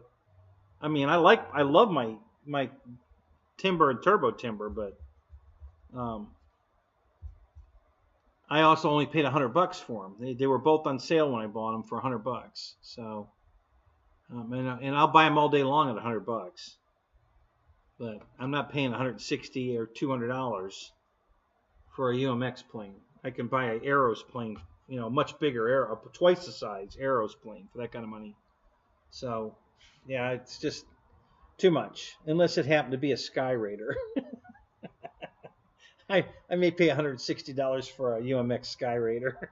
S1: I mean, I love my Timber and Turbo Timber, but I also only paid $100 for them. They were both on sale when I bought them for $100. So, and I'll buy them all day long at $100. But I'm not paying $160 or $200 for a UMX plane. I can buy an Aeros plane, you know, much bigger, twice the size Aeros plane for that kind of money. So, yeah, it's just too much. Unless it happened to be a Sky Raider. I may pay $160 for a UMX Sky Raider.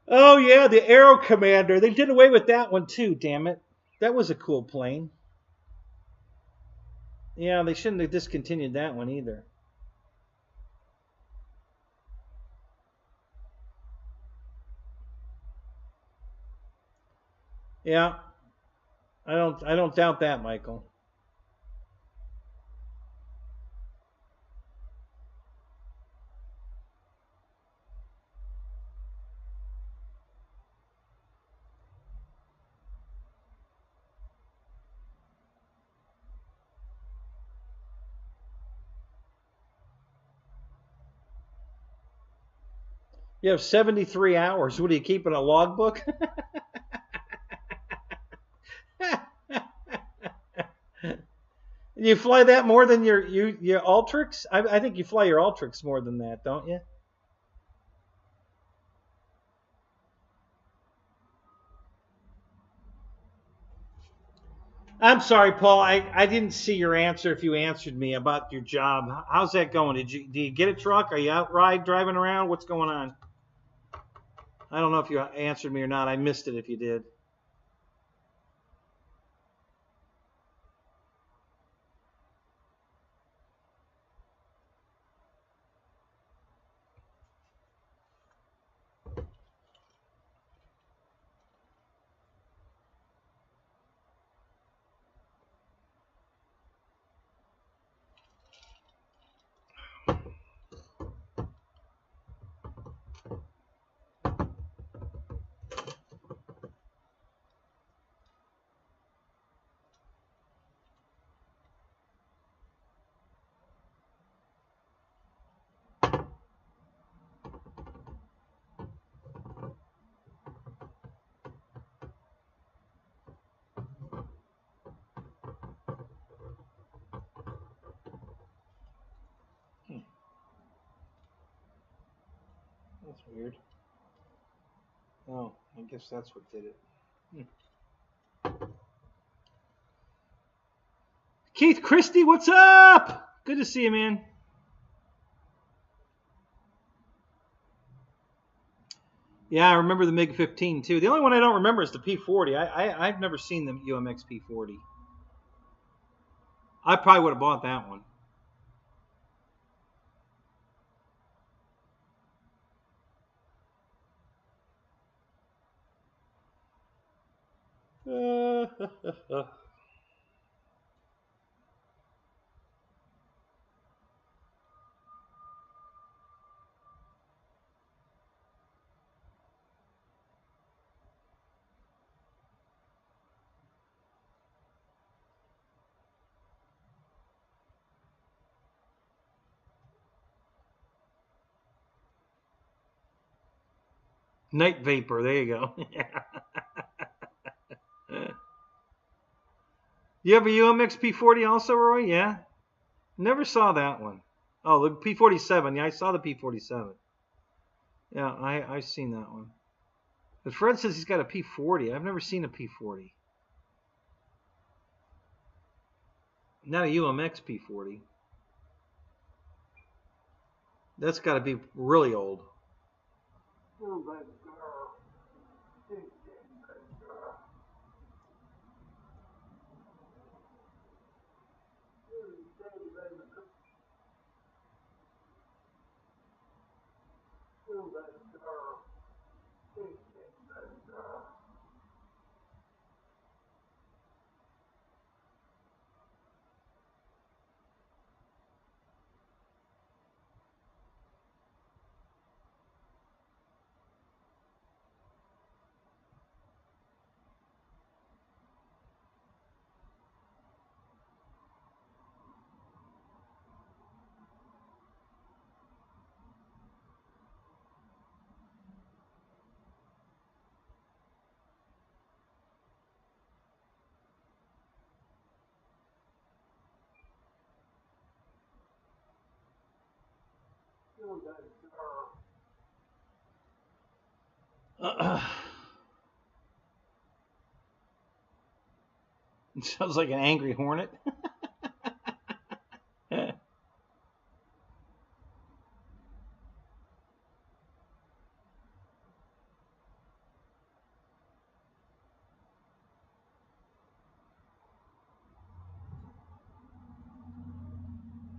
S1: Oh yeah, the Aero Commander. They did away with that one too, damn it. That was a cool plane. Yeah, they shouldn't have discontinued that one either. Yeah. I don't doubt that, Michael. You have 73 hours. What are you keeping, a logbook? You fly that more than your Ultrix? I think you fly your Ultrix more than that, don't you? I'm sorry, Paul. I didn't see your answer if you answered me about your job. How's that going? Do you get a truck? Are you out driving around? What's going on? I don't know if you answered me or not. I missed it if you did. That's weird. Oh, I guess that's what did it. Keith Christie, what's up? Good to see you, man. Yeah, I remember the MiG-15 too. The only one I don't remember is the P-40. I've never seen the UMX P-40. I probably would have bought that one. Night Vapor. There you go. You have a UMX P-40 also, Roy? Yeah. Never saw that one. Oh, the P-47. Yeah, I saw the P-47. Yeah, I've seen that one. But Fred says he's got a P-40. I've never seen a P-40. Not a UMX P-40. That's got to be really old. It sounds like an angry hornet.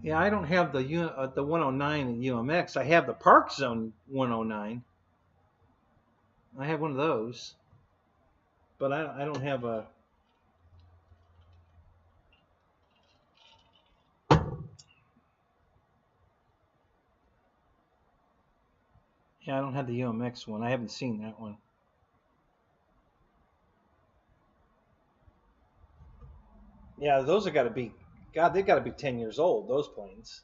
S1: Yeah, I don't have the 109 in UMX. I have the Park Zone 109. I have one of those, but I don't have a. Yeah, I don't have the UMX one. I haven't seen that one. Yeah, those have got to be. God, they've got to be 10 years old. Those planes.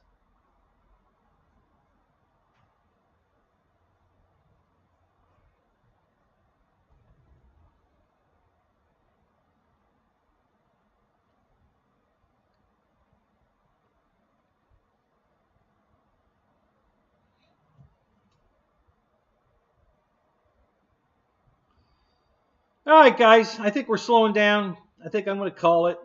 S1: All right, guys. I think we're slowing down. I think I'm going to call it.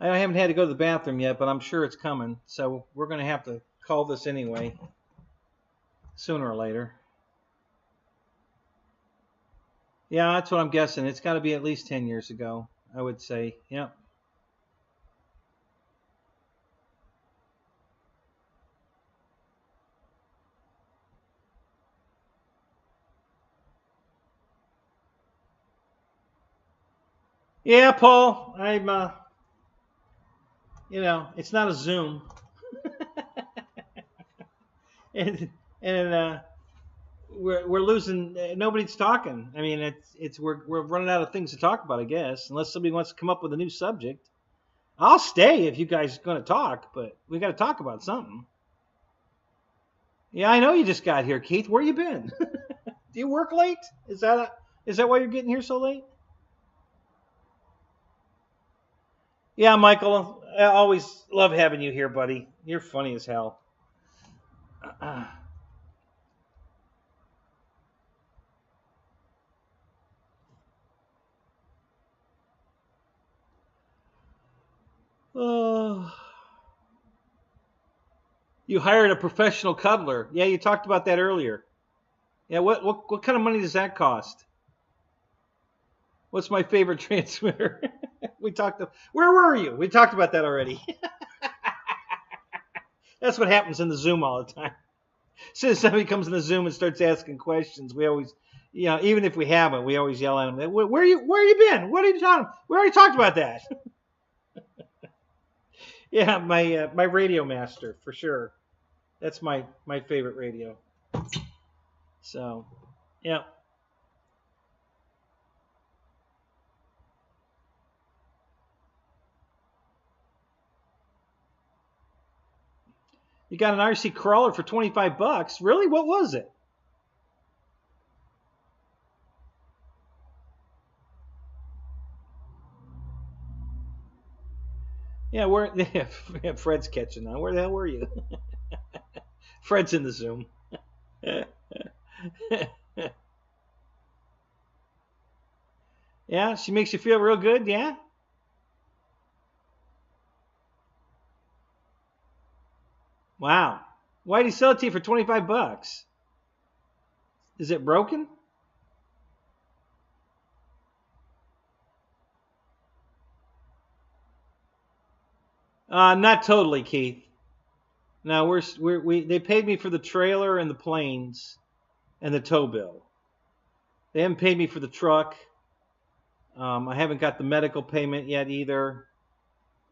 S1: I haven't had to go to the bathroom yet, but I'm sure it's coming. So we're going to have to call this anyway, sooner or later. Yeah, that's what I'm guessing. It's got to be at least 10 years ago, I would say. Yep. Yeah, Paul. I'm. It's not a Zoom, and we're losing. Nobody's talking. I mean, we're running out of things to talk about, I guess, unless somebody wants to come up with a new subject. I'll stay if you guys are going to talk, but we got to talk about something. Yeah, I know you just got here, Keith. Where you been? Do you work late? Is that why you're getting here so late? Yeah, Michael. I always love having you here, buddy. You're funny as hell. You hired a professional cuddler. Yeah, you talked about that earlier. Yeah, what kind of money does that cost? What's my favorite transmitter? We talked. Where were you? We talked about that already. That's what happens in the Zoom all the time. As soon as somebody comes in the Zoom and starts asking questions, we always, even if we haven't, we always yell at them. Where you been? What are you talking? We already talked about that. Yeah, my Radio Master for sure. That's my favorite radio. So, yeah. You got an RC crawler for $25. Really? What was it? Yeah, Fred's catching on. Where the hell were you? Fred's in the Zoom. Yeah, she makes you feel real good, yeah? Wow. Why'd he sell it to you for $25? Is it broken? Not totally, Keith. No, they paid me for the trailer and the planes and the tow bill. They haven't paid me for the truck. I haven't got the medical payment yet either.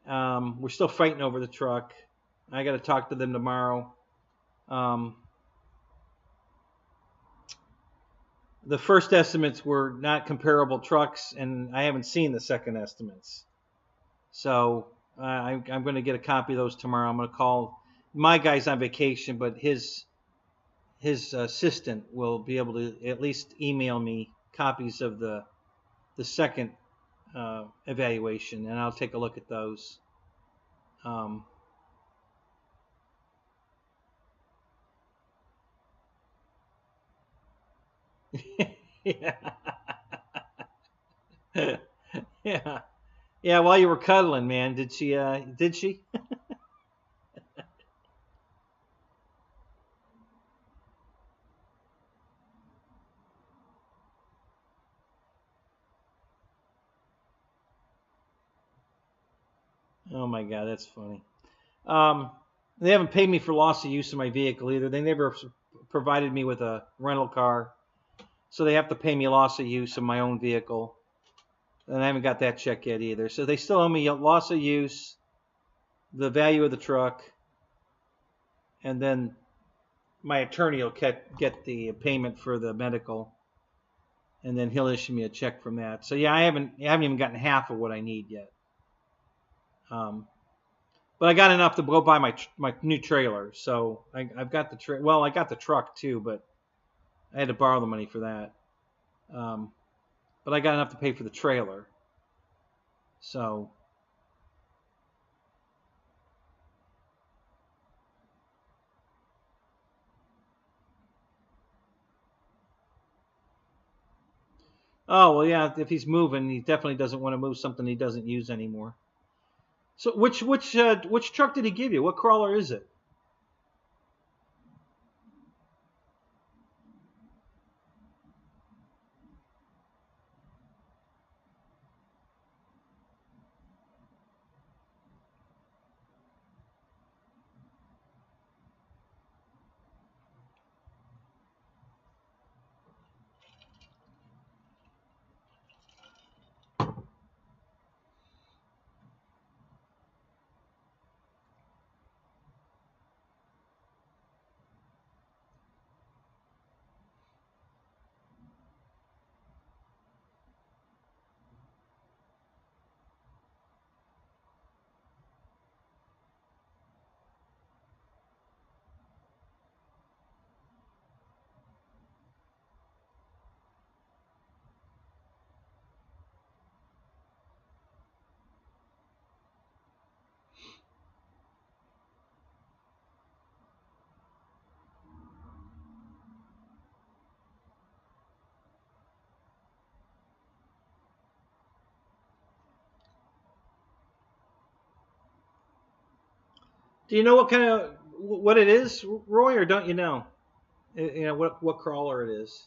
S1: We're still fighting over the truck. I got to talk to them tomorrow. The first estimates were not comparable trucks, and I haven't seen the second estimates. So I'm going to get a copy of those tomorrow. I'm going to call. My guy's on vacation, but his assistant will be able to at least email me copies of the second evaluation, and I'll take a look at those. Yeah. Yeah. Yeah, while you were cuddling, man, did she? Oh my God, that's funny. They haven't paid me for loss of use of my vehicle either. They never provided me with a rental car, so they have to pay me loss of use of my own vehicle. And I haven't got that check yet either. So they still owe me loss of use, the value of the truck, and then my attorney will get the payment for the medical, and then he'll issue me a check from that. So yeah, I haven't even gotten half of what I need yet. But I got enough to go buy my new trailer. So I've got the well, I got the truck too, but I had to borrow the money for that. But I got enough to pay for the trailer. So oh well, yeah. If he's moving, he definitely doesn't want to move something he doesn't use anymore. So which truck did he give you? What crawler is it? Do you know what it is, Roy, or don't you know? You know what crawler it is.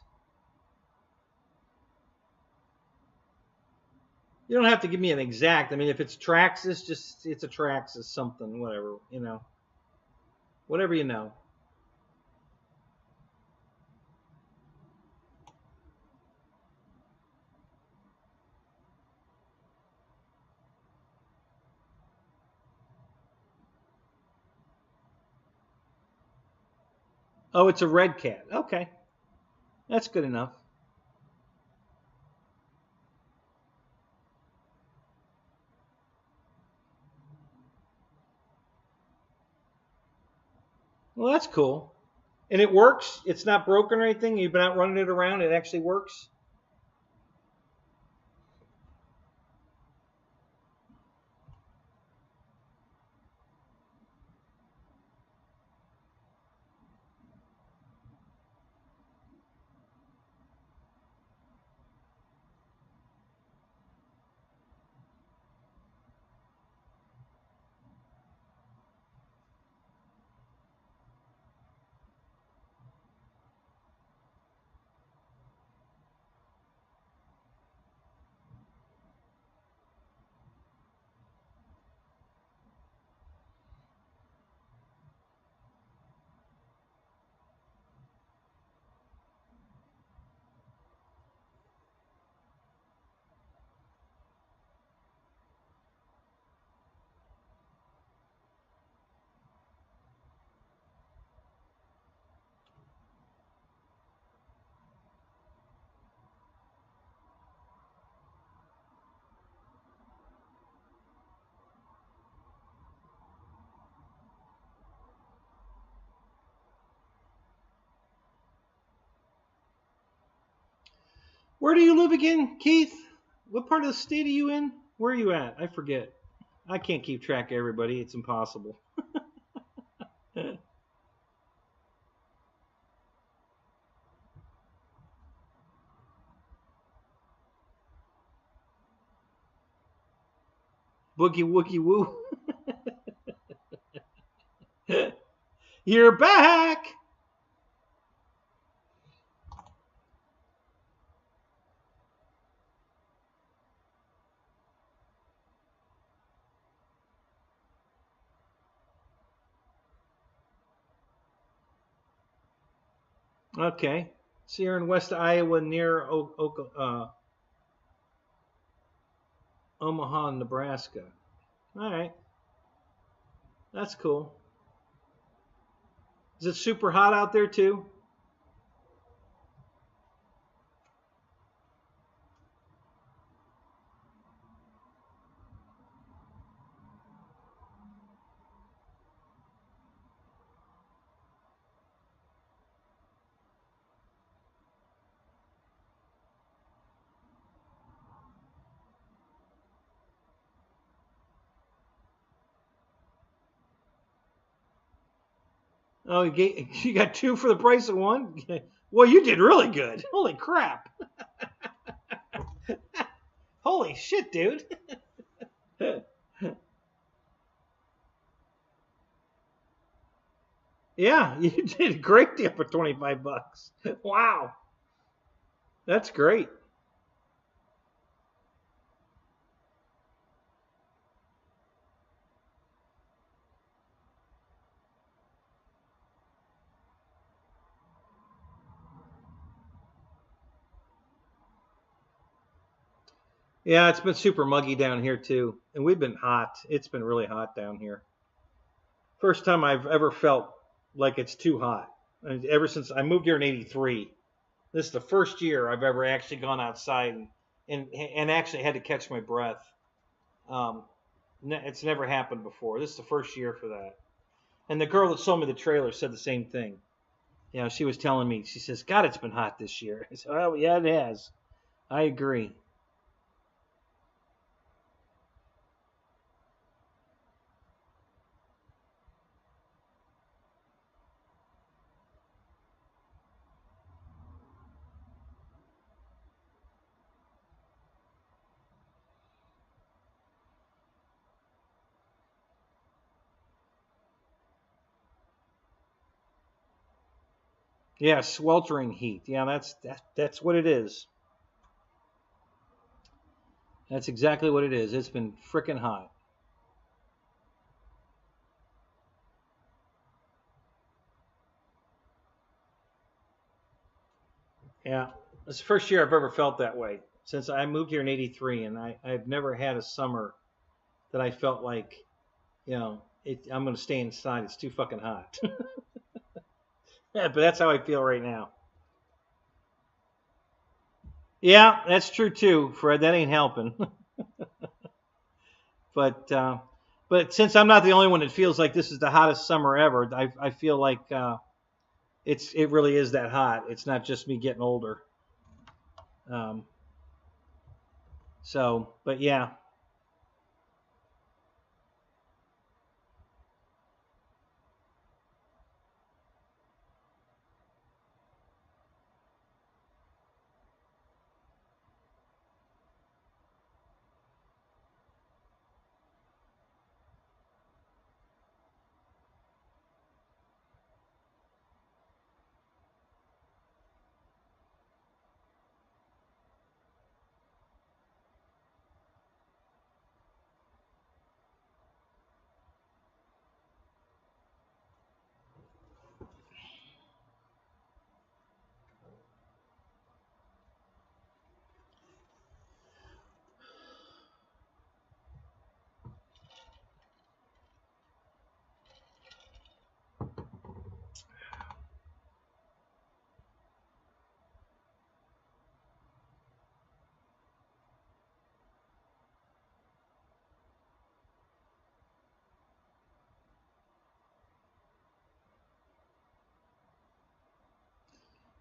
S1: You don't have to give me an exact. I mean, if it's Traxxas, just it's a Traxxas something, whatever, you know. Whatever you know. Oh, it's a red cat. Okay. That's good enough. Well, that's cool. And it works? It's not broken or anything? You've been out running it around? It actually works? Where do you live again, Keith? What part of the state are you in? Where are you at? I forget. I can't keep track of everybody. It's impossible. Boogie woogie woo. You're back. Okay. So you're in West Iowa near Omaha, Nebraska. All right. That's cool. Is it super hot out there too? Oh, you got two for the price of one? Well, you did really good. Holy crap. Holy shit, dude. Yeah, you did a great deal for 25 bucks. Wow. That's great. Yeah, it's been super muggy down here too. And we've been hot. It's been really hot down here. First time I've ever felt like it's too hot. And ever since I moved here in '83, this is the first year I've ever actually gone outside and actually had to catch my breath. Um, it's never happened before. This is the first year for that. And the girl that sold me the trailer said the same thing. You know, she was telling me, she says, God, it's been hot this year. I said, oh, yeah, it has. I agree. Yeah, sweltering heat. Yeah, that's what it is. That's exactly what it is. It's been freaking hot. Yeah, it's the first year I've ever felt that way since I moved here in '83, and I've never had a summer that I felt like, I'm going to stay inside. It's too fucking hot. Yeah, but that's how I feel right now. Yeah, that's true too, Fred. That ain't helping. but but since I'm not the only one that feels like this is the hottest summer ever, I feel like it really is that hot. It's not just me getting older. Um, but yeah.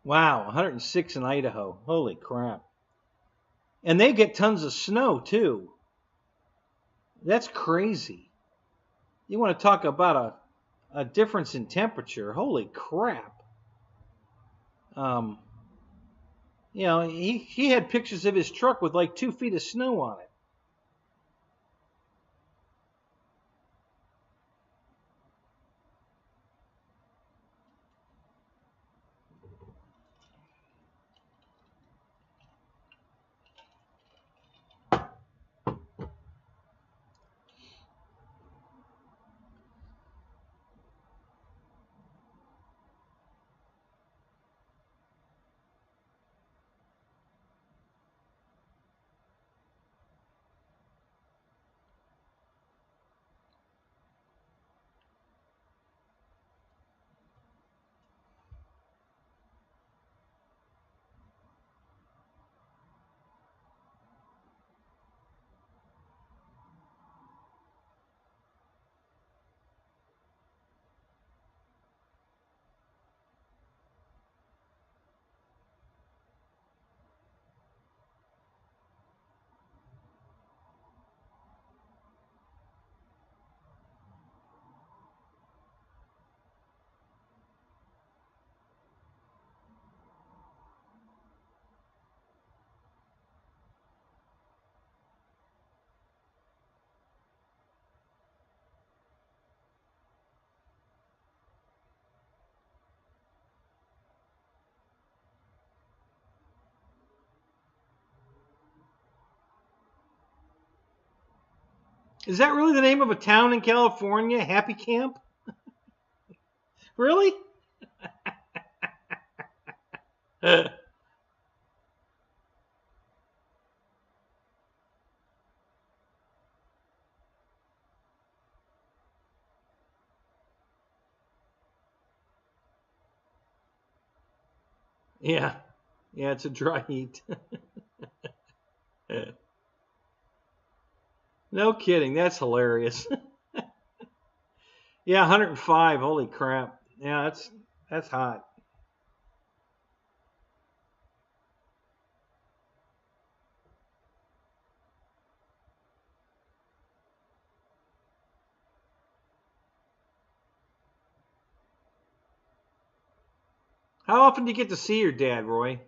S1: Wow, 106 in Idaho. Holy crap. And they get tons of snow too. That's crazy. You want to talk about a difference in temperature? Holy crap. Um, he had pictures of his truck with like 2 feet of snow on it. Is that really the name of a town in California? Happy Camp? Really? Yeah. Yeah, it's a dry heat. No kidding. That's hilarious. Yeah, 105. Holy crap. Yeah, that's hot. How often do you get to see your dad, Roy?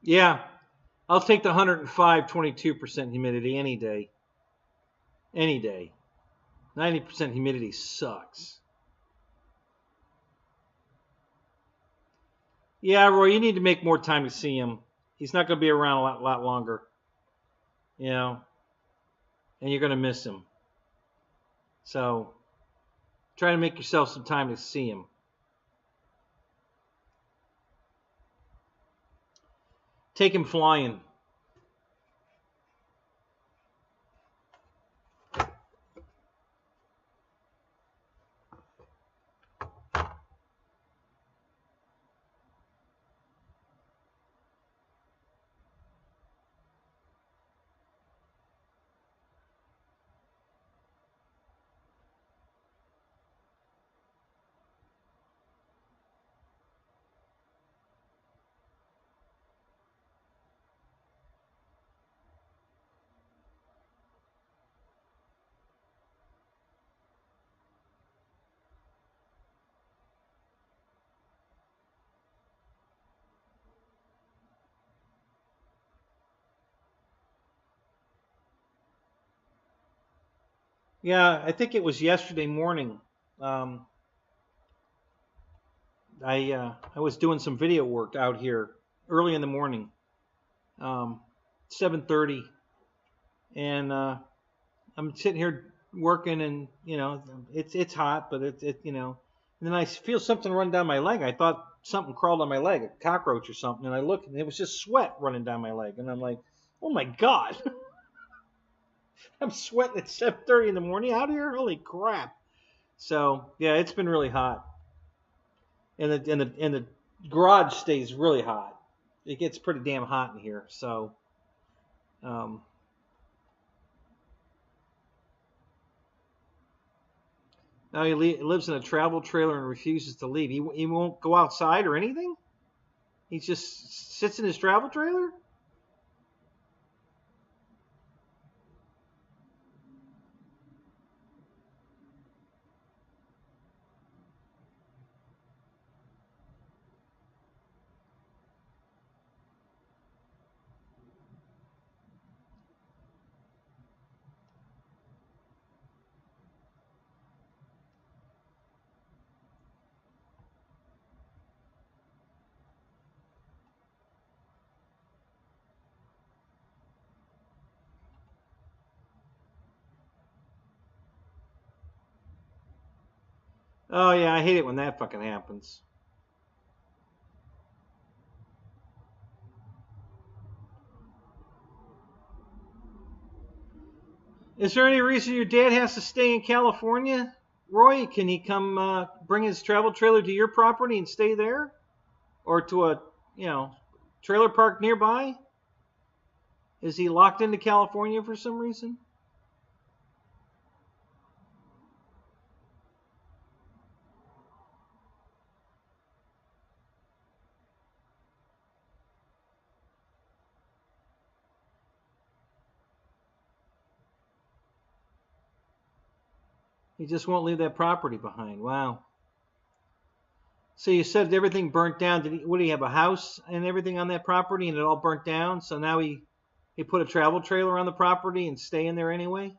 S1: Yeah, I'll take the 105, 22% humidity any day. Any day. 90% humidity sucks. Yeah, Roy, you need to make more time to see him. He's not going to be around a lot longer. You know, and you're going to miss him. So try to make yourself some time to see him. Take him flying. Yeah, I think it was yesterday morning. Um, I was doing some video work out here early in the morning, 7:30, and I'm sitting here working, and it's hot, but and then I feel something run down my leg. I thought something crawled on my leg, a cockroach or something, and I look, and it was just sweat running down my leg, and I'm like, oh my god, I'm sweating at 7:30 in the morning out here. Holy crap! So yeah, it's been really hot. And the garage stays really hot. It gets pretty damn hot in here. So, um, now he lives in a travel trailer and refuses to leave. He won't go outside or anything. He just sits in his travel trailer. Oh yeah, I hate it when that fucking happens. Is there any reason your dad has to stay in California, Roy? Can he come bring his travel trailer to your property and stay there, or to a trailer park nearby? Is he locked into California for some reason? He just won't leave that property behind. Wow. So you said everything burnt down. What, did he have a house and everything on that property and it all burnt down? So now he put a travel trailer on the property and stay in there anyway?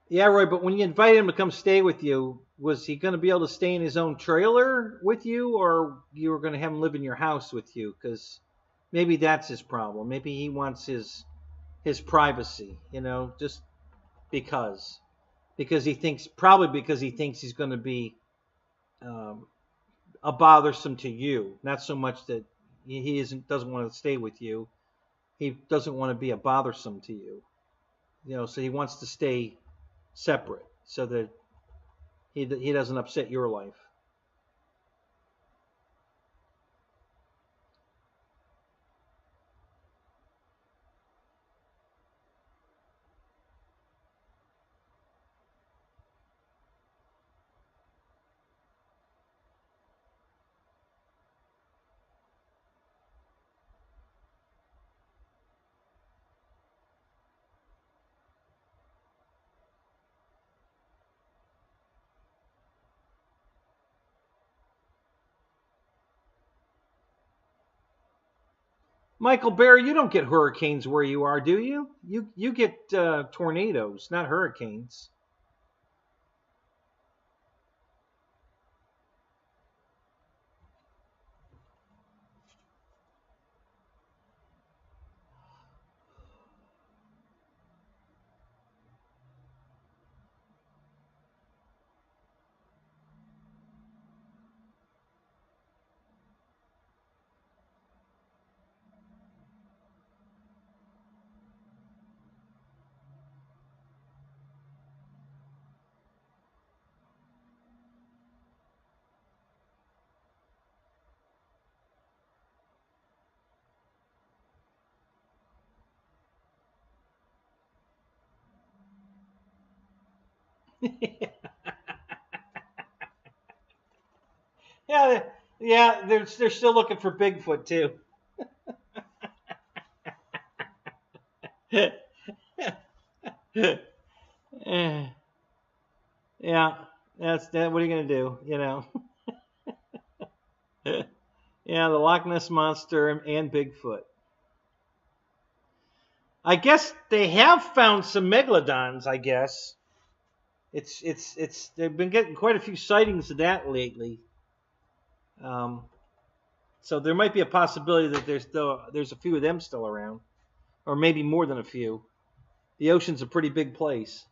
S1: Yeah, Roy, but when you invite him to come stay with you, was he going to be able to stay in his own trailer with you, or you were going to have him live in your house with you? Because maybe that's his problem. Maybe he wants his privacy, just because. Because he thinks, probably because he thinks he's going to be um, a bothersome to you. Not so much that he doesn't want to stay with you. He doesn't want to be a bothersome to you. So he wants to stay separate so that he doesn't upset your life. Michael Bear, you don't get hurricanes where you are, do you? You get tornadoes, not hurricanes. Yeah, yeah, they're still looking for Bigfoot too. Yeah, that's that. What are you gonna do? You know. Yeah, the Loch Ness monster and Bigfoot. I guess they have found some megalodons. I guess it's they've been getting quite a few sightings of that lately. Um, so there might be a possibility that there's a few of them still around, or maybe more than a few. The ocean's a pretty big place.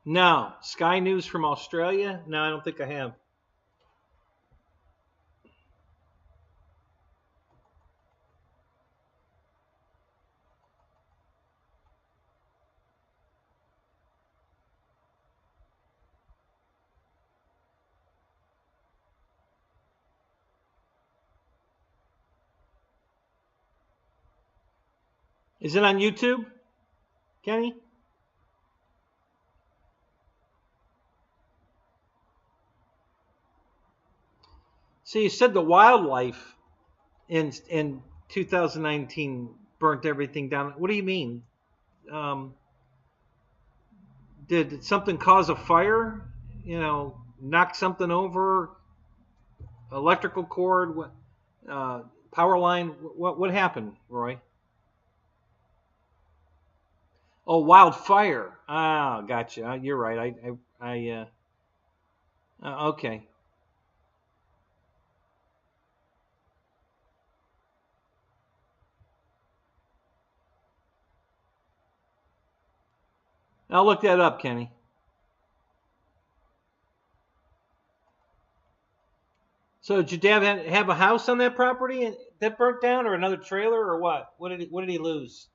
S1: No, Sky News from Australia. No, I don't think I have. Is it on YouTube, Kenny? So you said the wildlife in 2019 burnt everything down. What do you mean? Um, did something cause a fire? You know, knock something over? Electrical cord? What? Power line? What happened, Roy? Oh, wildfire. Ah, gotcha. You're right. Okay. I'll look that up, Kenny. So did your dad have a house on that property that burnt down, or another trailer, or what? What did he lose?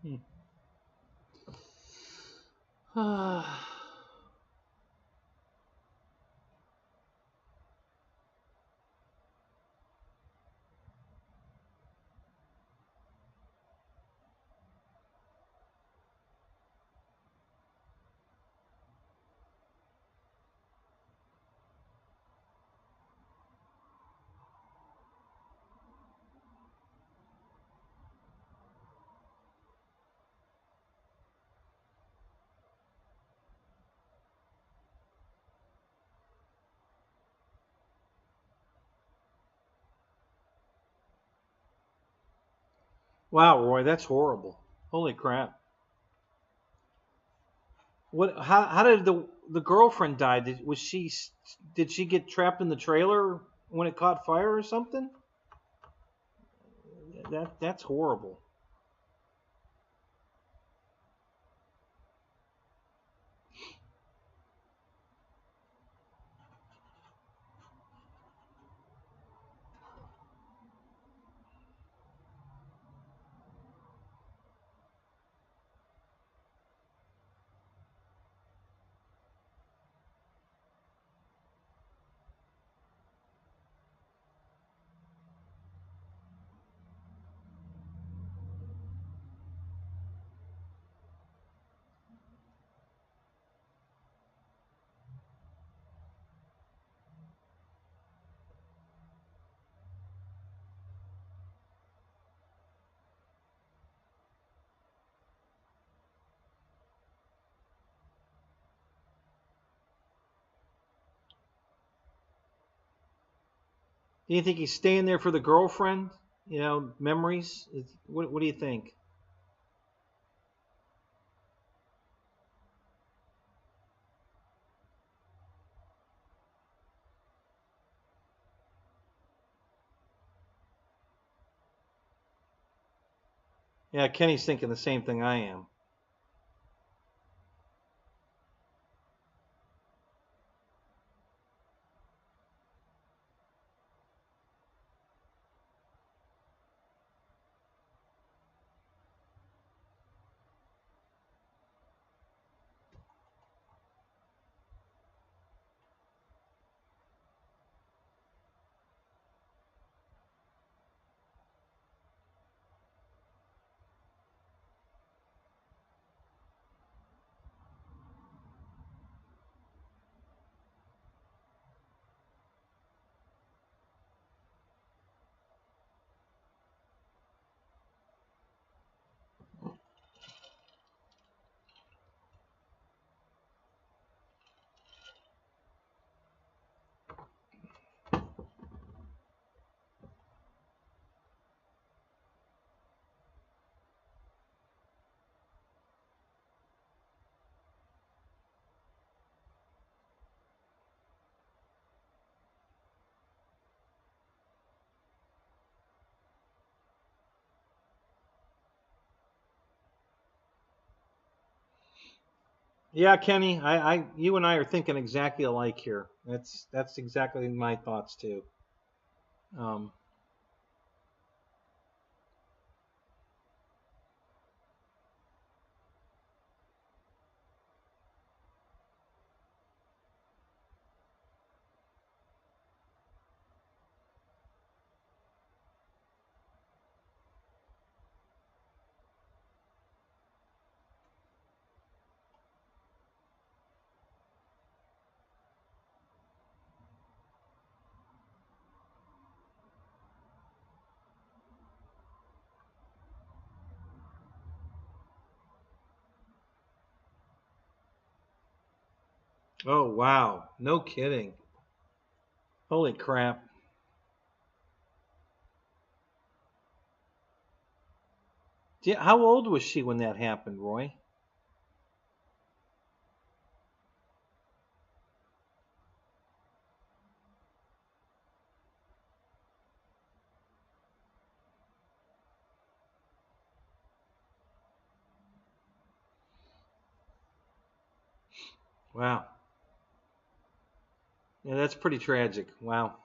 S1: Hmm. Wow, Roy, that's horrible. Holy crap. What? How did the girlfriend die? Did she get trapped in the trailer when it caught fire or something? That's horrible. Do you think he's staying there for the girlfriend? You know, memories. What do you think? Yeah, Kenny's thinking the same thing I am. Yeah, Kenny, you and I are thinking exactly alike here. That's exactly my thoughts too. Um, oh wow, no kidding. Holy crap. How old was she when that happened, Roy? Wow. Yeah, that's pretty tragic. Wow.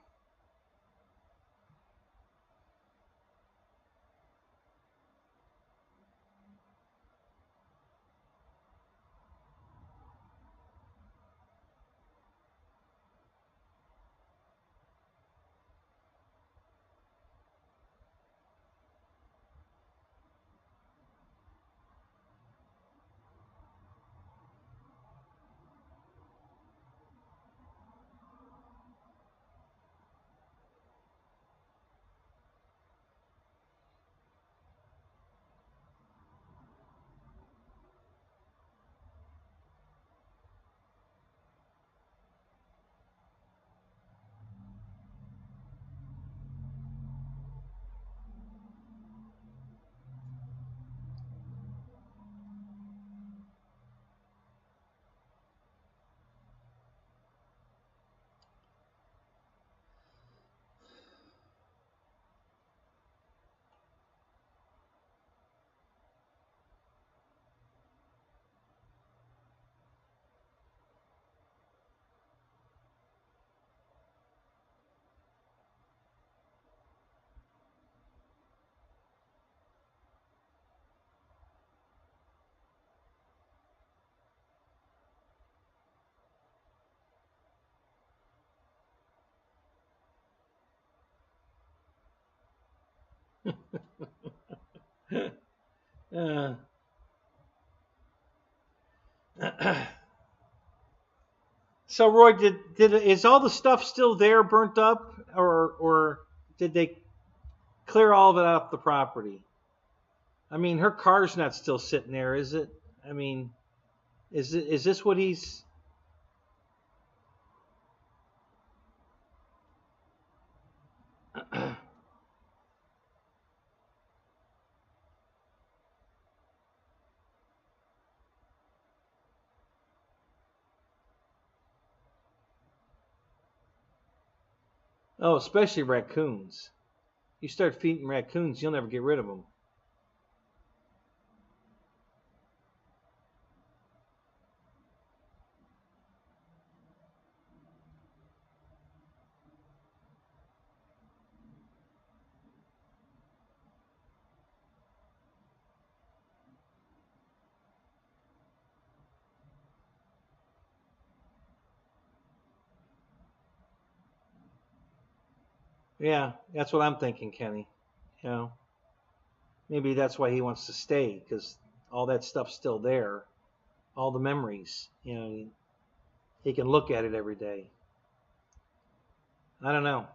S1: uh, so Roy, is all the stuff still there, burnt up, or did they clear all of it off the property? I mean, her car's not still sitting there, is it? I mean, is this what he's? Oh, especially raccoons. You start feeding raccoons, you'll never get rid of them. Yeah, that's what I'm thinking, Kenny. You know, maybe that's why he wants to stay because all that stuff's still there, all the memories. You know, he can look at it every day. I don't know.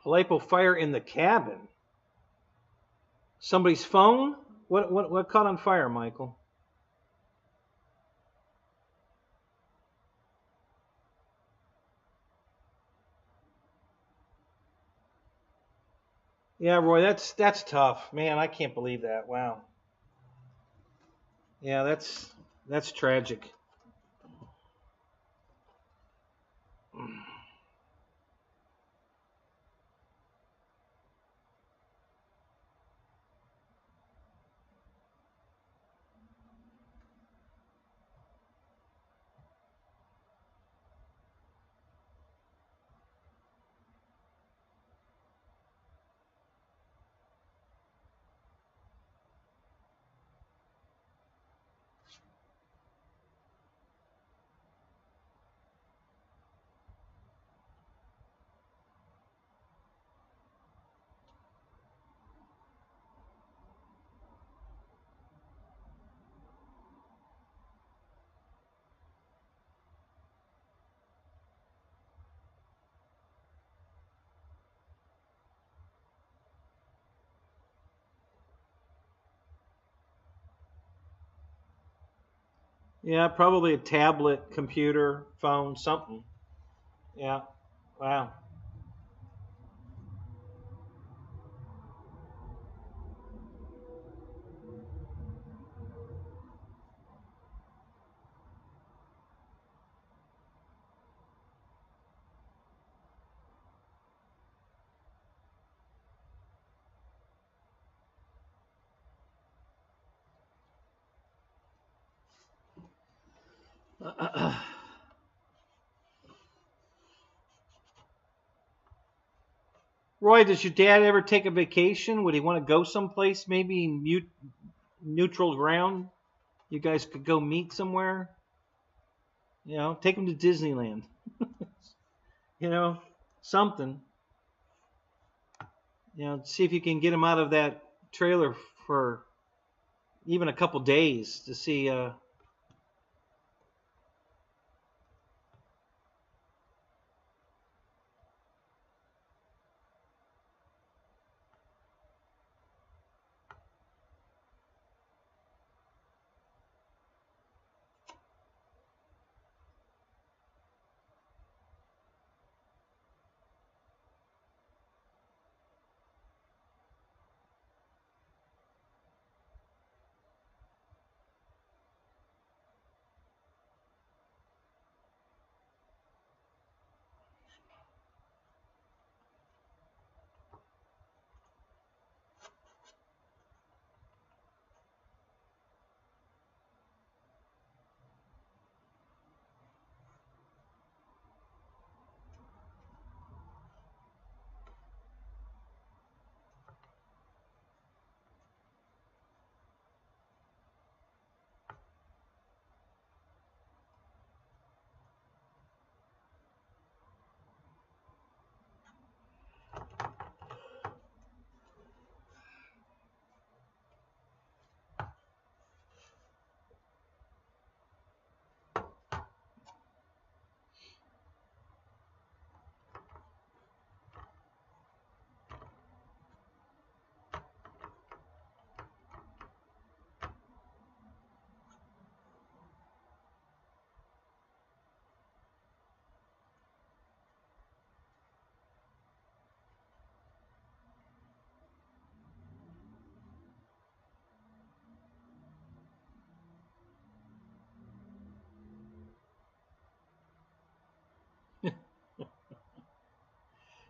S1: A lipo fire in the cabin. Somebody's phone? What caught on fire, Michael? Yeah, Roy, that's tough, man. I can't believe that. Wow. Yeah, that's tragic. Yeah, probably a tablet, computer, phone, something. Yeah. Wow. Roy, does your dad ever take a vacation? Would he want to go someplace, maybe neutral ground? You guys could go meet somewhere. You know, take him to Disneyland. You know, something. You know, see if you can get him out of that trailer for even a couple days to see.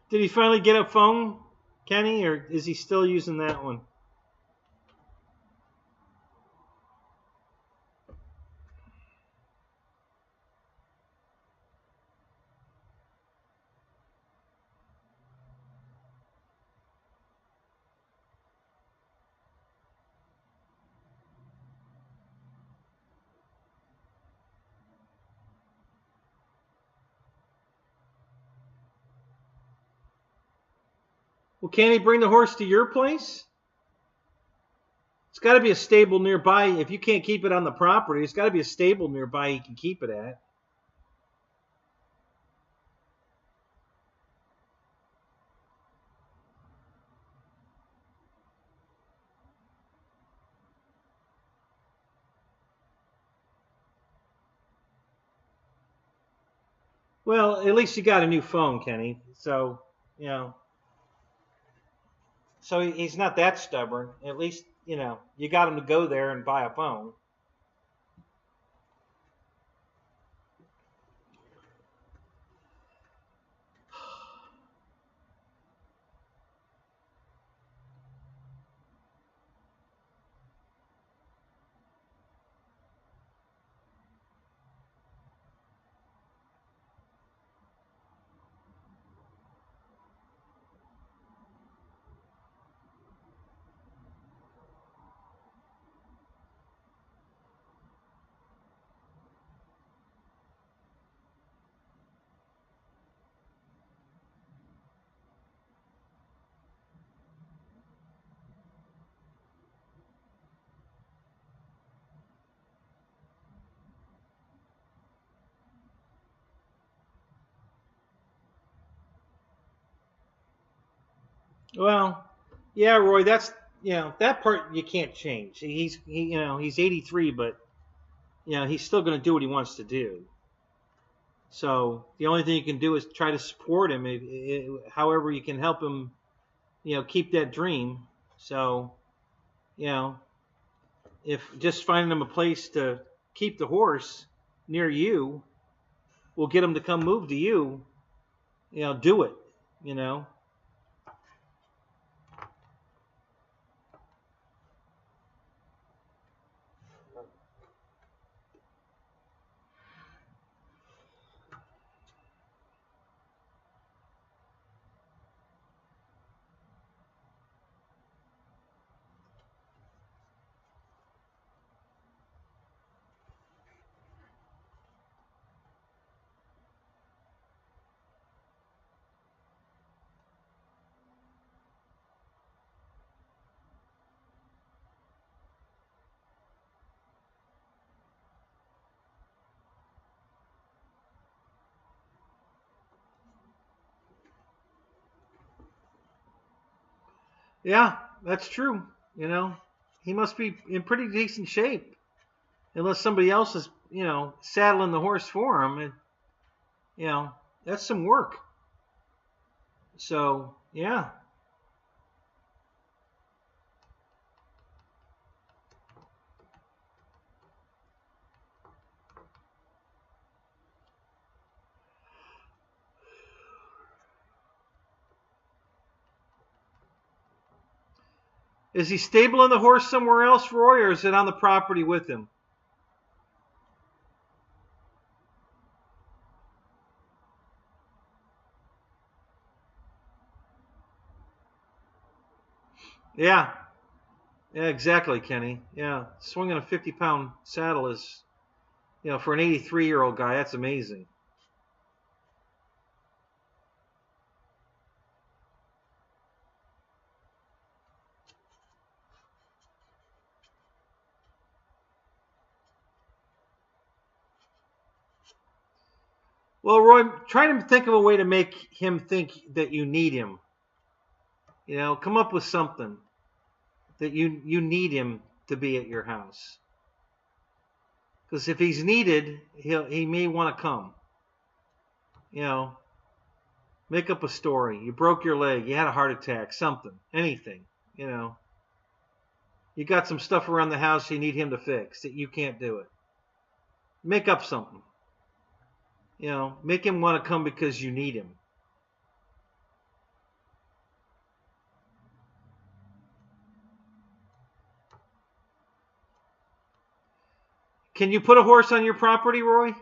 S1: Did he finally get a phone, Kenny, or is he still using that one? Well, can he bring the horse to your place? It's got to be a stable nearby. If you can't keep it on the property, it's got to be a stable nearby he can keep it at. Well, at least you got a new phone, Kenny. So, you know, so he's not that stubborn. At least, you know, you got him to go there and buy a phone. Well, yeah, Roy, that's, you know, that part you can't change. He's 83, but you know, he's still going to do what he wants to do. So the only thing you can do is try to support him, however you can help him, you know, keep that dream. So, you know, if just finding him a place to keep the horse near you will get him to come move to you, you know, do it, you know. Yeah, that's true. You know, he must be in pretty decent shape, unless somebody else is, you know, saddling the horse for him. And, you know, that's some work. So, yeah. Is he stabling the horse somewhere else, Roy, or is it on the property with him? Yeah. Yeah, exactly, Kenny. Yeah, swinging a 50-pound saddle is, you know, for an 83-year-old guy, that's amazing. Well, Roy, try to think of a way to make him think that you need him. You know, come up with something that you need him to be at your house. Because if he's needed, he may want to come. You know, make up a story. You broke your leg. You had a heart attack. Something. Anything. You know. You got some stuff around the house you need him to fix that you can't do it. Make up something. You know, make him want to come because you need him. Can you put a horse on your property, Roy?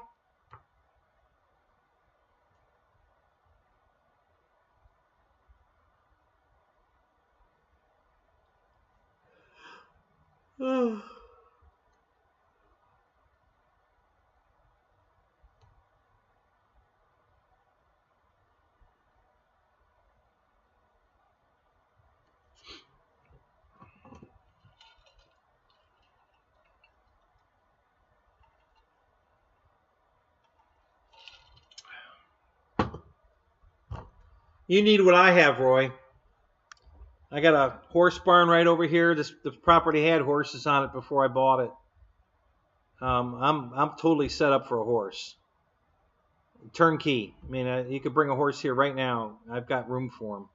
S1: You need what I have, Roy. I got a horse barn right over here. The property had horses on it before I bought it. I'm totally set up for a horse. Turnkey. I mean, you could bring a horse here right now. I've got room for him.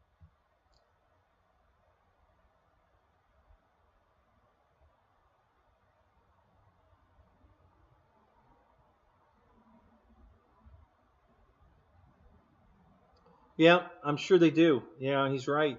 S1: Yeah, I'm sure they do. Yeah, he's right.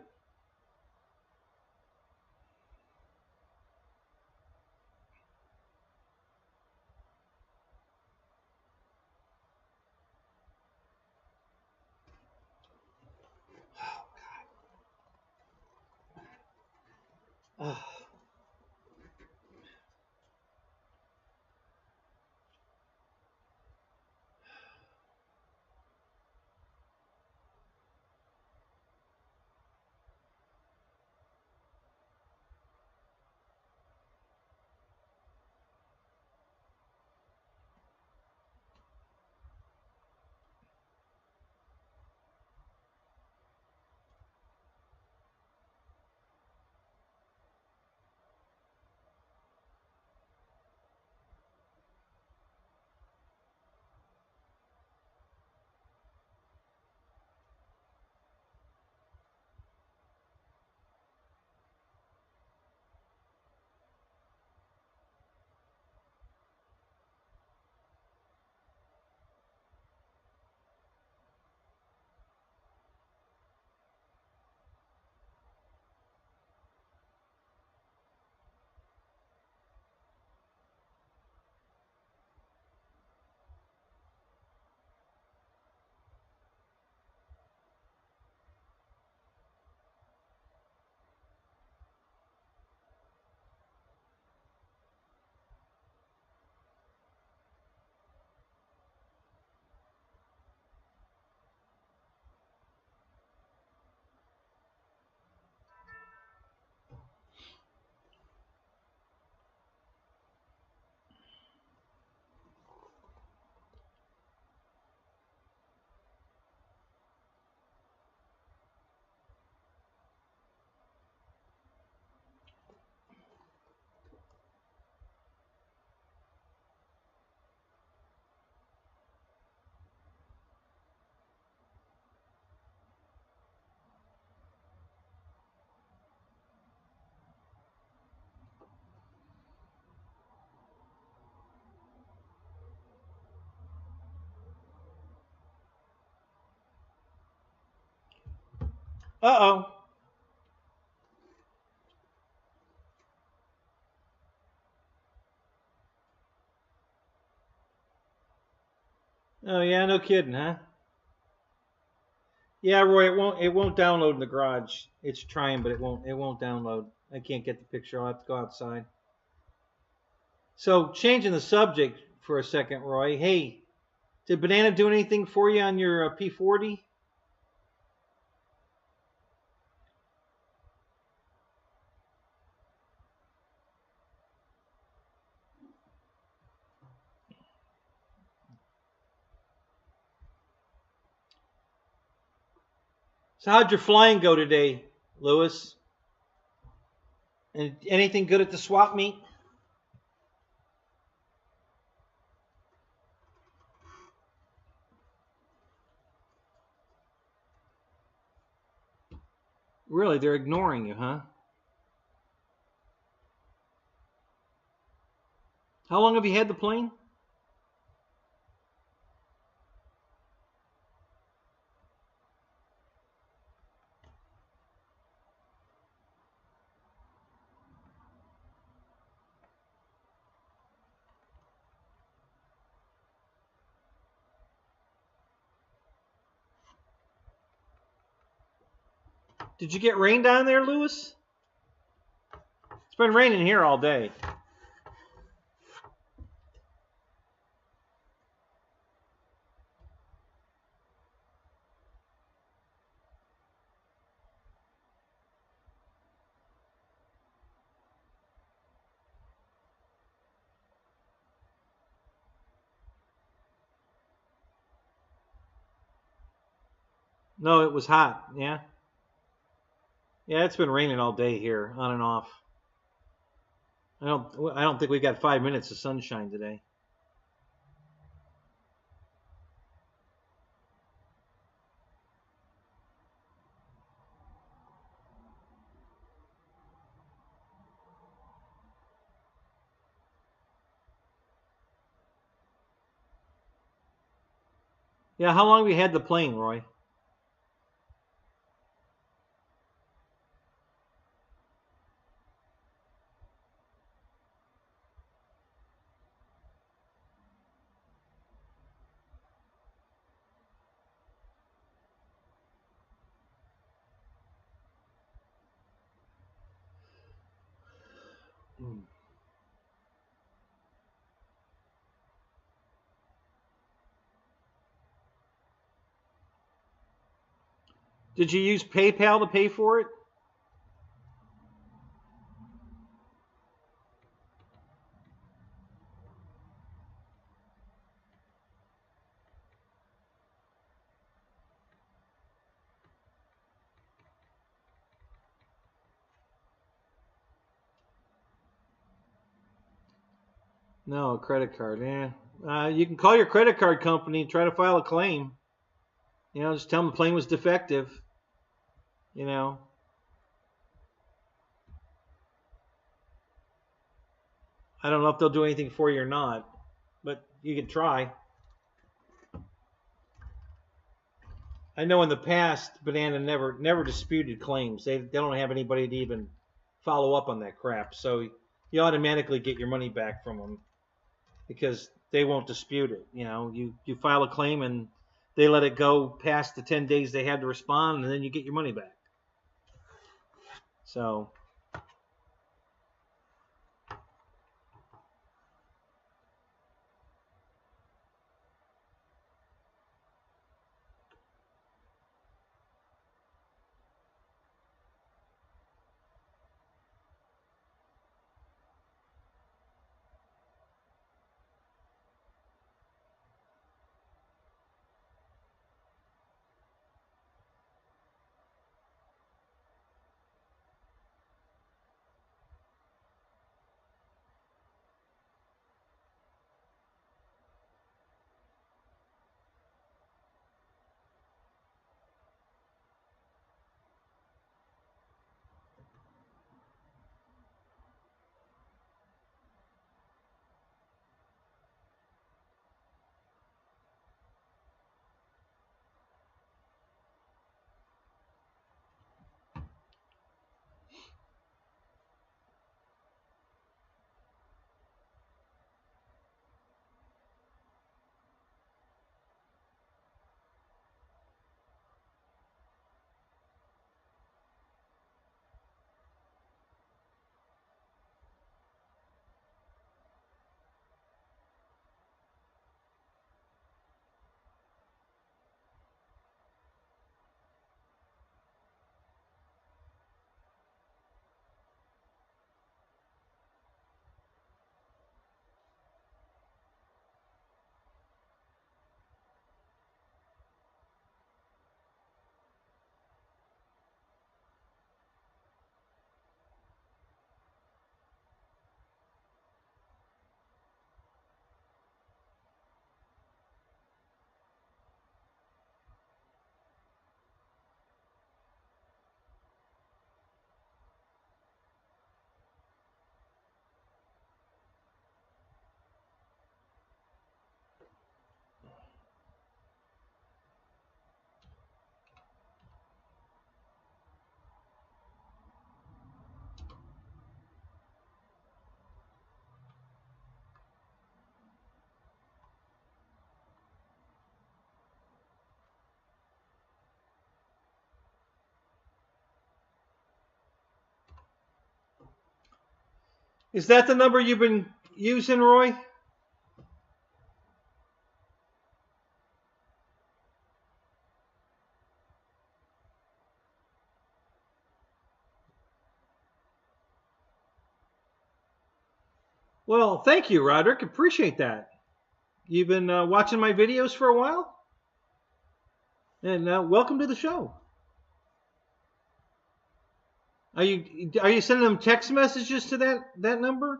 S1: Uh-oh. Oh yeah, no kidding, huh? Yeah, Roy, it won't download in the garage. It's trying, but it won't download. I can't get the picture. I'll have to go outside. So changing the subject for a second, Roy. Hey, did Banana do anything for you on your P40? So how'd your flying go today, Lewis? And anything good at the swap meet? Really, they're ignoring you, huh? How long have you had the plane? Did you get rain down there, Lewis? It's been raining here all day. No, it was hot. Yeah. Yeah, it's been raining all day here, on and off. I don't think we got 5 minutes of sunshine today. Yeah, how long have we had the plane, Roy? Did you use PayPal to pay for it? No, a credit card. Yeah. You can call your credit card company and try to file a claim. Just tell them the plane was defective. You know. I don't know if they'll do anything for you or not, but you can try. I know in the past, Banana never disputed claims. They don't have anybody to even follow up on that crap. So you automatically get your money back from them because they won't dispute it. You file a claim and they let it go past the 10 days they had to respond, and then you get your money back. So Is that the number you've been using, Roy? Well, thank you, Roderick. Appreciate that. You've been watching my videos for a while, and welcome to the show. Are you sending them text messages to that number?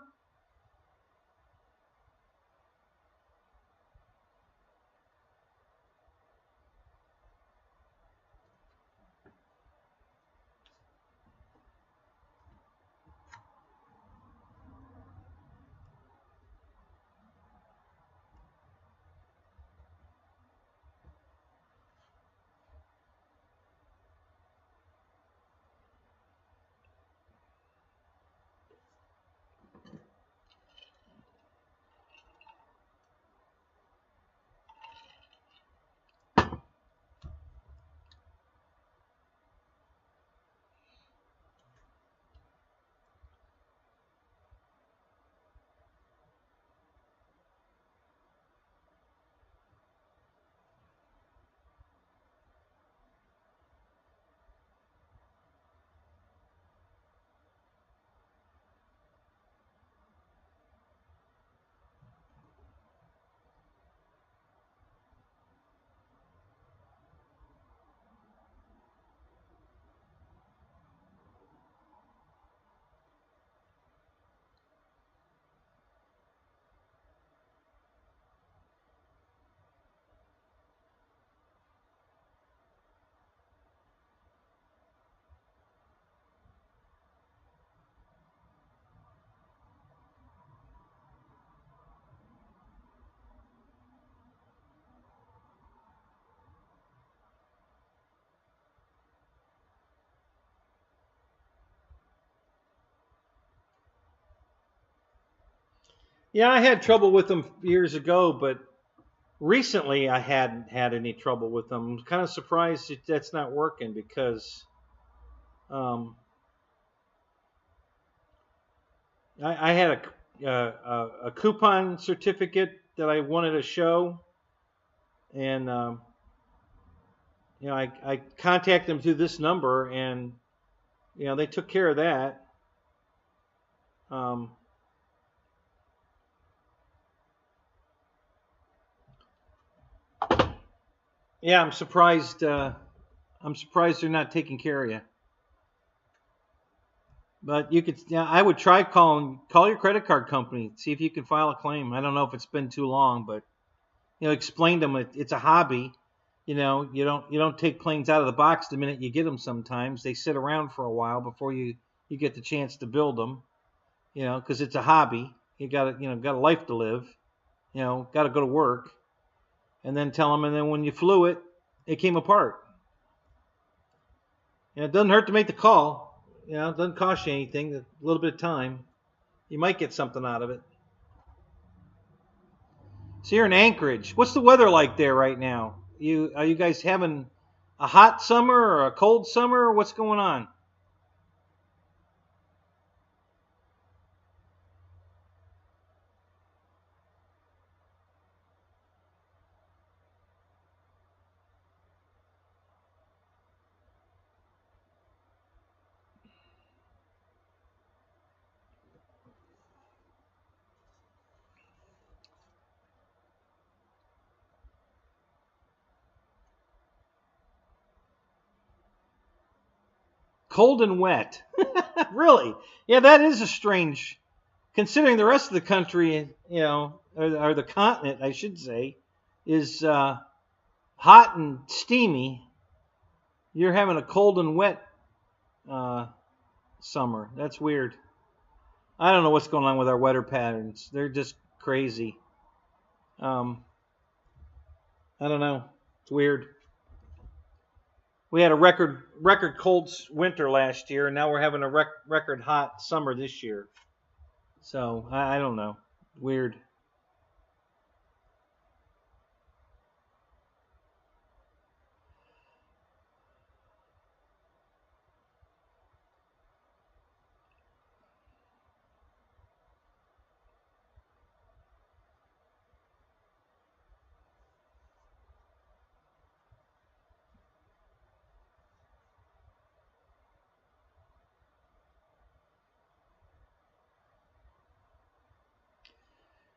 S1: Yeah, I had trouble with them years ago, but recently I hadn't had any trouble with them. I'm kind of surprised that's not working because um, I had a coupon certificate that I wanted to show, and I contacted them through this number, and they took care of that. Um, yeah, I'm surprised. I'm surprised they're not taking care of you. But you could, I would try call your credit card company, see if you can file a claim. I don't know if it's been too long, but explain to them it's a hobby. You don't take planes out of the box the minute you get them. Sometimes they sit around for a while before you get the chance to build them. Because it's a hobby. You got a life to live. Got to go to work, and then tell them. And then when you flew it, it came apart. It doesn't hurt to make the call. It doesn't cost you anything. A little bit of time, you might get something out of it. So you're in Anchorage. What's the weather like there right now? Are you guys having a hot summer or a cold summer? Or what's going on? Cold and wet. Really? Yeah, that is a strange, considering the rest of the country, or the continent, I should say, is hot and steamy. You're having a cold and wet summer. That's weird. I don't know what's going on with our weather patterns. They're just crazy. Um, I don't know. It's weird. We had a record cold winter last year, and now we're having a record hot summer this year. So I don't know. Weird.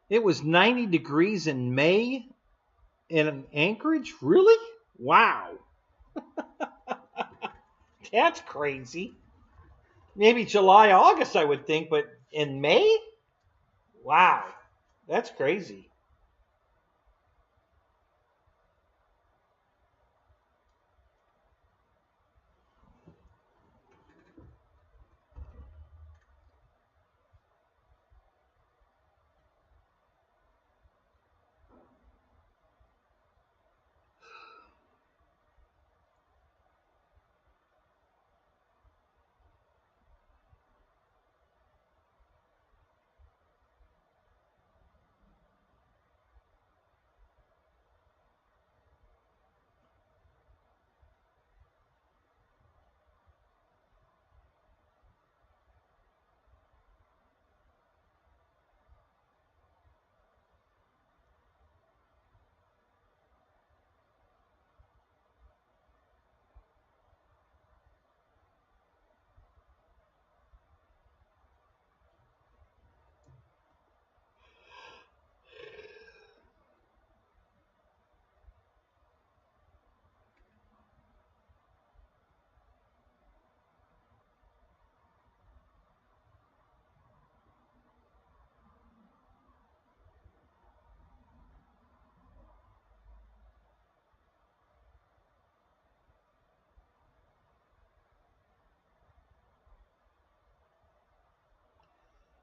S1: It was 90 degrees in May in Anchorage? Really? Wow. That's crazy. Maybe July, August, I would think, but in May? Wow. That's crazy.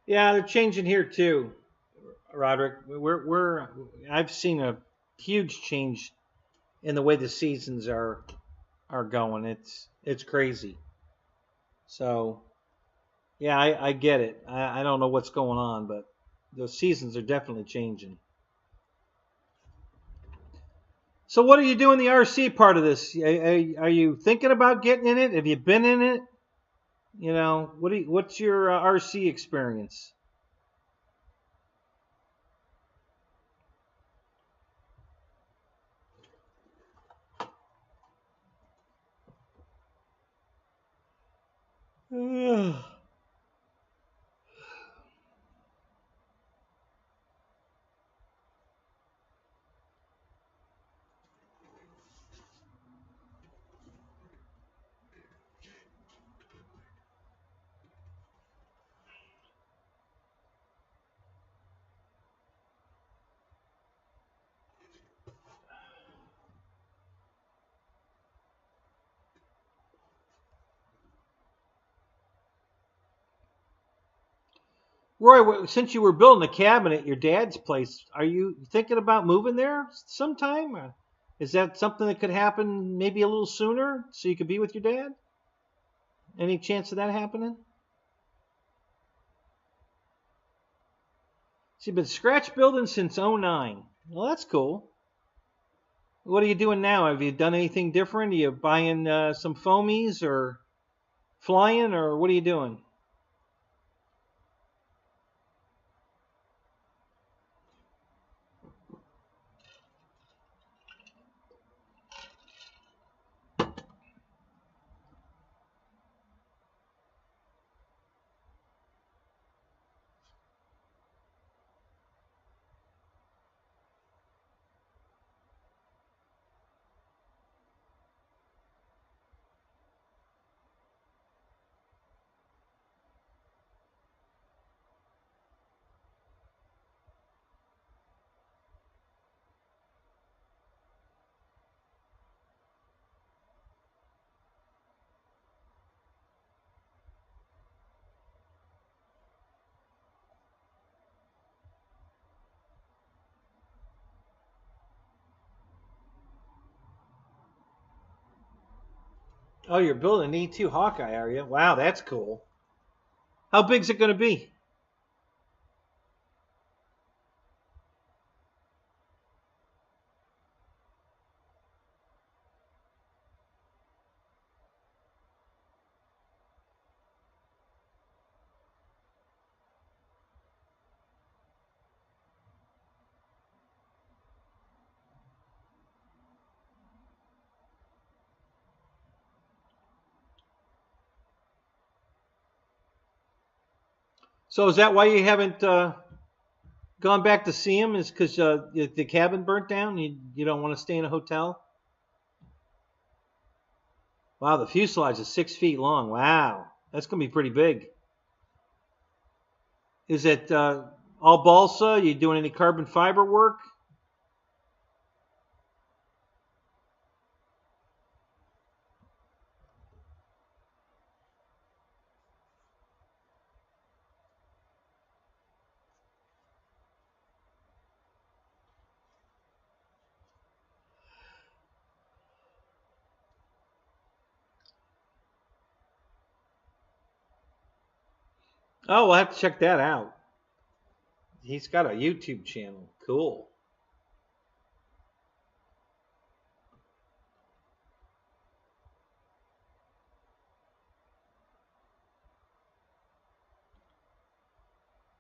S1: Yeah, they're changing here too, Roderick. I've seen a huge change in the way the seasons are going. It's crazy. So yeah, I get it. I don't know what's going on, but the seasons are definitely changing. So what are you doing the RC part of this? Are you thinking about getting in it? Have you been in it? You know, what's your RC experience? Roy, since you were building a cabin at your dad's place, are you thinking about moving there sometime? Is that something that could happen maybe a little sooner so you could be with your dad? Any chance of that happening? So you've been scratch building since '09. Well, that's cool. What are you doing now? Have you done anything different? Are you buying some foamies or flying, or what are you doing? Oh, you're building an E2 Hawkeye, are you? Wow, that's cool. How big's it going to be? So is that why you haven't Going back to see him is because the cabin burnt down. You don't want to stay in a hotel. Wow, the fuselage is 6 feet long. Wow, that's gonna be pretty big. Is it all balsa? You doing any carbon fiber work? Oh, we'll have to check that out. He's got a YouTube channel. Cool.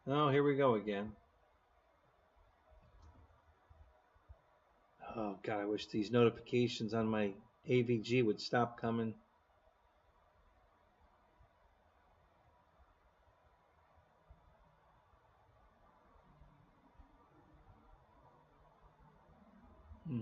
S1: Oh, here we go again. Oh, God, I wish these notifications on my AVG would stop coming. Hmm.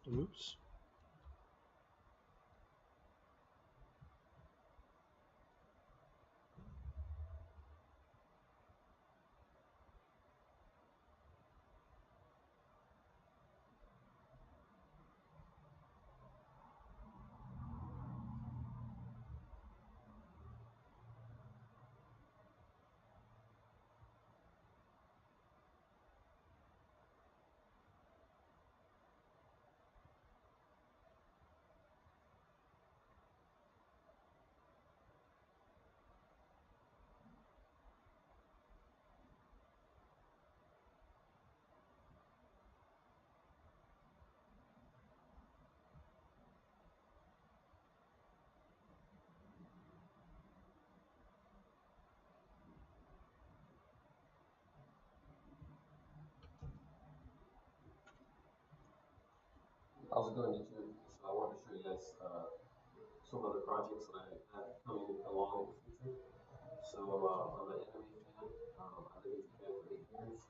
S1: Oops.
S2: How's it going, YouTube? So I wanted to show you guys some of the projects that I have coming along in the future. So I'm an anime fan. I live in Japan for 8 years,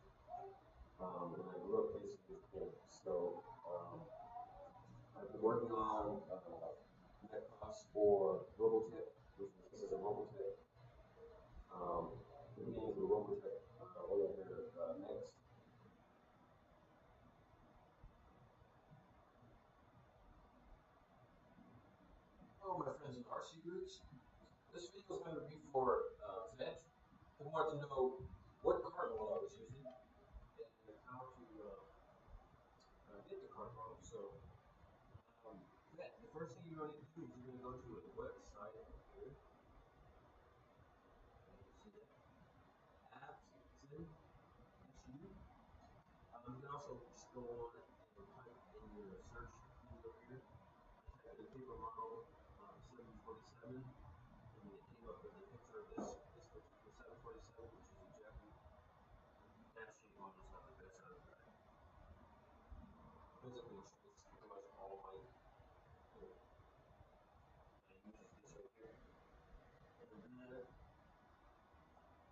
S2: and I grew up basically in Japan. So I've been working on Necross for Robotech, which is this is a Robotech. The beginnings of the Robotech, one of their next. Hello, my friends in RC groups. This video is going to be for vets who want to know what card model I was using and how to get the card model. So, vet, the first thing you're going to do is you're going to go to the website here. See that? Apps, SU. You can also just go on and type in your search field here. I typed in paper model 747, and it came up with a picture of this particular 747, which is a Japanese dash 8 model, so that's out of that. Basically, it's pretty much all my I use this right here. And then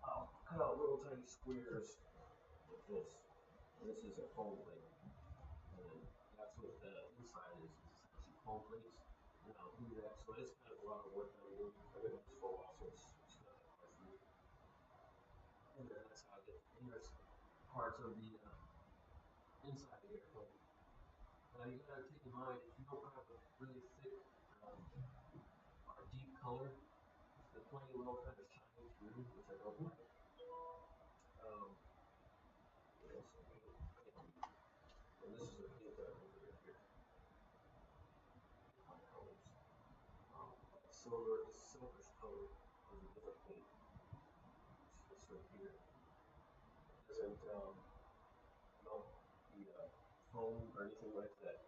S2: I'll cut out little tiny squares like this. And this is a foam plate. And that's what the inside is essentially foam plates. And I'll do that. So it's kind of a lot of work that I'm doing. I've been doing this for a while, so it's not that hard for me. And then that's how I get the inner parts of the inside of the airplane. Now you gotta keep in mind, if you don't have a really thick or deep color, the plane will kind of shine through, which I don't like. What else? And this is a paint that I'm over here. My colors. Silver, this silverish color is a different paint. This right here. It doesn't melt the foam or anything like that.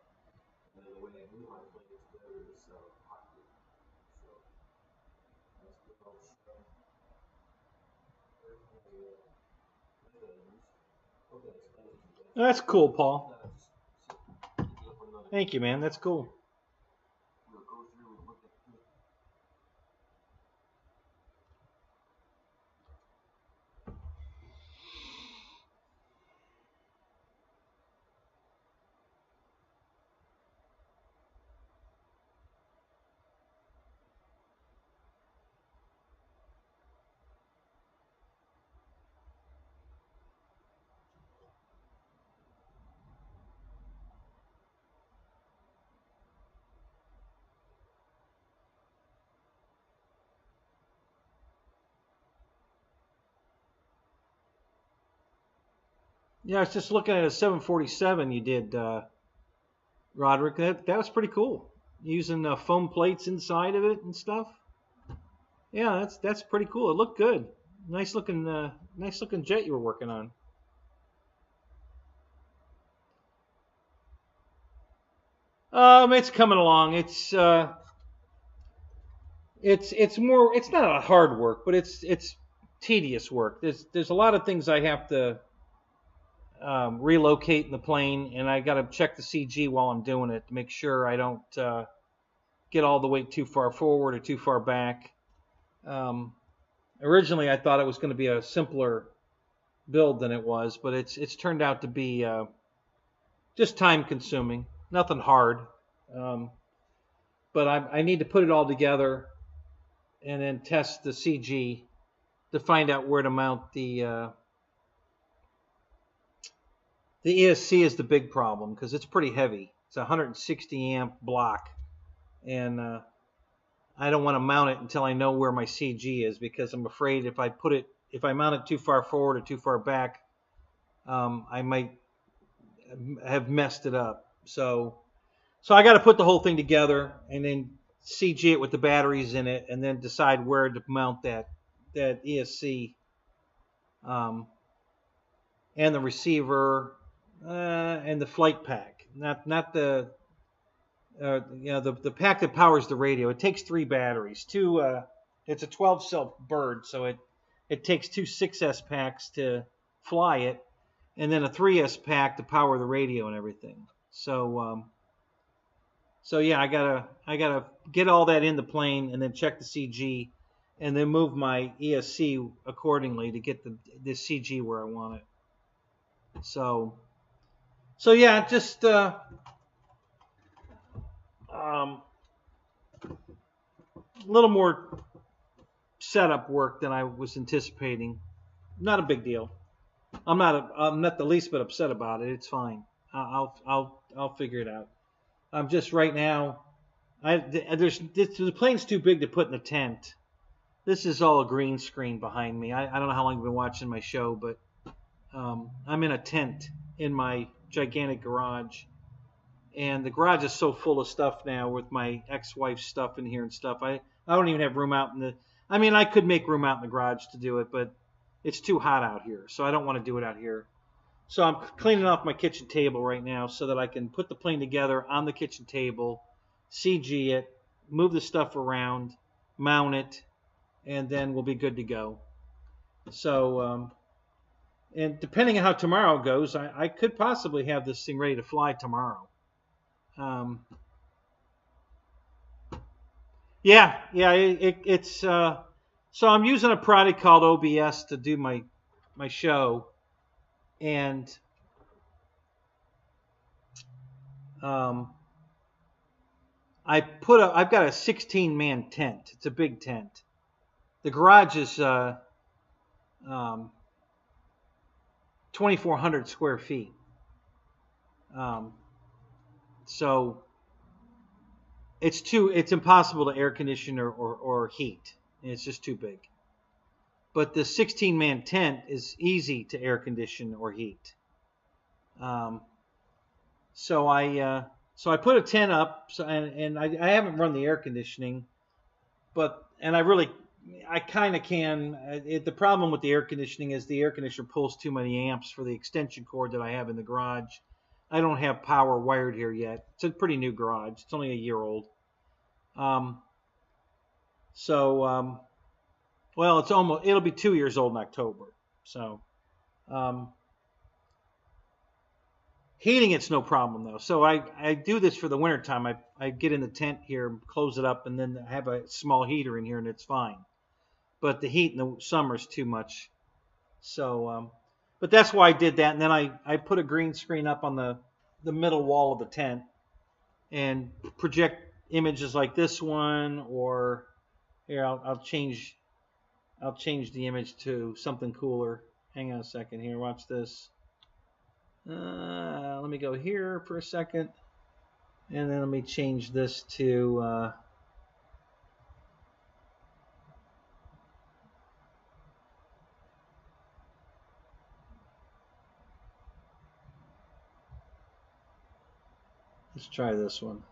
S2: And then the way I glue my plane together is hot glue. So that's good all stuff.
S1: That's cool, Paul. Thank you, man. That's cool. Yeah, I was just looking at a 747 you did, Roderick. That was pretty cool. Using foam plates inside of it and stuff. Yeah, that's pretty cool. It looked good. Nice looking jet you were working on. It's coming along. It's more. It's not a hard work, but it's tedious work. There's a lot of things I have to relocate in the plane, and I got to check the CG while I'm doing it to make sure I don't get all the weight too far forward or too far back. Originally, I thought it was going to be a simpler build than it was, but it's turned out to be just time consuming. nothing hard. Um, but I need to put it all together and then test the CG to find out where to mount the ESC is the big problem because it's pretty heavy. It's a 160 amp block, and I don't want to mount it until I know where my CG is because I'm afraid if I mount it too far forward or too far back, I might have messed it up. So I got to put the whole thing together and then CG it with the batteries in it, and then decide where to mount that ESC and the receiver and the flight pack. Not the the pack that powers the radio. It takes 3 batteries. It's a 12-cell bird, so it takes 2 6S packs to fly it, and then a 3S pack to power the radio and everything. So yeah, I gotta get all that in the plane and then check the CG, and then move my ESC accordingly to get the CG where I want it. So yeah, just a little more setup work than I was anticipating. Not a big deal. I'm not the least bit upset about it. It's fine. I'll figure it out. I'm just right now. The plane's too big to put in a tent. This is all a green screen behind me. I don't know how long you've been watching my show, but I'm in a tent in my gigantic garage, and the garage is so full of stuff now with my ex-wife's stuff in here and stuff. I don't even have room out in the. I mean, I could make room out in the garage to do it, but it's too hot out here, so I don't want to do it out here. So I'm cleaning off my kitchen table right now so that I can put the plane together on the kitchen table, CG it, move the stuff around, mount it, and then we'll be good to go. So, and depending on how tomorrow goes, I could possibly have this thing ready to fly tomorrow. It's so I'm using a product called OBS to do my show, and I've got a 16-man tent. It's a big tent. The garage is 2,400 square feet. So it's impossible to air condition or heat. It's just too big. But the 16-man tent is easy to air condition or heat. So I put a tent up, and I haven't run the air conditioning, and I kind of can. The problem with the air conditioning is the air conditioner pulls too many amps for the extension cord that I have in the garage. I don't have power wired here yet. It's a pretty new garage. It's only a year old. Well, it'll be 2 years old in October. So, heating it's no problem though. So I do this for the wintertime. I get in the tent here, close it up, and then have a small heater in here, and it's fine. But the heat in the summer is too much. So, but that's why I did that. And then I put a green screen up on the middle wall of the tent and project images like this one, or here I'll change the image to something cooler. Hang on a second here. Watch this. Let me go here for a second, and then let me change this to let's try this one.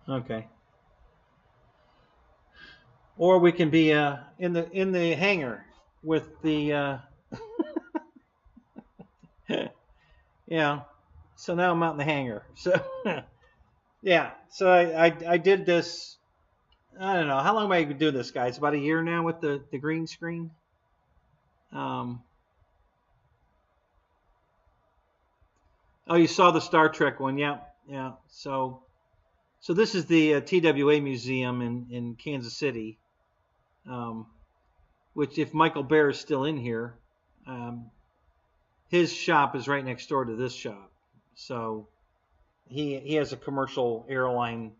S1: Okay. Or we can be in the hangar with the yeah. So now I'm out in the hangar. So yeah. So I did this. I don't know how long am I doing this, guys? About a year now with the green screen. Oh, you saw the Star Trek one, yeah. So So this is the TWA Museum in Kansas City, which if Michael Bear is still in here, his shop is right next door to this shop. So he has a commercial airline,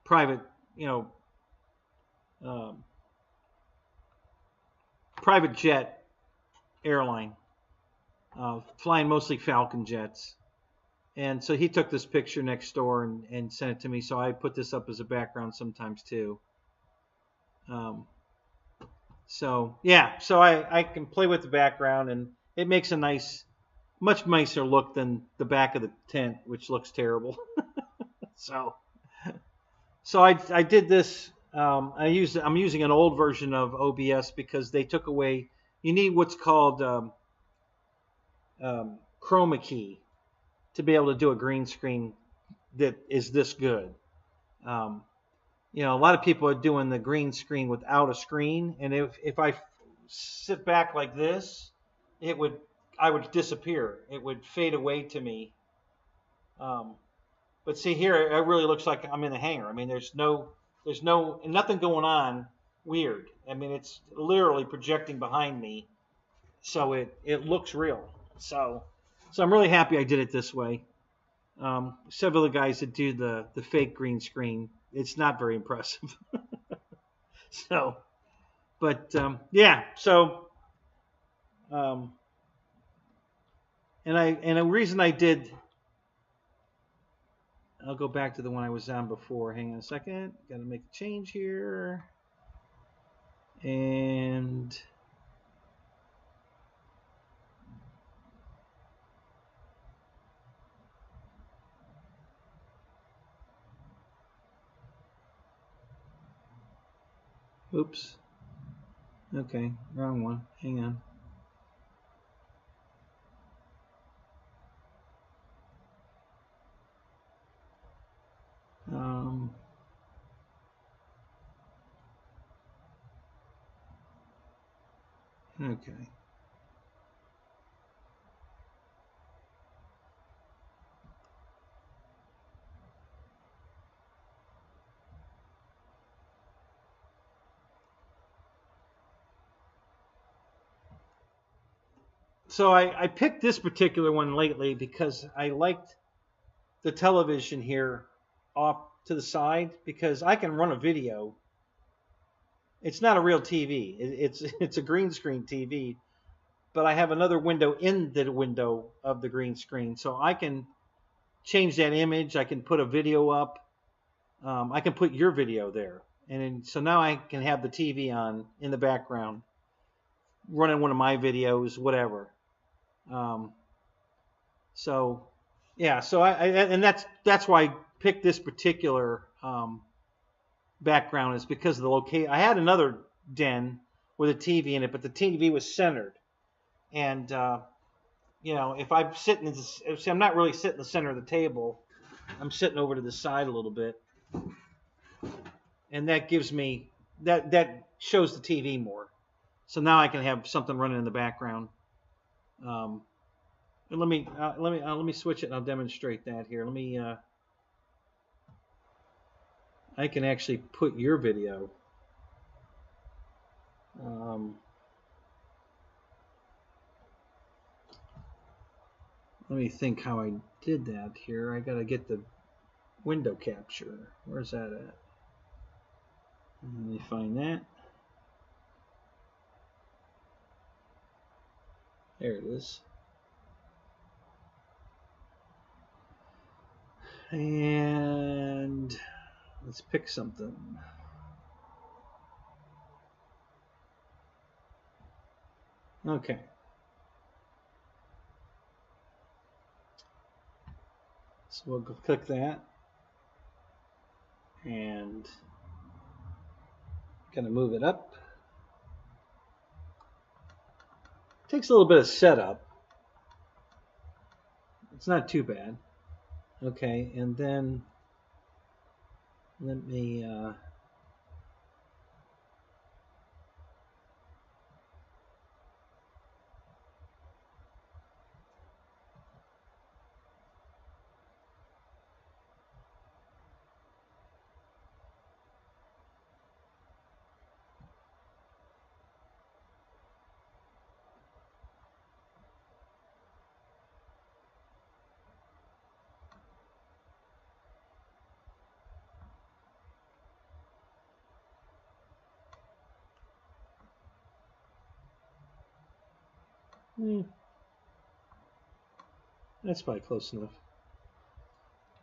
S1: private, private jet airline, flying mostly Falcon jets. And so he took this picture next door and sent it to me. So I put this up as a background sometimes too. So yeah, so I can play with the background, and it makes a much nicer look than the back of the tent, which looks terrible. so I did this. I'm using an old version of OBS because they took away. You need what's called chroma key to be able to do a green screen that is this good. A lot of people are doing the green screen without a screen, and if I sit back like this, I would disappear. It would fade away to me. But see here, it really looks like I'm in a hangar. I mean, there's nothing going on weird. I mean, it's literally projecting behind me, so it looks real. So I'm really happy I did it this way. Several of the guys that do the fake green screen, it's not very impressive. So, but yeah. So, and the reason I did, I'll go back to the one I was on before. Hang on a second. Got to make a change here, and. Oops. Okay, wrong one. Hang on. Okay. So I picked this particular one lately because I liked the television here off to the side because I can run a video. It's not a real TV. It's a green screen TV, but I have another window in the window of the green screen, so I can change that image. I can put a video up. I can put your video there, so now I can have the TV on in the background, running one of my videos, whatever. So yeah, so and that's why I picked this particular background, is because of the location. I had another den with a TV in it, but the TV was centered, and if I'm sitting, see, I'm not really sitting in the center of the table. I'm sitting over to the side a little bit, and that gives me that shows the TV more. So now I can have something running in the background. And let me switch it and I'll demonstrate that here. I can actually put your video. Let me think how I did that here. I gotta get the window capture. Where's that at? Let me find that. There it is. And let's pick something. Okay. So we'll go click that. And kind of move it up. Takes a little bit of setup. It's not too bad. Okay, and then let me That's probably close enough.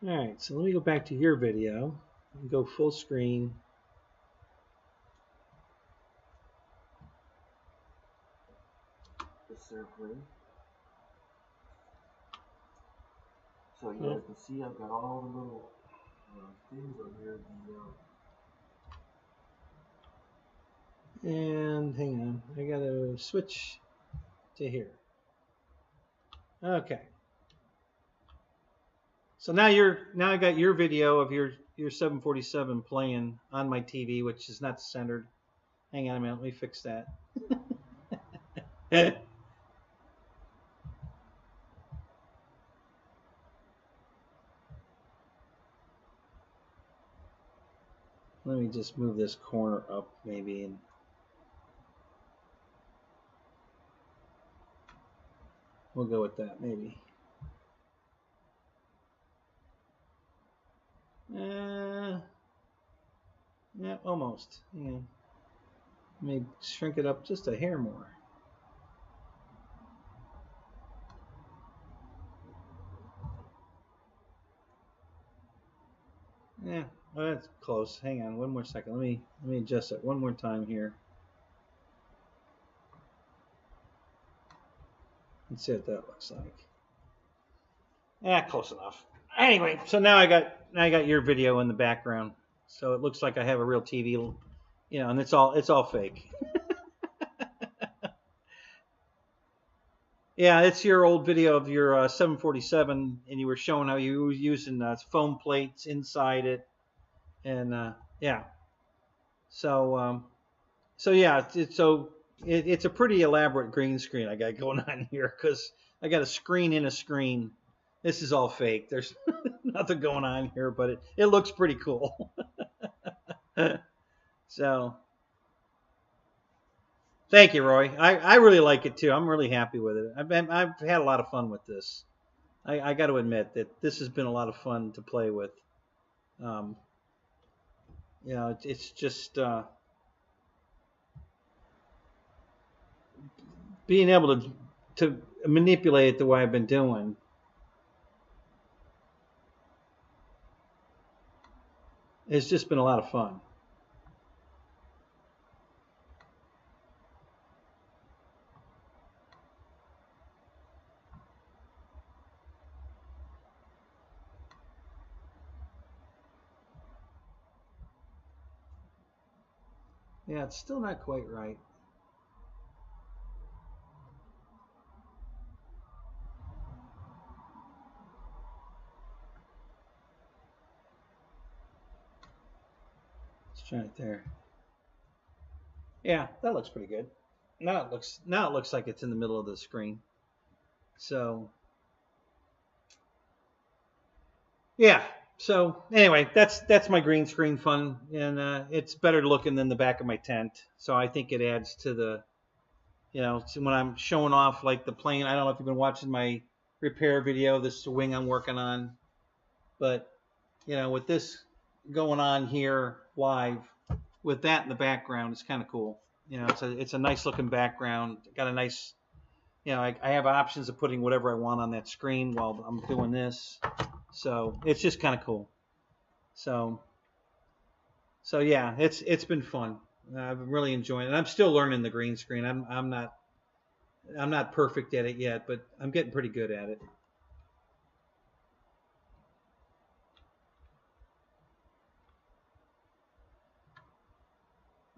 S1: All right, so let me go back to your video and go full screen.
S2: This airplane. So you guys can see I've got all the little things on here.
S1: And hang on, I gotta switch to here. Okay. So now I got your video of your 747 playing on my TV, which is not centered. Hang on a minute, let me fix that. Let me just move this corner up maybe, and we'll go with that maybe. Yeah, almost. Yeah. Let me shrink it up just a hair more. Yeah, well, that's close. Hang on one more second. Let me adjust it one more time here. Let's see what that looks like. Yeah, close enough. Anyway, so now I got your video in the background, so it looks like I have a real TV, you know, and it's all fake. Yeah, it's your old video of your 747, and you were showing how you were using foam plates inside it, and yeah. So yeah, it's a pretty elaborate green screen I got going on here because I got a screen in a screen. This is all fake. There's nothing going on here, but it looks pretty cool. So, thank you, Roy. I really like it too. I'm really happy with it. I've had a lot of fun with this. I got to admit that this has been a lot of fun to play with. You know, it's just being able to manipulate it the way I've been doing. It's just been a lot of fun. Yeah, it's still not quite right. Let's try it there. Yeah, that looks pretty good. Now it looks like it's in the middle of the screen. So yeah. So anyway, that's my green screen fun, and it's better looking than the back of my tent. So I think it adds to the, you know, when I'm showing off like the plane. I don't know if you've been watching my repair video. This is the wing I'm working on, but you know, with this going on here live, with that in the background, it's kind of cool. You know, it's a nice looking background. Got a nice, you know, I have options of putting whatever I want on that screen while I'm doing this. So it's just kind of cool. So yeah, it's been fun. I've been really enjoying it. I'm still learning the green screen. I'm not perfect at it yet, but I'm getting pretty good at it.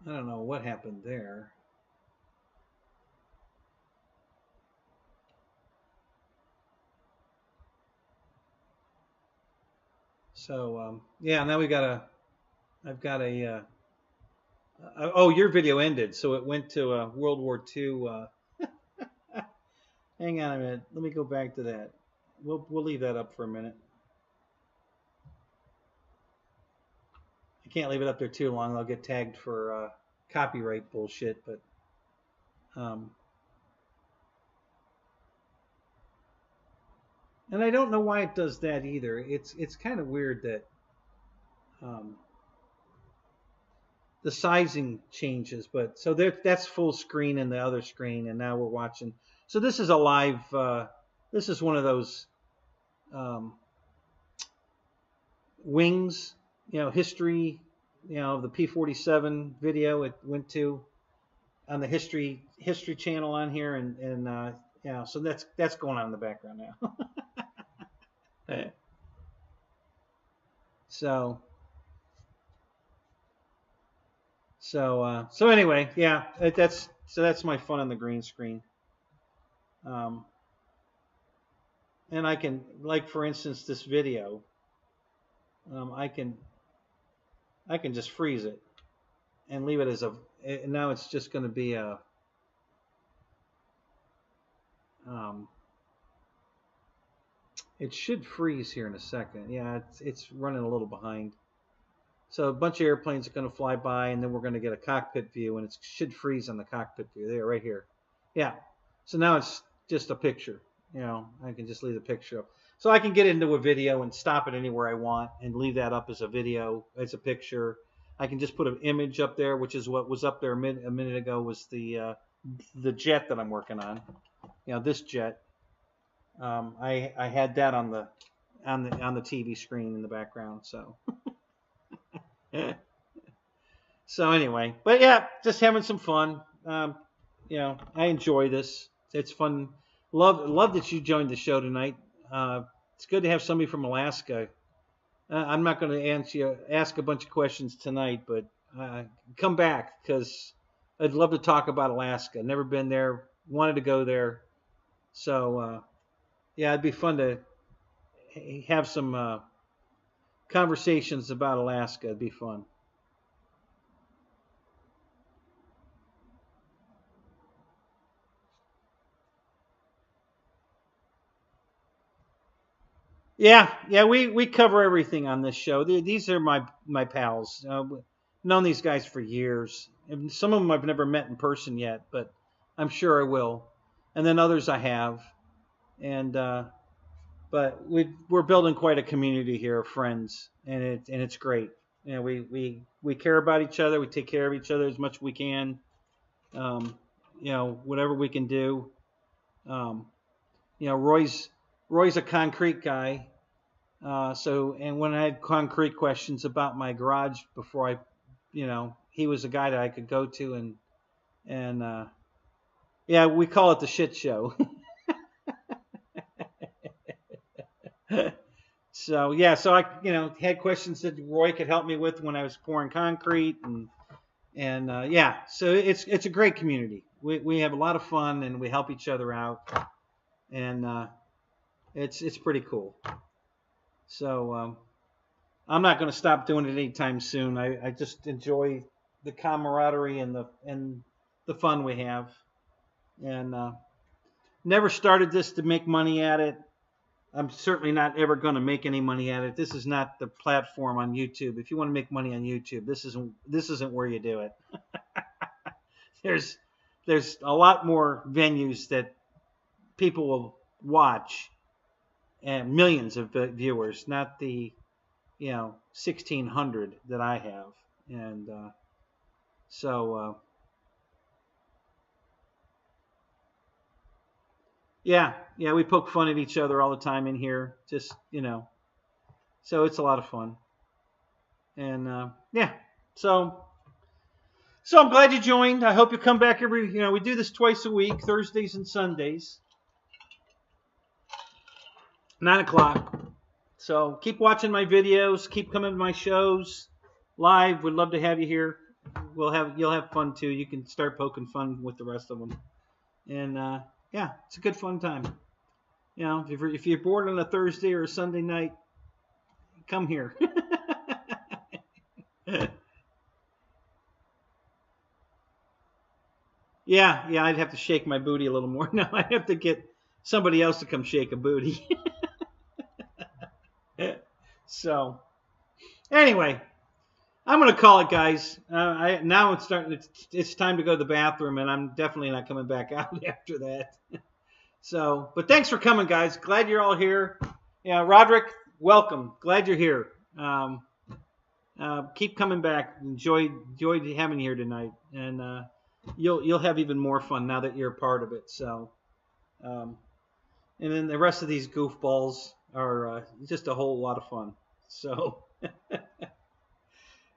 S1: I don't know what happened there. So yeah, now I've got a oh, your video ended, so it went to World War II. Hang on a minute, let me go back to that. We'll leave that up for a minute. I can't leave it up there too long. I'll get tagged for copyright bullshit. But and I don't know why it does that either. It's kind of weird that the sizing changes. But so that's full screen in the other screen, and now we're watching. So this is a live. This is one of those um, wings, history, of the P-47 video it went to on the history channel on here, and so that's going on in the background now. so so anyway, yeah, that's my fun on the green screen. And I can, like for instance, this video, I can just freeze it and leave it as a. And now it's just going to be a. It should freeze here in a second. Yeah, it's running a little behind. So a bunch of airplanes are going to fly by, and then we're going to get a cockpit view, and it should freeze on the cockpit view there, right here. Yeah. So now it's just a picture. I can just leave the picture up. So I can get into a video and stop it anywhere I want and leave that up as a video, as a picture. I can just put an image up there, which is what was up there a minute ago, was the jet that I'm working on. This jet. I had that on the TV screen in the background. So. So anyway, but yeah, just having some fun. I enjoy this. It's fun. Love that you joined the show tonight. It's good to have somebody from Alaska. I'm not going to ask a bunch of questions tonight, but come back, because I'd love to talk about Alaska. Never been there. Wanted to go there. So yeah, it'd be fun to have some conversations about Alaska. It'd be fun. Yeah, we cover everything on this show. These are my pals. Known these guys for years. And some of them I've never met in person yet, but I'm sure I will. And then others I have. And but we're building quite a community here of friends, and it's great. We care about each other. We take care of each other as much as we can. Whatever we can do. Roy's a concrete guy. And when I had concrete questions about my garage before he was a guy that I could go to, and yeah, we call it the shit show. So I had questions that Roy could help me with when I was pouring concrete, and so it's a great community. We have a lot of fun, and we help each other out, and it's pretty cool. So I'm not going to stop doing it anytime soon. I just enjoy the camaraderie and the fun we have, and never started this to make money at it. I'm certainly not ever going to make any money at it. This is not the platform on YouTube. If you want to make money on YouTube, this isn't where you do it. There's a lot more venues that people will watch, and millions of viewers, not the 1,600 that I have. And so yeah, we poke fun at each other all the time in here. Just so it's a lot of fun. And yeah, so I'm glad you joined. I hope you come back we do this twice a week, Thursdays and Sundays, 9 o'clock. So keep watching my videos. Keep coming to my shows live. We'd love to have you here. You'll have fun too. You can start poking fun with the rest of them. And yeah, it's a good fun time. If you're bored on a Thursday or a Sunday night, come here. Yeah, I'd have to shake my booty a little more. No, I have to get somebody else to come shake a booty. So, anyway, I'm going to call it, guys. Now it's starting. It's time to go to the bathroom, and I'm definitely not coming back out after that. So, but thanks for coming, guys. Glad you're all here. Yeah, Roderick, welcome. Glad you're here. Keep coming back. Enjoyed having you here tonight, and you'll have even more fun now that you're a part of it. So, And then the rest of these goofballs are just a whole lot of fun. So,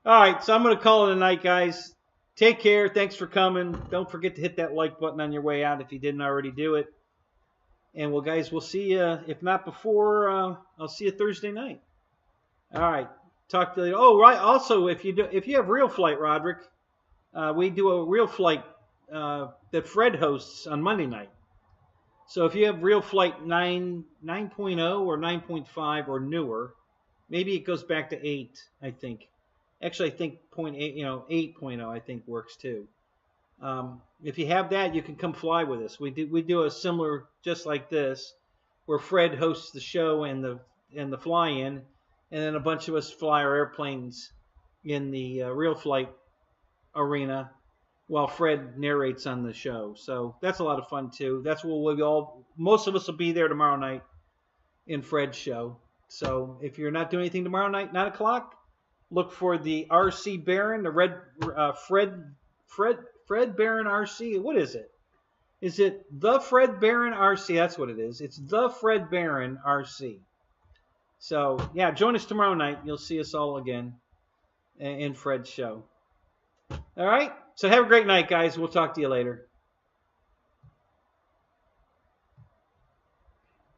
S1: all right. So I'm going to call it a night, guys. Take care. Thanks for coming. Don't forget to hit that like button on your way out if you didn't already do it. And well, guys, we'll see you. If not before, I'll see you Thursday night. All right. Talk to you later. Oh, right. Also, if you have Real Flight, Roderick, we do a Real Flight that Fred hosts on Monday night. So if you have Real Flight 9.0 or 9.5 or newer, maybe it goes back to 8, I think. Actually, I think 0.8, 8.0 I think works too. If you have that, you can come fly with us. We do a similar, just like this, where Fred hosts the show and the fly-in, and then a bunch of us fly our airplanes in the Real Flight arena while Fred narrates on the show. So that's a lot of fun too. That's what most of us will be there tomorrow night in Fred's show. So if you're not doing anything tomorrow night, 9 o'clock, look for the RC Baron, the red Fred Baron RC. What is it? Is it the Fred Baron RC? That's what it is. It's the Fred Baron RC. So yeah, join us tomorrow night. You'll see us all again in Fred's show. All right. So have a great night, guys. We'll talk to you later.